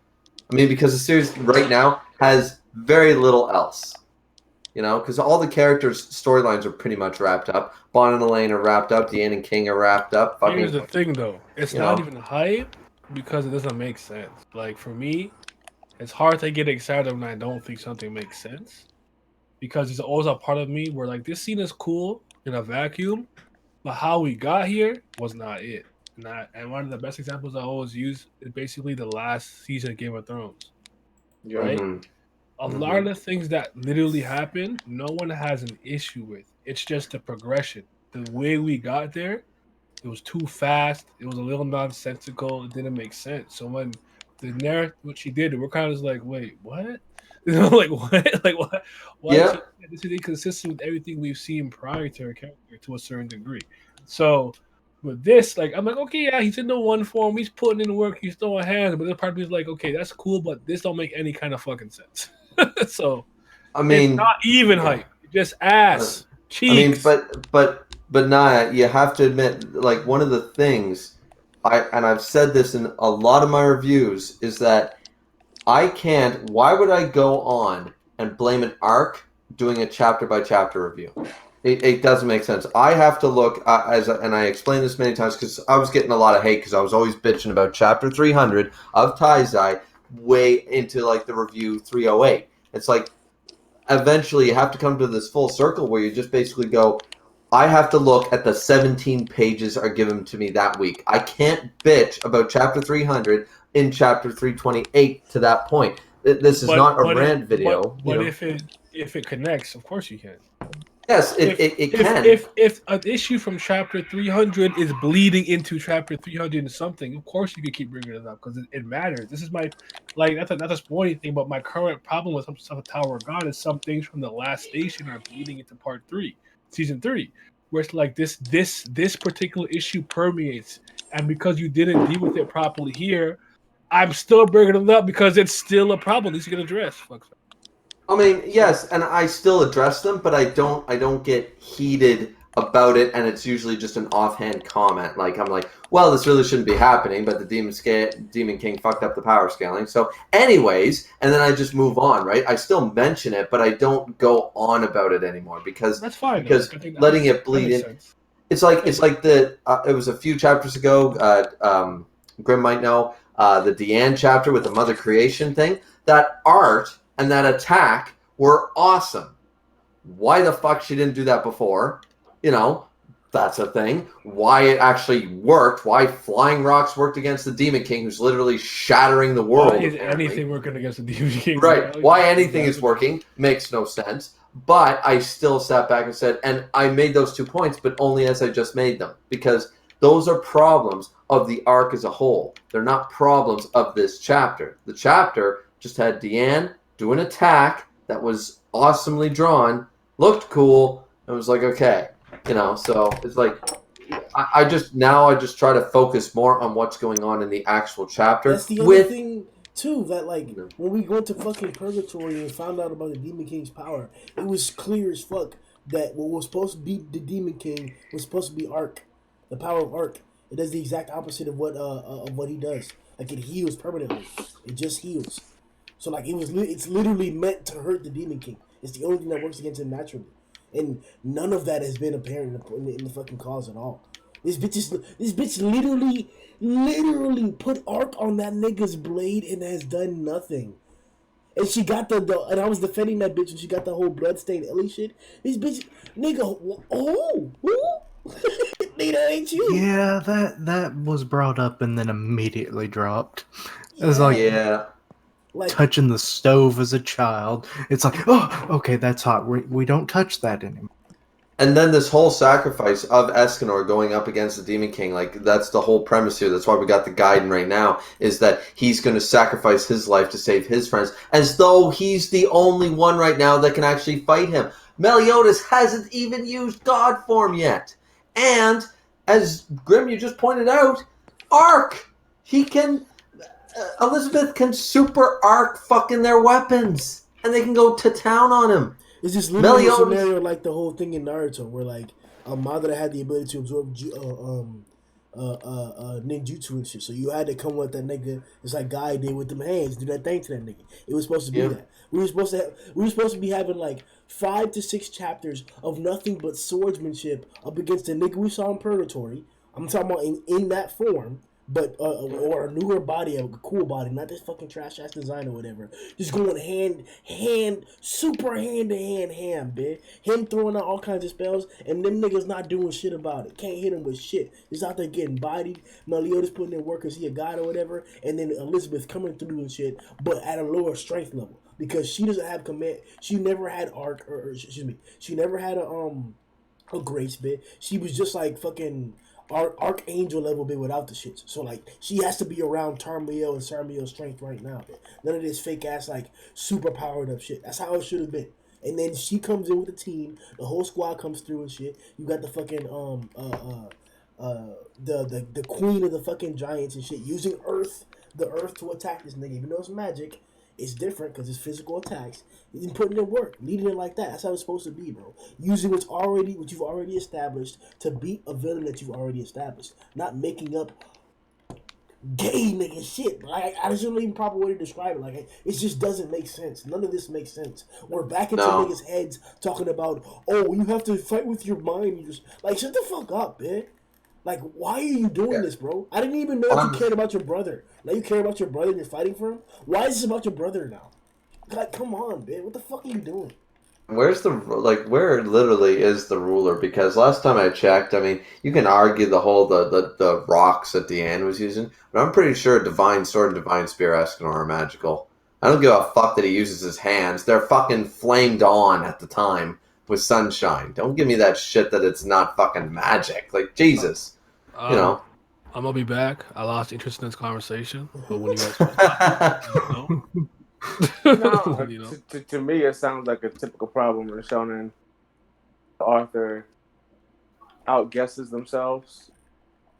[SPEAKER 3] I mean, because the series right now has very little else. You know, because all the characters' storylines are pretty much wrapped up. Bon and Elaine are wrapped up. Deanne and King are wrapped up.
[SPEAKER 4] Here's the thing, though. It's
[SPEAKER 3] you
[SPEAKER 4] not
[SPEAKER 3] know?
[SPEAKER 4] even hype because it doesn't make sense. Like, for me, it's hard to get excited when I don't think something makes sense. Because there's always a part of me where, like, this scene is cool in a vacuum, but how we got here was not it. And one of the best examples I always use is basically the last season of Game of Thrones, right?
[SPEAKER 3] Mhm.
[SPEAKER 4] A lot of the things that literally happened, no one has an issue with. It's just the progression. The way we got there, it was too fast. It was a little nonsensical. It didn't make sense. So when the narrative, what she did, we're kind of just like, wait, what? You know, like what? Like what? Why is
[SPEAKER 3] Yeah.
[SPEAKER 4] she? This is inconsistent with everything we've seen prior to her character to a certain degree. So with this, like, I'm like, okay, yeah, he's in the one form. He's putting in work. He's throwing hands. But the part of me is like, okay, that's cool, but this don't make any kind of fucking sense. So
[SPEAKER 3] I
[SPEAKER 4] it's
[SPEAKER 3] mean,
[SPEAKER 4] not even
[SPEAKER 3] yeah.
[SPEAKER 4] hype. It's just ass
[SPEAKER 3] I mean,
[SPEAKER 4] cheeks.
[SPEAKER 3] but Naya, you have to admit, like one of the things I've said this in a lot of my reviews is that I can't. Why would I go on and blame an arc doing a chapter by chapter review? It doesn't make sense. I have to look and I explained this many times because I was getting a lot of hate because I was always bitching about chapter 300 of Taizai way into like the review 308. It's like eventually you have to come to this full circle where you just basically go, I have to look at the 17 pages are given to me that week. I can't bitch about chapter 300 in chapter 328 to that point. This is not a rant video.
[SPEAKER 4] But if it connects, of course you can.
[SPEAKER 3] Yes, it can.
[SPEAKER 4] If an issue from chapter 300 is bleeding into chapter 300 and something, of course you can keep bringing it up because it matters. This is my like that's not a spoiling thing, but my current problem with some stuff with Tower of God is some things from the last station are bleeding into part 3, season 3, where it's like this particular issue permeates, and because you didn't deal with it properly here, I'm still bringing it up because it's still a problem. These you can address. Fuck.
[SPEAKER 3] I mean, yes, and I still address them, but I don't get heated about it, and it's usually just an offhand comment. Like I'm like, well, this really shouldn't be happening, but the Demon King fucked up the power scaling. So, anyways, and then I just move on, right? I still mention it, but I don't go on about it anymore because
[SPEAKER 4] that's fine.
[SPEAKER 3] Because letting it bleed in,
[SPEAKER 4] sense.
[SPEAKER 3] it's like it was a few chapters ago. Grimm might know the Deanne chapter with the Mother Creation thing. That art and that attack were awesome. Why the fuck she didn't do that before? You know, that's a thing. Why it actually worked, why flying rocks worked against the Demon King, who's literally shattering the world.
[SPEAKER 4] Why is anything working against the Demon King?
[SPEAKER 3] Right. Why anything is working makes no sense. But I still sat back and said, and I made those 2 points, but only as I just made them. Because those are problems of the arc as a whole. They're not problems of this chapter. The chapter just had Deanne do an attack that was awesomely drawn, looked cool, and was like, okay, you know. So it's like I just try to focus more on what's going on in the actual chapter.
[SPEAKER 1] That's the other thing too. That like when we went to fucking purgatory and found out about the Demon King's power, it was clear as fuck that what was supposed to be the Demon King was supposed to be Arc, the power of Arc. It does the exact opposite of what he does. Like it heals permanently. It just heals. So like it's literally meant to hurt the Demon King. It's the only thing that works against him naturally, and none of that has been apparent in the fucking cause at all. This bitch literally put arc on that nigga's blade and has done nothing. And she got the and I was defending that bitch when she got the whole bloodstained Ellie shit. This bitch, nigga, who? Nigga, ain't you?
[SPEAKER 5] Yeah, that was brought up and then immediately dropped. It was like,
[SPEAKER 3] yeah.
[SPEAKER 1] Like
[SPEAKER 5] touching the stove as a child. It's like, oh, okay, that's hot. We don't touch that anymore.
[SPEAKER 3] And then this whole sacrifice of Escanor going up against the Demon King, like that's the whole premise here. That's why we got the Gaiden right now, is that he's going to sacrifice his life to save his friends, as though he's the only one right now that can actually fight him. Meliodas hasn't even used God form yet. And, as Grimm, you just pointed out, Arc, he can... Elizabeth can super arc fucking their weapons, and they can go to town on him.
[SPEAKER 1] it's just literally a scenario like the whole thing in Naruto, where like Madara had the ability to absorb ninjutsu and shit. So you had to come with that nigga. It's like Guy did with them hands, do that thing to that nigga. It was supposed to be
[SPEAKER 3] Yeah.
[SPEAKER 1] that. We were supposed to be having like 5 to 6 chapters of nothing but swordsmanship up against the nigga we saw in Purgatory. I'm talking about in that form. But or a newer body, a cool body, not this fucking trash ass design or whatever. Just going super hand to hand, bitch. Him throwing out all kinds of spells, and them niggas not doing shit about it. Can't hit him with shit. Just out there getting bodied. Meliodas putting in work because he a god or whatever, and then Elizabeth coming through and shit, but at a lower strength level because she doesn't have command. She never had arc, or excuse me, she never had a grace bit. She was just like fucking archangel level bit without the shits. So like she has to be around Tarmiel and Sarmiel's strength right now. Bit. None of this fake ass like super powered up shit. That's how it should have been. And then she comes in with the team. The whole squad comes through and shit. You got the fucking the queen of the fucking giants and shit using the earth to attack this nigga. Even though it's magic, it's different because it's physical attacks. And putting in work, leading it like that. That's how it's supposed to be, bro. Using what you've already established to beat a villain that you've already established. Not making up gay nigga shit. Like I just don't even proper way to describe it. Like it just doesn't make sense. None of this makes sense. We're back into
[SPEAKER 3] No.
[SPEAKER 1] niggas' heads talking about, oh, you have to fight with your mind. You just like shut the fuck up, man. Like, why are you doing this, bro? I didn't even know if you cared about your brother. Now you care about your brother and you're fighting for him? Why is this about your brother now? Like, come on, man. What the fuck are you doing?
[SPEAKER 3] Where's the where literally is the ruler? Because last time I checked, I mean, you can argue the whole the rocks that Deanne was using, but I'm pretty sure Divine Sword and Divine Spear Escanor are magical. I don't give a fuck that he uses his hands. They're fucking flamed on at the time with sunshine. Don't give me that shit that it's not fucking magic. Like Jesus, you know.
[SPEAKER 4] I'm gonna be back. I lost interest in this conversation, but when you guys,
[SPEAKER 2] No,
[SPEAKER 4] you know.
[SPEAKER 2] to me, it sounds like a typical problem in shonen. The author outguesses themselves,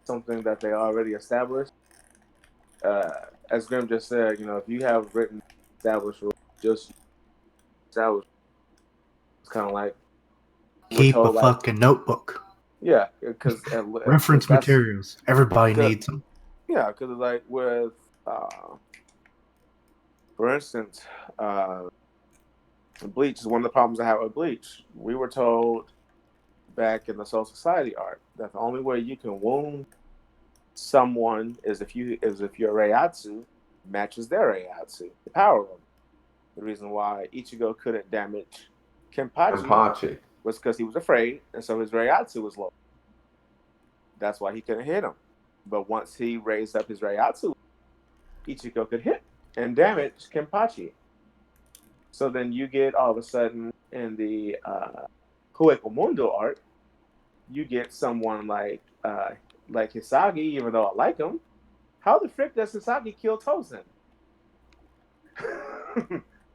[SPEAKER 2] something that they already established. As Grimm just said, if you have written established rules, just established, it's kind of like
[SPEAKER 5] Keep a
[SPEAKER 2] told, like,
[SPEAKER 5] fucking notebook.
[SPEAKER 2] yeah, because
[SPEAKER 5] Reference materials. Everybody needs them.
[SPEAKER 2] Yeah, because like with, for instance, Bleach is one of the problems I have with Bleach. We were told back in the Soul Society art that the only way you can wound someone is if your Reiatsu matches their Reiatsu, the power level. The reason why Ichigo couldn't damage Kenpachi was because he was afraid, and so his Reiatsu was low. That's why he couldn't hit him. But once he raised up his Reiatsu, Ichigo could hit and damage Kenpachi. So then you get all of a sudden in the Hueco Mundo art, you get someone like Hisagi, even though I like him. How the frick does Hisagi kill Tozen?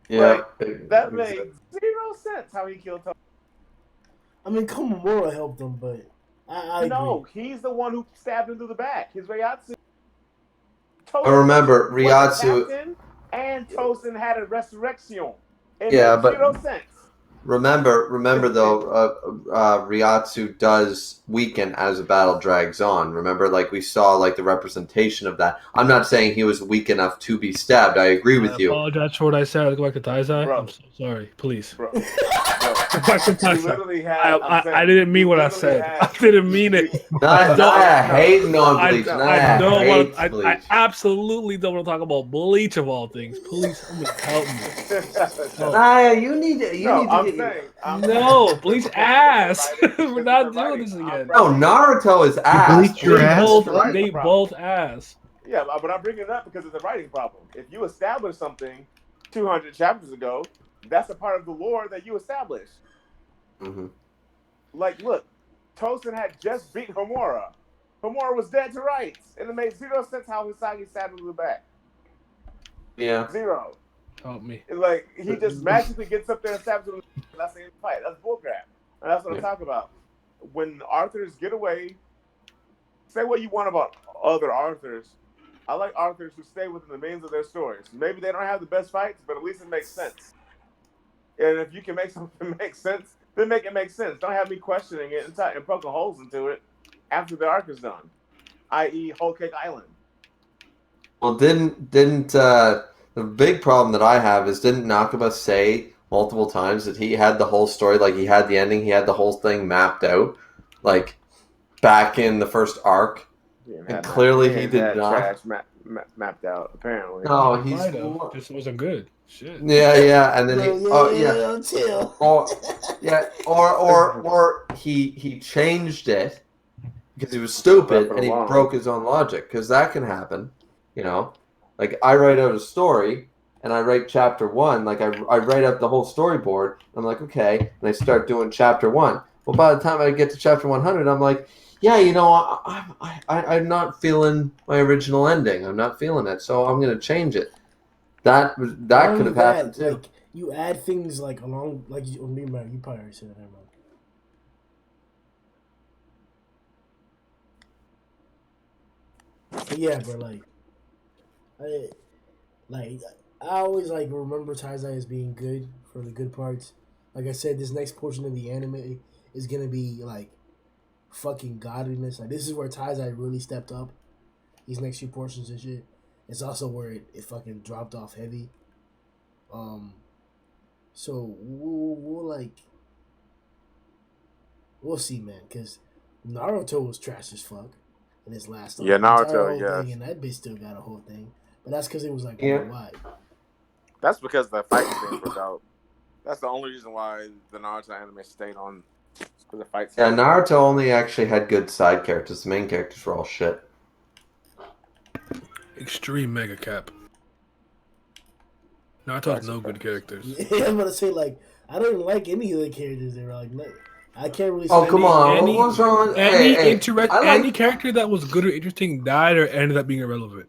[SPEAKER 3] Yeah,
[SPEAKER 2] that makes zero sense how he killed Tozen.
[SPEAKER 1] I mean, Komamura helped him, but I
[SPEAKER 2] no,
[SPEAKER 1] agree.
[SPEAKER 2] he's the one who stabbed him through the back. His Reiatsu.
[SPEAKER 3] I remember Reiatsu
[SPEAKER 2] and Tozen had a resurrection. It
[SPEAKER 3] yeah,
[SPEAKER 2] made
[SPEAKER 3] but
[SPEAKER 2] zero sense.
[SPEAKER 3] Remember though, Reiatsu does weaken as the battle drags on. Remember, like we saw, like the representation of that. I'm not saying he was weak enough to be stabbed. I agree with you.
[SPEAKER 4] I apologize for what I said. Let's go back to Taizai.
[SPEAKER 2] Bro.
[SPEAKER 4] I'm so sorry. Please.
[SPEAKER 2] Bro.
[SPEAKER 4] I didn't mean what I said. I didn't mean it.
[SPEAKER 3] Naya hating on Bleach.
[SPEAKER 4] I absolutely don't want to talk about Bleach of all things. Please, somebody help me.
[SPEAKER 3] Naya, you need to.
[SPEAKER 4] No, Bleach ass. We're not doing this again.
[SPEAKER 3] No, Naruto is ass.
[SPEAKER 4] They both ass.
[SPEAKER 2] Yeah, but I'm bringing it up because it's a writing problem. If you establish something 200 chapters ago, that's a part of the lore that you established.
[SPEAKER 3] Mm-hmm.
[SPEAKER 2] Like, look, Tozen had just beat Homura. Homura was dead to rights, and it made zero sense how Hisagi stabbed him in the back.
[SPEAKER 3] Yeah.
[SPEAKER 2] Zero.
[SPEAKER 4] Help me.
[SPEAKER 2] Like, he just magically gets up there and stabs him in the back. That's the fight. That's bullcrap. And that's what I'm talking about. When authors get away, say what you want about other authors. I like authors who stay within the means of their stories. Maybe they don't have the best fights, but at least it makes sense. And if you can make something make sense, then make it make sense. Don't have me questioning it and poking holes into it after the arc is done. i.e., Whole Cake Island.
[SPEAKER 3] Well, didn't the big problem that I have is didn't Nakaba say multiple times that he had the whole story, like he had the ending, he had the whole thing mapped out, like back in the first arc, and clearly he did not.
[SPEAKER 2] Trash mapped out apparently.
[SPEAKER 3] No,
[SPEAKER 4] He
[SPEAKER 3] he's
[SPEAKER 4] might have. Just wasn't good. Shit.
[SPEAKER 3] yeah, and then
[SPEAKER 1] chill.
[SPEAKER 3] or he changed it because he was stupid and he broke his own logic, because that can happen, you know. Like I write out a story and I write chapter 1, like I write up the whole storyboard. I'm like, okay, and I start doing chapter 1. Well, by the time I get to chapter 100, I'm like, yeah, you know, I'm not feeling my original ending. I'm not feeling it, so I'm gonna change it. That could have happened too.
[SPEAKER 1] Like, you add things like along, like you probably already said that. Never mind. But yeah, bro, I always like remember Taizai as being good for the good parts. Like I said, this next portion of the anime is gonna be like fucking godliness. Like this is where Taizai really stepped up. These next few portions and shit. It's also where it fucking dropped off heavy. So we'll see, man. Cause Naruto was trash as fuck in his last.
[SPEAKER 2] Yeah, Naruto. Yeah,
[SPEAKER 1] and that bitch still got a whole thing, but that's because it was like worldwide.
[SPEAKER 2] That's because the fight scenes were dope. That's the only reason why the Naruto anime stayed on. For the fight scenes.
[SPEAKER 3] Yeah, Naruto only actually had good side characters. The main characters were all shit.
[SPEAKER 4] Extreme mega cap. Naruto has no good characters.
[SPEAKER 1] Yeah, I'm gonna say like I don't like any of the characters. They were like, no, I can't really.
[SPEAKER 3] Oh come on! What's wrong?
[SPEAKER 4] Any character that was good or interesting died or ended up being irrelevant.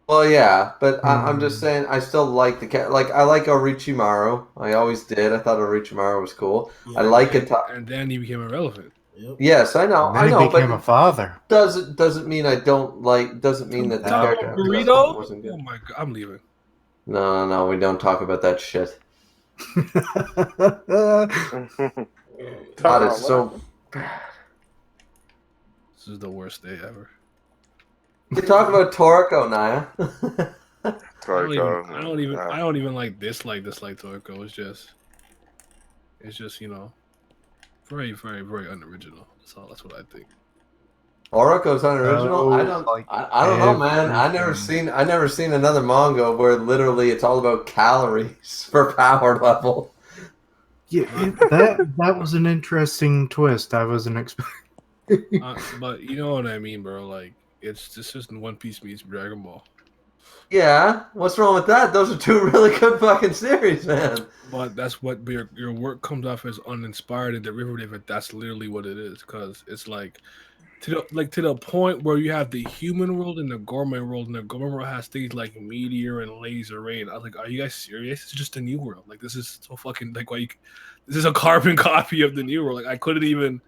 [SPEAKER 3] Well, yeah, but I'm just saying I still like I like Orochimaru. I always did. I thought Orochimaru was cool.
[SPEAKER 1] Yeah,
[SPEAKER 3] I like it.
[SPEAKER 4] And then he became irrelevant.
[SPEAKER 1] Yep.
[SPEAKER 3] Yes, I know.
[SPEAKER 5] And then he became a father.
[SPEAKER 3] Doesn't mean I don't like. Doesn't mean that the character
[SPEAKER 4] burrito
[SPEAKER 3] wasn't good.
[SPEAKER 4] Oh my god, I'm leaving.
[SPEAKER 3] No, we don't talk about that shit. God, it's so bad.
[SPEAKER 4] This is the worst day ever.
[SPEAKER 3] You talk about Toriko, Naya.
[SPEAKER 2] Toriko.
[SPEAKER 4] I don't even like dislike Toriko. It's just, you know, very, very, very unoriginal. That's what I think.
[SPEAKER 3] Oroko's unoriginal. I don't know, man. I never seen another manga where literally it's all about calories for power level.
[SPEAKER 5] Yeah, that was an interesting twist. I wasn't expecting.
[SPEAKER 4] But you know what I mean, bro. Like it's just One Piece meets Dragon Ball.
[SPEAKER 3] Yeah, what's wrong with that? Those are two really good fucking series, man.
[SPEAKER 4] But that's what your work comes off as uninspired and derivative. And that's literally what it is, because it's like to the point where you have the human world and the gourmet world, and the gourmet world has things like meteor and laser rain. I was like, are you guys serious? It's just a new world. Like this is so fucking like this is a carbon copy of the new world. Like I couldn't even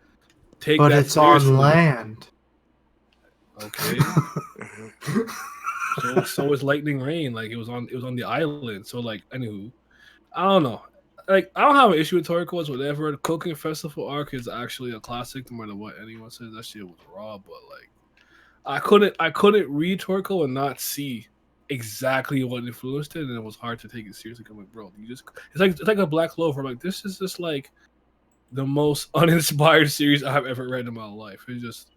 [SPEAKER 4] take
[SPEAKER 5] but
[SPEAKER 4] that
[SPEAKER 5] it's
[SPEAKER 4] seriously.
[SPEAKER 5] On land.
[SPEAKER 4] Okay. So is Lightning Rain. Like it was on the island. So like anywho, I don't know. Like I don't have an issue with Toriko or whatever. The Cooking Festival arc is actually a classic, no matter what anyone says. That shit was raw, but like I couldn't read Toriko and not see exactly what influenced it, and it was hard to take it seriously. I'm like, bro, it's like a Black Clover. Like this is just like the most uninspired series I've ever read in my life. It's just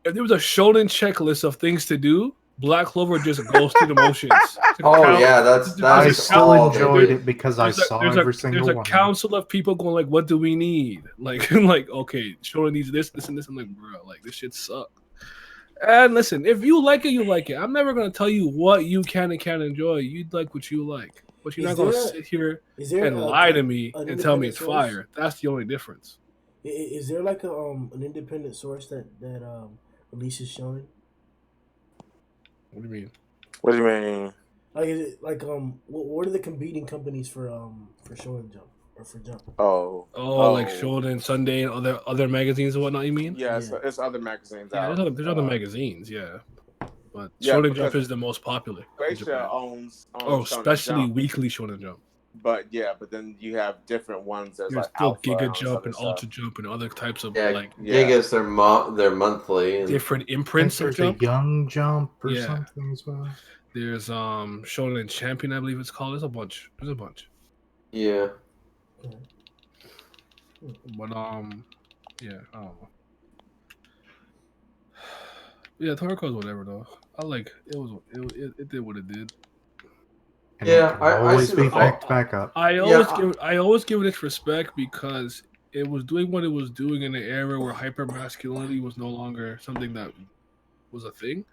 [SPEAKER 4] if there was a shonen checklist of things to do, Black Clover just goes through the motions.
[SPEAKER 5] I still enjoyed it because I saw every single one.
[SPEAKER 4] There's a council of people going like, "What do we need?" Like okay, shonen needs this, and this. I'm like, bro, like this shit sucks. And listen, if you like it, you like it. I'm never gonna tell you what you can and can't enjoy. You like what you like, but you're not gonna sit here and lie to me and tell me it's fire. That's the only difference.
[SPEAKER 1] Is there like an independent source that releases shonen?
[SPEAKER 4] What do you mean?
[SPEAKER 2] What do you mean?
[SPEAKER 1] Like is it like what are the competing companies for Shonen Jump or for Jump?
[SPEAKER 2] Oh,
[SPEAKER 4] like Shonen Sunday and other magazines and whatnot. You mean?
[SPEAKER 2] Yeah, it's other magazines.
[SPEAKER 4] Yeah, there's other magazines. Yeah, but Shonen Jump is the most popular.
[SPEAKER 2] Glacier owns
[SPEAKER 4] especially
[SPEAKER 2] Jump.
[SPEAKER 4] Weekly Shonen Jump.
[SPEAKER 2] But then you have different ones. There's
[SPEAKER 4] There's
[SPEAKER 2] like
[SPEAKER 4] still
[SPEAKER 2] Alpha and
[SPEAKER 4] Giga
[SPEAKER 2] all this
[SPEAKER 4] Jump
[SPEAKER 2] other
[SPEAKER 4] and
[SPEAKER 2] stuff.
[SPEAKER 4] Ultra Jump and other types of
[SPEAKER 3] Yeah,
[SPEAKER 4] like
[SPEAKER 3] Gigas, they're monthly. And
[SPEAKER 4] different
[SPEAKER 5] I think
[SPEAKER 4] imprints of
[SPEAKER 5] there's
[SPEAKER 4] jump.
[SPEAKER 5] a young jump or
[SPEAKER 4] Yeah.
[SPEAKER 5] something as well.
[SPEAKER 4] There's Shonen Champion, I believe it's called. There's a bunch.
[SPEAKER 3] yeah.
[SPEAKER 4] But yeah, I don't know. Yeah, Toriko's whatever though. I like it did what it did.
[SPEAKER 5] And
[SPEAKER 3] Yeah,
[SPEAKER 5] it can
[SPEAKER 3] I
[SPEAKER 5] always
[SPEAKER 3] see
[SPEAKER 5] be
[SPEAKER 3] the fault.
[SPEAKER 5] backed back up.
[SPEAKER 4] I
[SPEAKER 3] Yeah,
[SPEAKER 4] always give it its respect because it was doing what it was doing in an era where hyper masculinity was no longer something that was a thing.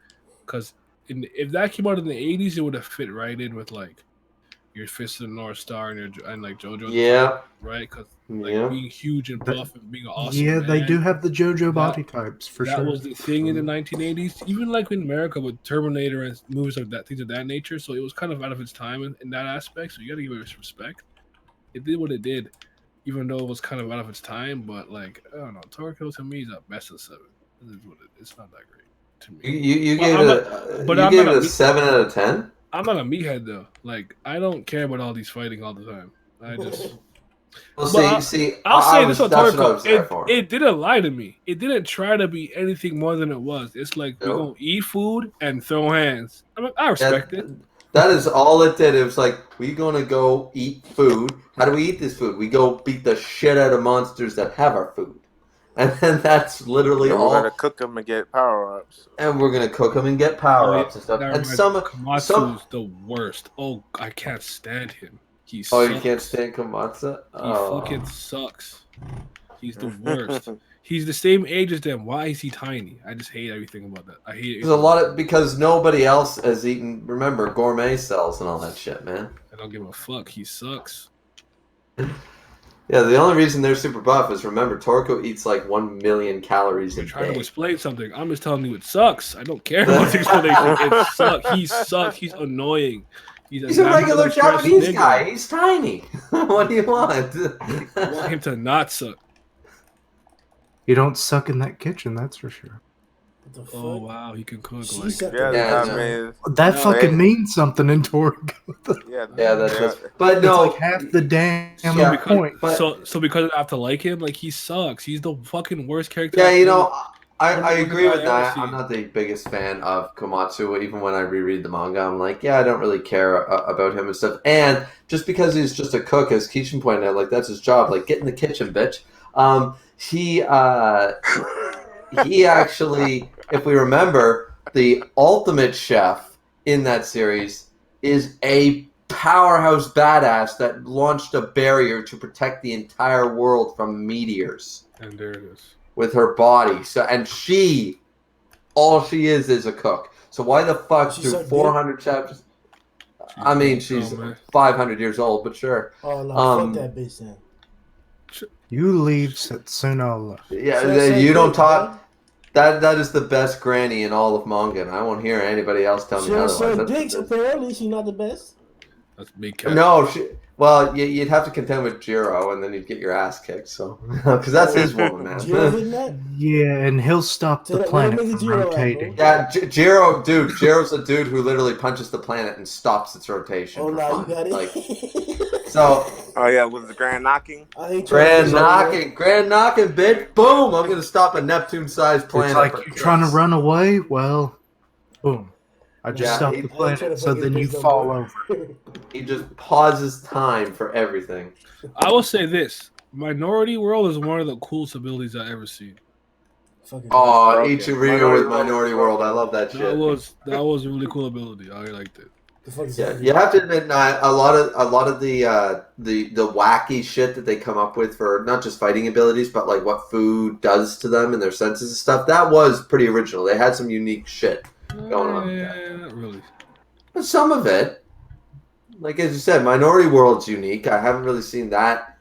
[SPEAKER 4] Because if that came out in the 80s, it would have fit right in with like your Fist of the North Star and like JoJo,
[SPEAKER 3] Yeah.
[SPEAKER 4] right? Because
[SPEAKER 3] Yeah.
[SPEAKER 4] being huge and buff and being awesome.
[SPEAKER 5] Yeah, they
[SPEAKER 4] man,
[SPEAKER 5] do have the JoJo
[SPEAKER 4] that-
[SPEAKER 5] body types for
[SPEAKER 4] that
[SPEAKER 5] sure.
[SPEAKER 4] was the thing in the 1980s, even like in America with Terminator and movies like that, things of that nature. So it was kind of out of its time in that aspect. So you got to give it its respect. It did what it did, even though it was kind of out of its time. But like I don't know, Toriko to me is a best of 7. This is what it's not that great to me.
[SPEAKER 3] You
[SPEAKER 4] But
[SPEAKER 3] gave
[SPEAKER 4] I'm
[SPEAKER 3] it.
[SPEAKER 4] but
[SPEAKER 3] You
[SPEAKER 4] I'm
[SPEAKER 3] gave
[SPEAKER 4] not
[SPEAKER 3] it
[SPEAKER 4] a
[SPEAKER 3] a 7 out of 10.
[SPEAKER 4] I'm not a meathead though. Like I don't care about all these fighting all the time. I just.
[SPEAKER 3] Well,
[SPEAKER 4] But
[SPEAKER 3] see,
[SPEAKER 4] I'll say this on
[SPEAKER 3] that's what I was there
[SPEAKER 4] Toriko.
[SPEAKER 3] for.
[SPEAKER 4] It didn't lie to me. It didn't try to be anything more than it was. It's like we
[SPEAKER 3] No.
[SPEAKER 4] gonna eat food and throw hands. I respect it.
[SPEAKER 3] That is all it did. It was like, we gonna go eat food. How do we eat this food? We go beat the shit out of monsters that have our food. And then that's literally
[SPEAKER 2] We're
[SPEAKER 3] all.
[SPEAKER 2] gonna cook them and get power ups.
[SPEAKER 3] And we're gonna cook them and get power ups and stuff.
[SPEAKER 4] That
[SPEAKER 3] And
[SPEAKER 4] reminds me,
[SPEAKER 3] some.
[SPEAKER 4] Komatsu's the worst. Oh, I can't stand him. He
[SPEAKER 3] Oh,
[SPEAKER 4] sucks.
[SPEAKER 3] you can't stand Komatsu?
[SPEAKER 4] He
[SPEAKER 3] Oh.
[SPEAKER 4] fucking sucks. He's the worst. He's the same age as them. Why is he tiny? I just hate everything about that. I hate it.
[SPEAKER 3] Because nobody else has eaten. Remember, gourmet cells and all that shit, man.
[SPEAKER 4] I don't give a fuck. He sucks.
[SPEAKER 3] Yeah, the only reason they're super buff is, remember, Toriko eats like 1 million calories a
[SPEAKER 4] You're trying to
[SPEAKER 3] day.
[SPEAKER 4] explain something. I'm just telling you it sucks. I don't care about the explanation. It sucks. He sucks. He's annoying.
[SPEAKER 3] He's a regular Japanese
[SPEAKER 4] nigga.
[SPEAKER 3] guy. He's tiny. What do you want?
[SPEAKER 4] I want him to not suck.
[SPEAKER 5] You don't suck in that kitchen, that's for sure.
[SPEAKER 1] What the fuck?
[SPEAKER 4] Oh wow, he can cook.
[SPEAKER 1] She
[SPEAKER 4] Like,
[SPEAKER 1] said
[SPEAKER 2] Yeah,
[SPEAKER 3] Yeah,
[SPEAKER 2] I mean,
[SPEAKER 5] That
[SPEAKER 2] No,
[SPEAKER 5] fucking
[SPEAKER 2] they-
[SPEAKER 5] means something in Toriko.
[SPEAKER 2] yeah,
[SPEAKER 3] that's but
[SPEAKER 5] It's
[SPEAKER 3] no,
[SPEAKER 5] like half the damn
[SPEAKER 3] Yeah,
[SPEAKER 5] point.
[SPEAKER 3] but-
[SPEAKER 4] so because I have to like him, like he sucks. He's the fucking worst character.
[SPEAKER 3] yeah,
[SPEAKER 4] I've
[SPEAKER 3] you know,
[SPEAKER 4] ever-
[SPEAKER 3] I
[SPEAKER 4] Wonder
[SPEAKER 3] agree
[SPEAKER 4] Woman
[SPEAKER 3] with
[SPEAKER 4] I ever
[SPEAKER 3] that.
[SPEAKER 4] seen.
[SPEAKER 3] I'm not the biggest fan of Komatsu. Even when I reread the manga, I'm like, yeah, I don't really care about him and stuff. And just because he's just a cook, as Keishan pointed out, like that's his job. Like, get in the kitchen, bitch. He actually, if we remember, the ultimate chef in that series is a powerhouse badass that launched a barrier to protect the entire world from meteors
[SPEAKER 4] And there it is.
[SPEAKER 3] with her body. So, and all she is a cook. So why the fuck
[SPEAKER 1] She's
[SPEAKER 3] through
[SPEAKER 1] so good.
[SPEAKER 3] 400 chapters? I mean, she's 500 years old, but sure.
[SPEAKER 1] Oh no,
[SPEAKER 3] Um,
[SPEAKER 1] fuck that bitch then.
[SPEAKER 5] You leave Setsuna alone.
[SPEAKER 3] Yeah,
[SPEAKER 1] So that's
[SPEAKER 3] you
[SPEAKER 1] so
[SPEAKER 3] don't
[SPEAKER 1] good,
[SPEAKER 3] talk.
[SPEAKER 1] man.
[SPEAKER 3] That is the best granny in all of manga, and I won't hear anybody else tell me
[SPEAKER 1] So
[SPEAKER 3] otherwise.
[SPEAKER 1] bitch, apparently she's not the best.
[SPEAKER 4] That's big cat.
[SPEAKER 3] No, well, you'd have to contend with Jiro, and then you'd get your ass kicked. So, because that's his woman,
[SPEAKER 1] Jiro
[SPEAKER 3] man.
[SPEAKER 1] hitting that?
[SPEAKER 5] Yeah, and he'll stop
[SPEAKER 1] So
[SPEAKER 5] the
[SPEAKER 1] that-
[SPEAKER 5] planet
[SPEAKER 1] what do you
[SPEAKER 5] from
[SPEAKER 1] mean Jiro at,
[SPEAKER 5] rotating.
[SPEAKER 1] bro?
[SPEAKER 3] Yeah, Jiro's a dude who literally punches the planet and stops its rotation.
[SPEAKER 1] Oh
[SPEAKER 3] for
[SPEAKER 1] no,
[SPEAKER 3] fun.
[SPEAKER 1] you got it.
[SPEAKER 3] Like, so,
[SPEAKER 2] Oh yeah, was the grand knocking?
[SPEAKER 1] I ain't
[SPEAKER 3] grand
[SPEAKER 1] trying
[SPEAKER 3] knocking, bitch. Boom! I'm gonna stop a Neptune-sized planet.
[SPEAKER 5] It's like
[SPEAKER 3] for
[SPEAKER 5] you're trying to
[SPEAKER 3] kicks.
[SPEAKER 5] run away. Well, boom! I just
[SPEAKER 3] Yeah,
[SPEAKER 5] stopped
[SPEAKER 3] he-
[SPEAKER 5] the
[SPEAKER 1] I ain't trying to
[SPEAKER 5] planet, so
[SPEAKER 1] fucking
[SPEAKER 5] then you
[SPEAKER 1] bitch no
[SPEAKER 5] fall
[SPEAKER 1] more.
[SPEAKER 5] over.
[SPEAKER 3] He just pauses time for everything.
[SPEAKER 4] I will say this: Minority World is one of the coolest abilities I've ever seen.
[SPEAKER 1] Fucking
[SPEAKER 3] Oh,
[SPEAKER 2] Broken.
[SPEAKER 3] Ichiryu with Minority World. I love that shit.
[SPEAKER 4] That was a really cool ability. I liked it.
[SPEAKER 1] the fuck is
[SPEAKER 3] Yeah,
[SPEAKER 1] that?
[SPEAKER 3] you have to admit, a lot of the wacky shit that they come up with for not just fighting abilities, but like what food does to them and their senses and stuff. That was pretty original. They had some unique shit going on with that.
[SPEAKER 4] Not really.
[SPEAKER 3] But some of it, like as you said, Minority World's unique. I haven't really seen that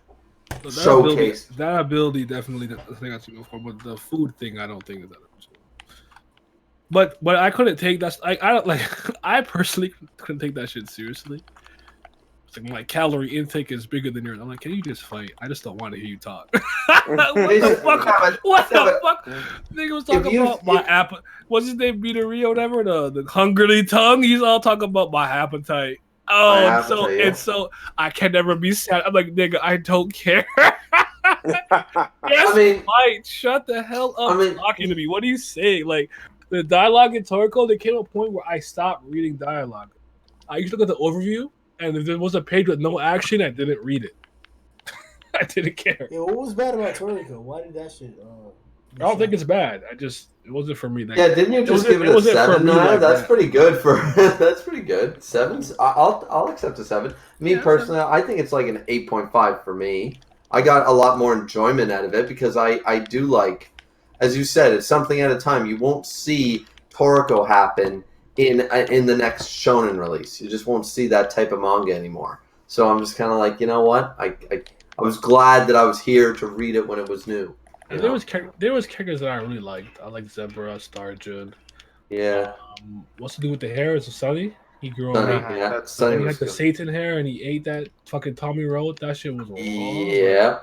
[SPEAKER 4] So
[SPEAKER 3] showcase.
[SPEAKER 4] that ability definitely the thing I should go for, but the food thing I don't think is that original. But I couldn't take that. I don't like. I personally couldn't take that shit seriously. It's like my calorie intake is bigger than yours. I'm like, can you just fight? I just don't want to hear you talk. What the fuck? What the fuck? Nigga was talking about my appetite. What's his name? Beta Rio, whatever. The hungry tongue. He's all talking about my appetite.
[SPEAKER 3] I
[SPEAKER 4] Oh,
[SPEAKER 3] have to, yeah.
[SPEAKER 4] and so I can never be sad. I'm like, nigga, I don't care. Yes,
[SPEAKER 3] I mean,
[SPEAKER 4] Mike, shut the hell
[SPEAKER 3] I
[SPEAKER 4] up
[SPEAKER 3] mean,
[SPEAKER 4] talking to me. What are you saying? Like the dialogue in Toriko, there came a point where I stopped reading dialogue. I used to look at the overview, and if there was a page with no action, I didn't read it. I didn't care.
[SPEAKER 1] Yeah, what was bad about Toriko? Why did that shit?
[SPEAKER 4] I don't think it's bad. It wasn't for me. Like,
[SPEAKER 3] yeah, didn't you just give it
[SPEAKER 4] it
[SPEAKER 3] a
[SPEAKER 4] wasn't for
[SPEAKER 3] 7,
[SPEAKER 4] me
[SPEAKER 3] Naya?
[SPEAKER 4] like
[SPEAKER 3] That's
[SPEAKER 4] that.
[SPEAKER 3] pretty good for that's pretty good. Sevens, I'll accept a 7. Me
[SPEAKER 4] Yeah,
[SPEAKER 3] personally, I think it's like an 8.5 for me. I got a lot more enjoyment out of it because I do like, as you said, it's something at a time. You won't see Toriko happen in the next shonen release. You just won't see that type of manga anymore. So I'm just kind of like, you know what? I was glad that I was here to read it when it was new.
[SPEAKER 4] And there was characters that I really liked. I liked Zebra, Starjun.
[SPEAKER 3] Yeah,
[SPEAKER 4] What's to do with the hair? Is it Sunny? He grew on
[SPEAKER 3] Sunny.
[SPEAKER 4] me.
[SPEAKER 3] Yeah,
[SPEAKER 5] That's
[SPEAKER 3] Sunny
[SPEAKER 4] When he
[SPEAKER 3] was
[SPEAKER 4] had the
[SPEAKER 3] good.
[SPEAKER 4] Satan hair and he ate that fucking Tommy Road, that shit was raw. But
[SPEAKER 3] Yeah.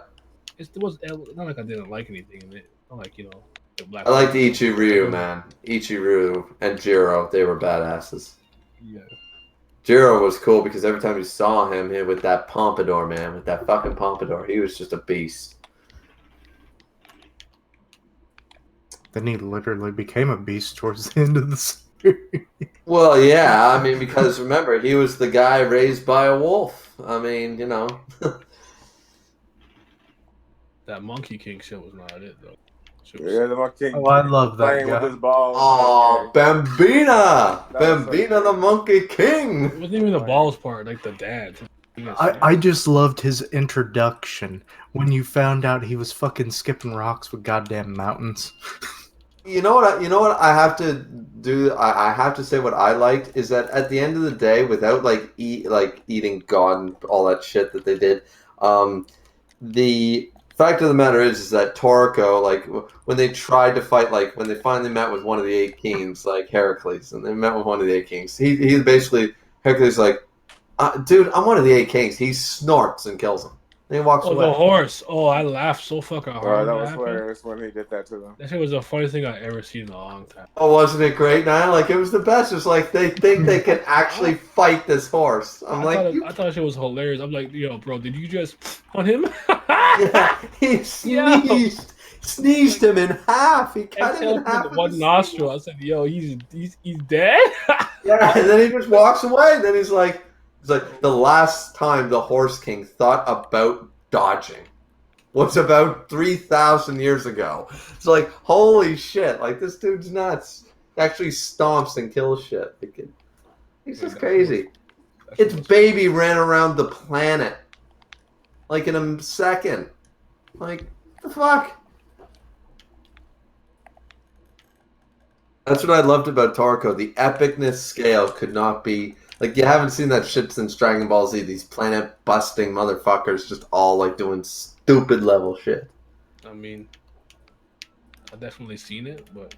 [SPEAKER 4] it was not like I didn't like anything in it. Not like the Black.
[SPEAKER 3] I liked
[SPEAKER 4] Widow.
[SPEAKER 3] Ichiru, man. Ichiru and Jiro, they were badasses.
[SPEAKER 4] Yeah.
[SPEAKER 3] Jiro was cool because every time you saw him with that pompadour, man, with that fucking pompadour, he was just a beast.
[SPEAKER 5] Then he literally became a beast towards the end of the series.
[SPEAKER 3] Well, yeah, I mean, because remember, he was the guy raised by a wolf. I mean, you know.
[SPEAKER 4] That Monkey King shit was not it though.
[SPEAKER 2] Yeah, the monkey
[SPEAKER 5] Oh, I love that
[SPEAKER 2] playing with
[SPEAKER 5] guy.
[SPEAKER 2] his balls.
[SPEAKER 3] Oh, Bambina!
[SPEAKER 2] That was so
[SPEAKER 3] Bambina the
[SPEAKER 2] cute.
[SPEAKER 3] Monkey
[SPEAKER 4] It
[SPEAKER 3] King!
[SPEAKER 4] wasn't even the balls part, like the dad.
[SPEAKER 5] I just loved his introduction when you found out he was fucking skipping rocks with goddamn mountains.
[SPEAKER 3] You know what I have to do. I have to say what I liked is that at the end of the day, without eating God and all that shit that they did, the fact of the matter is that Toriko, like when they tried to fight, like when they finally met with one of the 8 kings, like Heracles, and they met with one of the 8 kings, he basically Heracles like, dude, I'm one of the 8 kings. He snorts and kills him. And he walks
[SPEAKER 4] Oh,
[SPEAKER 3] away.
[SPEAKER 4] the horse! Oh, I laughed so fucking hard.
[SPEAKER 2] Bro, that
[SPEAKER 4] when
[SPEAKER 2] was
[SPEAKER 4] happened.
[SPEAKER 2] hilarious when he did that to them.
[SPEAKER 4] That shit was the funniest thing I've ever seen in a long time.
[SPEAKER 3] Oh, wasn't it great, Niall? Like, it was the best. It's like they think they can actually fight this horse. I'm like,
[SPEAKER 4] I thought that shit was hilarious. I'm like, yo, bro, did you just on him?
[SPEAKER 3] yeah, he sneezed him in half. He cut him in half
[SPEAKER 4] with
[SPEAKER 3] with
[SPEAKER 4] one
[SPEAKER 3] his
[SPEAKER 4] nostril. I said, yo, he's dead.
[SPEAKER 3] Yeah, and then he just walks away. And then he's like the last time the Horse King thought about dodging was about 3,000 years ago. It's like, holy shit! Like, this dude's nuts. He actually stomps and kills shit. He's just crazy. Its baby ran around the planet like in a second. Like, the fuck? That's what I loved about Toriko. The epicness scale could not be... Like, you haven't seen that shit since Dragon Ball Z. These planet-busting motherfuckers just all, like, doing stupid level shit.
[SPEAKER 4] I mean, I've definitely seen it, but...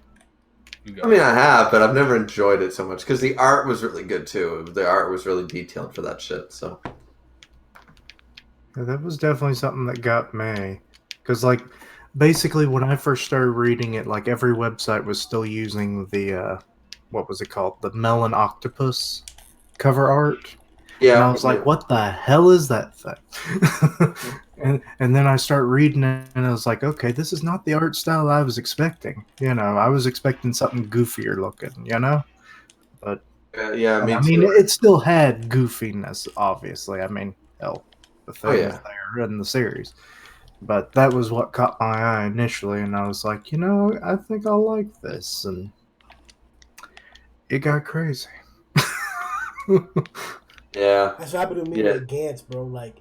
[SPEAKER 3] I mean, I have, but I've never enjoyed it so much. Because the art was really good, too. The art was really detailed for that shit, so...
[SPEAKER 5] Yeah, that was definitely something that got me. Because, like, basically when I first started reading it, like, every website was still using the, what was it called? The Melon Octopus cover art.
[SPEAKER 3] Yeah.
[SPEAKER 5] And I was like, what the hell is that thing? and then I start reading it, and I was like, okay, this is not the art style I was expecting. You know, I was expecting something goofier looking, you know? But,
[SPEAKER 3] yeah, me
[SPEAKER 5] I
[SPEAKER 3] too.
[SPEAKER 5] mean, it still had goofiness, obviously. I mean, hell, the thing was there in the series. But that was what caught my eye initially, and I was like, you know, I think I'll like this. And it got crazy.
[SPEAKER 3] Yeah.
[SPEAKER 1] That's what happened to me with Gantz, bro. Like,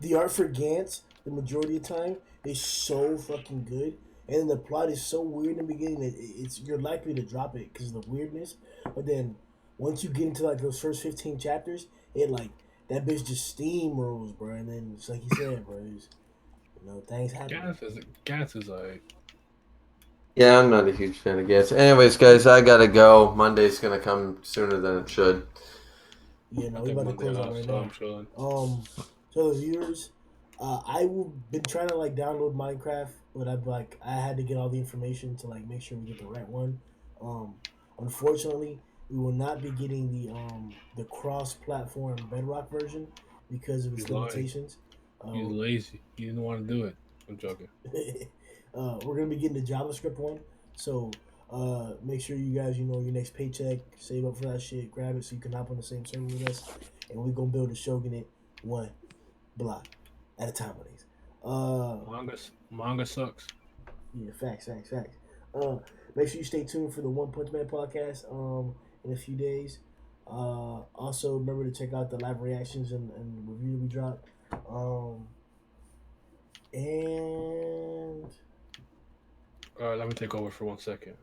[SPEAKER 1] the art for Gantz, the majority of the time, is so fucking good. And then the plot is so weird in the beginning that you're likely to drop it because of the weirdness. But then once you get into like those first 15 chapters, it like that bitch just steamrolls, bro. And then it's like you said, bro, things happen.
[SPEAKER 4] Gantz is like...
[SPEAKER 3] Yeah, I'm not a huge fan of Gantz. Anyways, guys, I gotta go. Monday's gonna come sooner than it should.
[SPEAKER 1] Yeah, no, we about to close out right now. So the viewers, I've been trying to like download Minecraft, but I had to get all the information to like make sure we get the right one. Unfortunately, We will not be getting the cross-platform Bedrock version because of its
[SPEAKER 4] He's lying.
[SPEAKER 1] limitations.
[SPEAKER 4] He's lazy. He didn't want to do it. I'm joking.
[SPEAKER 1] We're gonna be getting the JavaScript one, so make sure you guys, your next paycheck, save up for that shit, grab it so you can hop on the same server with us, and we're gonna build a Shogun it one block at a time with these.
[SPEAKER 4] Manga sucks.
[SPEAKER 1] Yeah, facts. Make sure you stay tuned for the One Punch Man podcast in a few days. Also, remember to check out the live reactions and review that we drop. And
[SPEAKER 4] All right, let me take over for 1 second.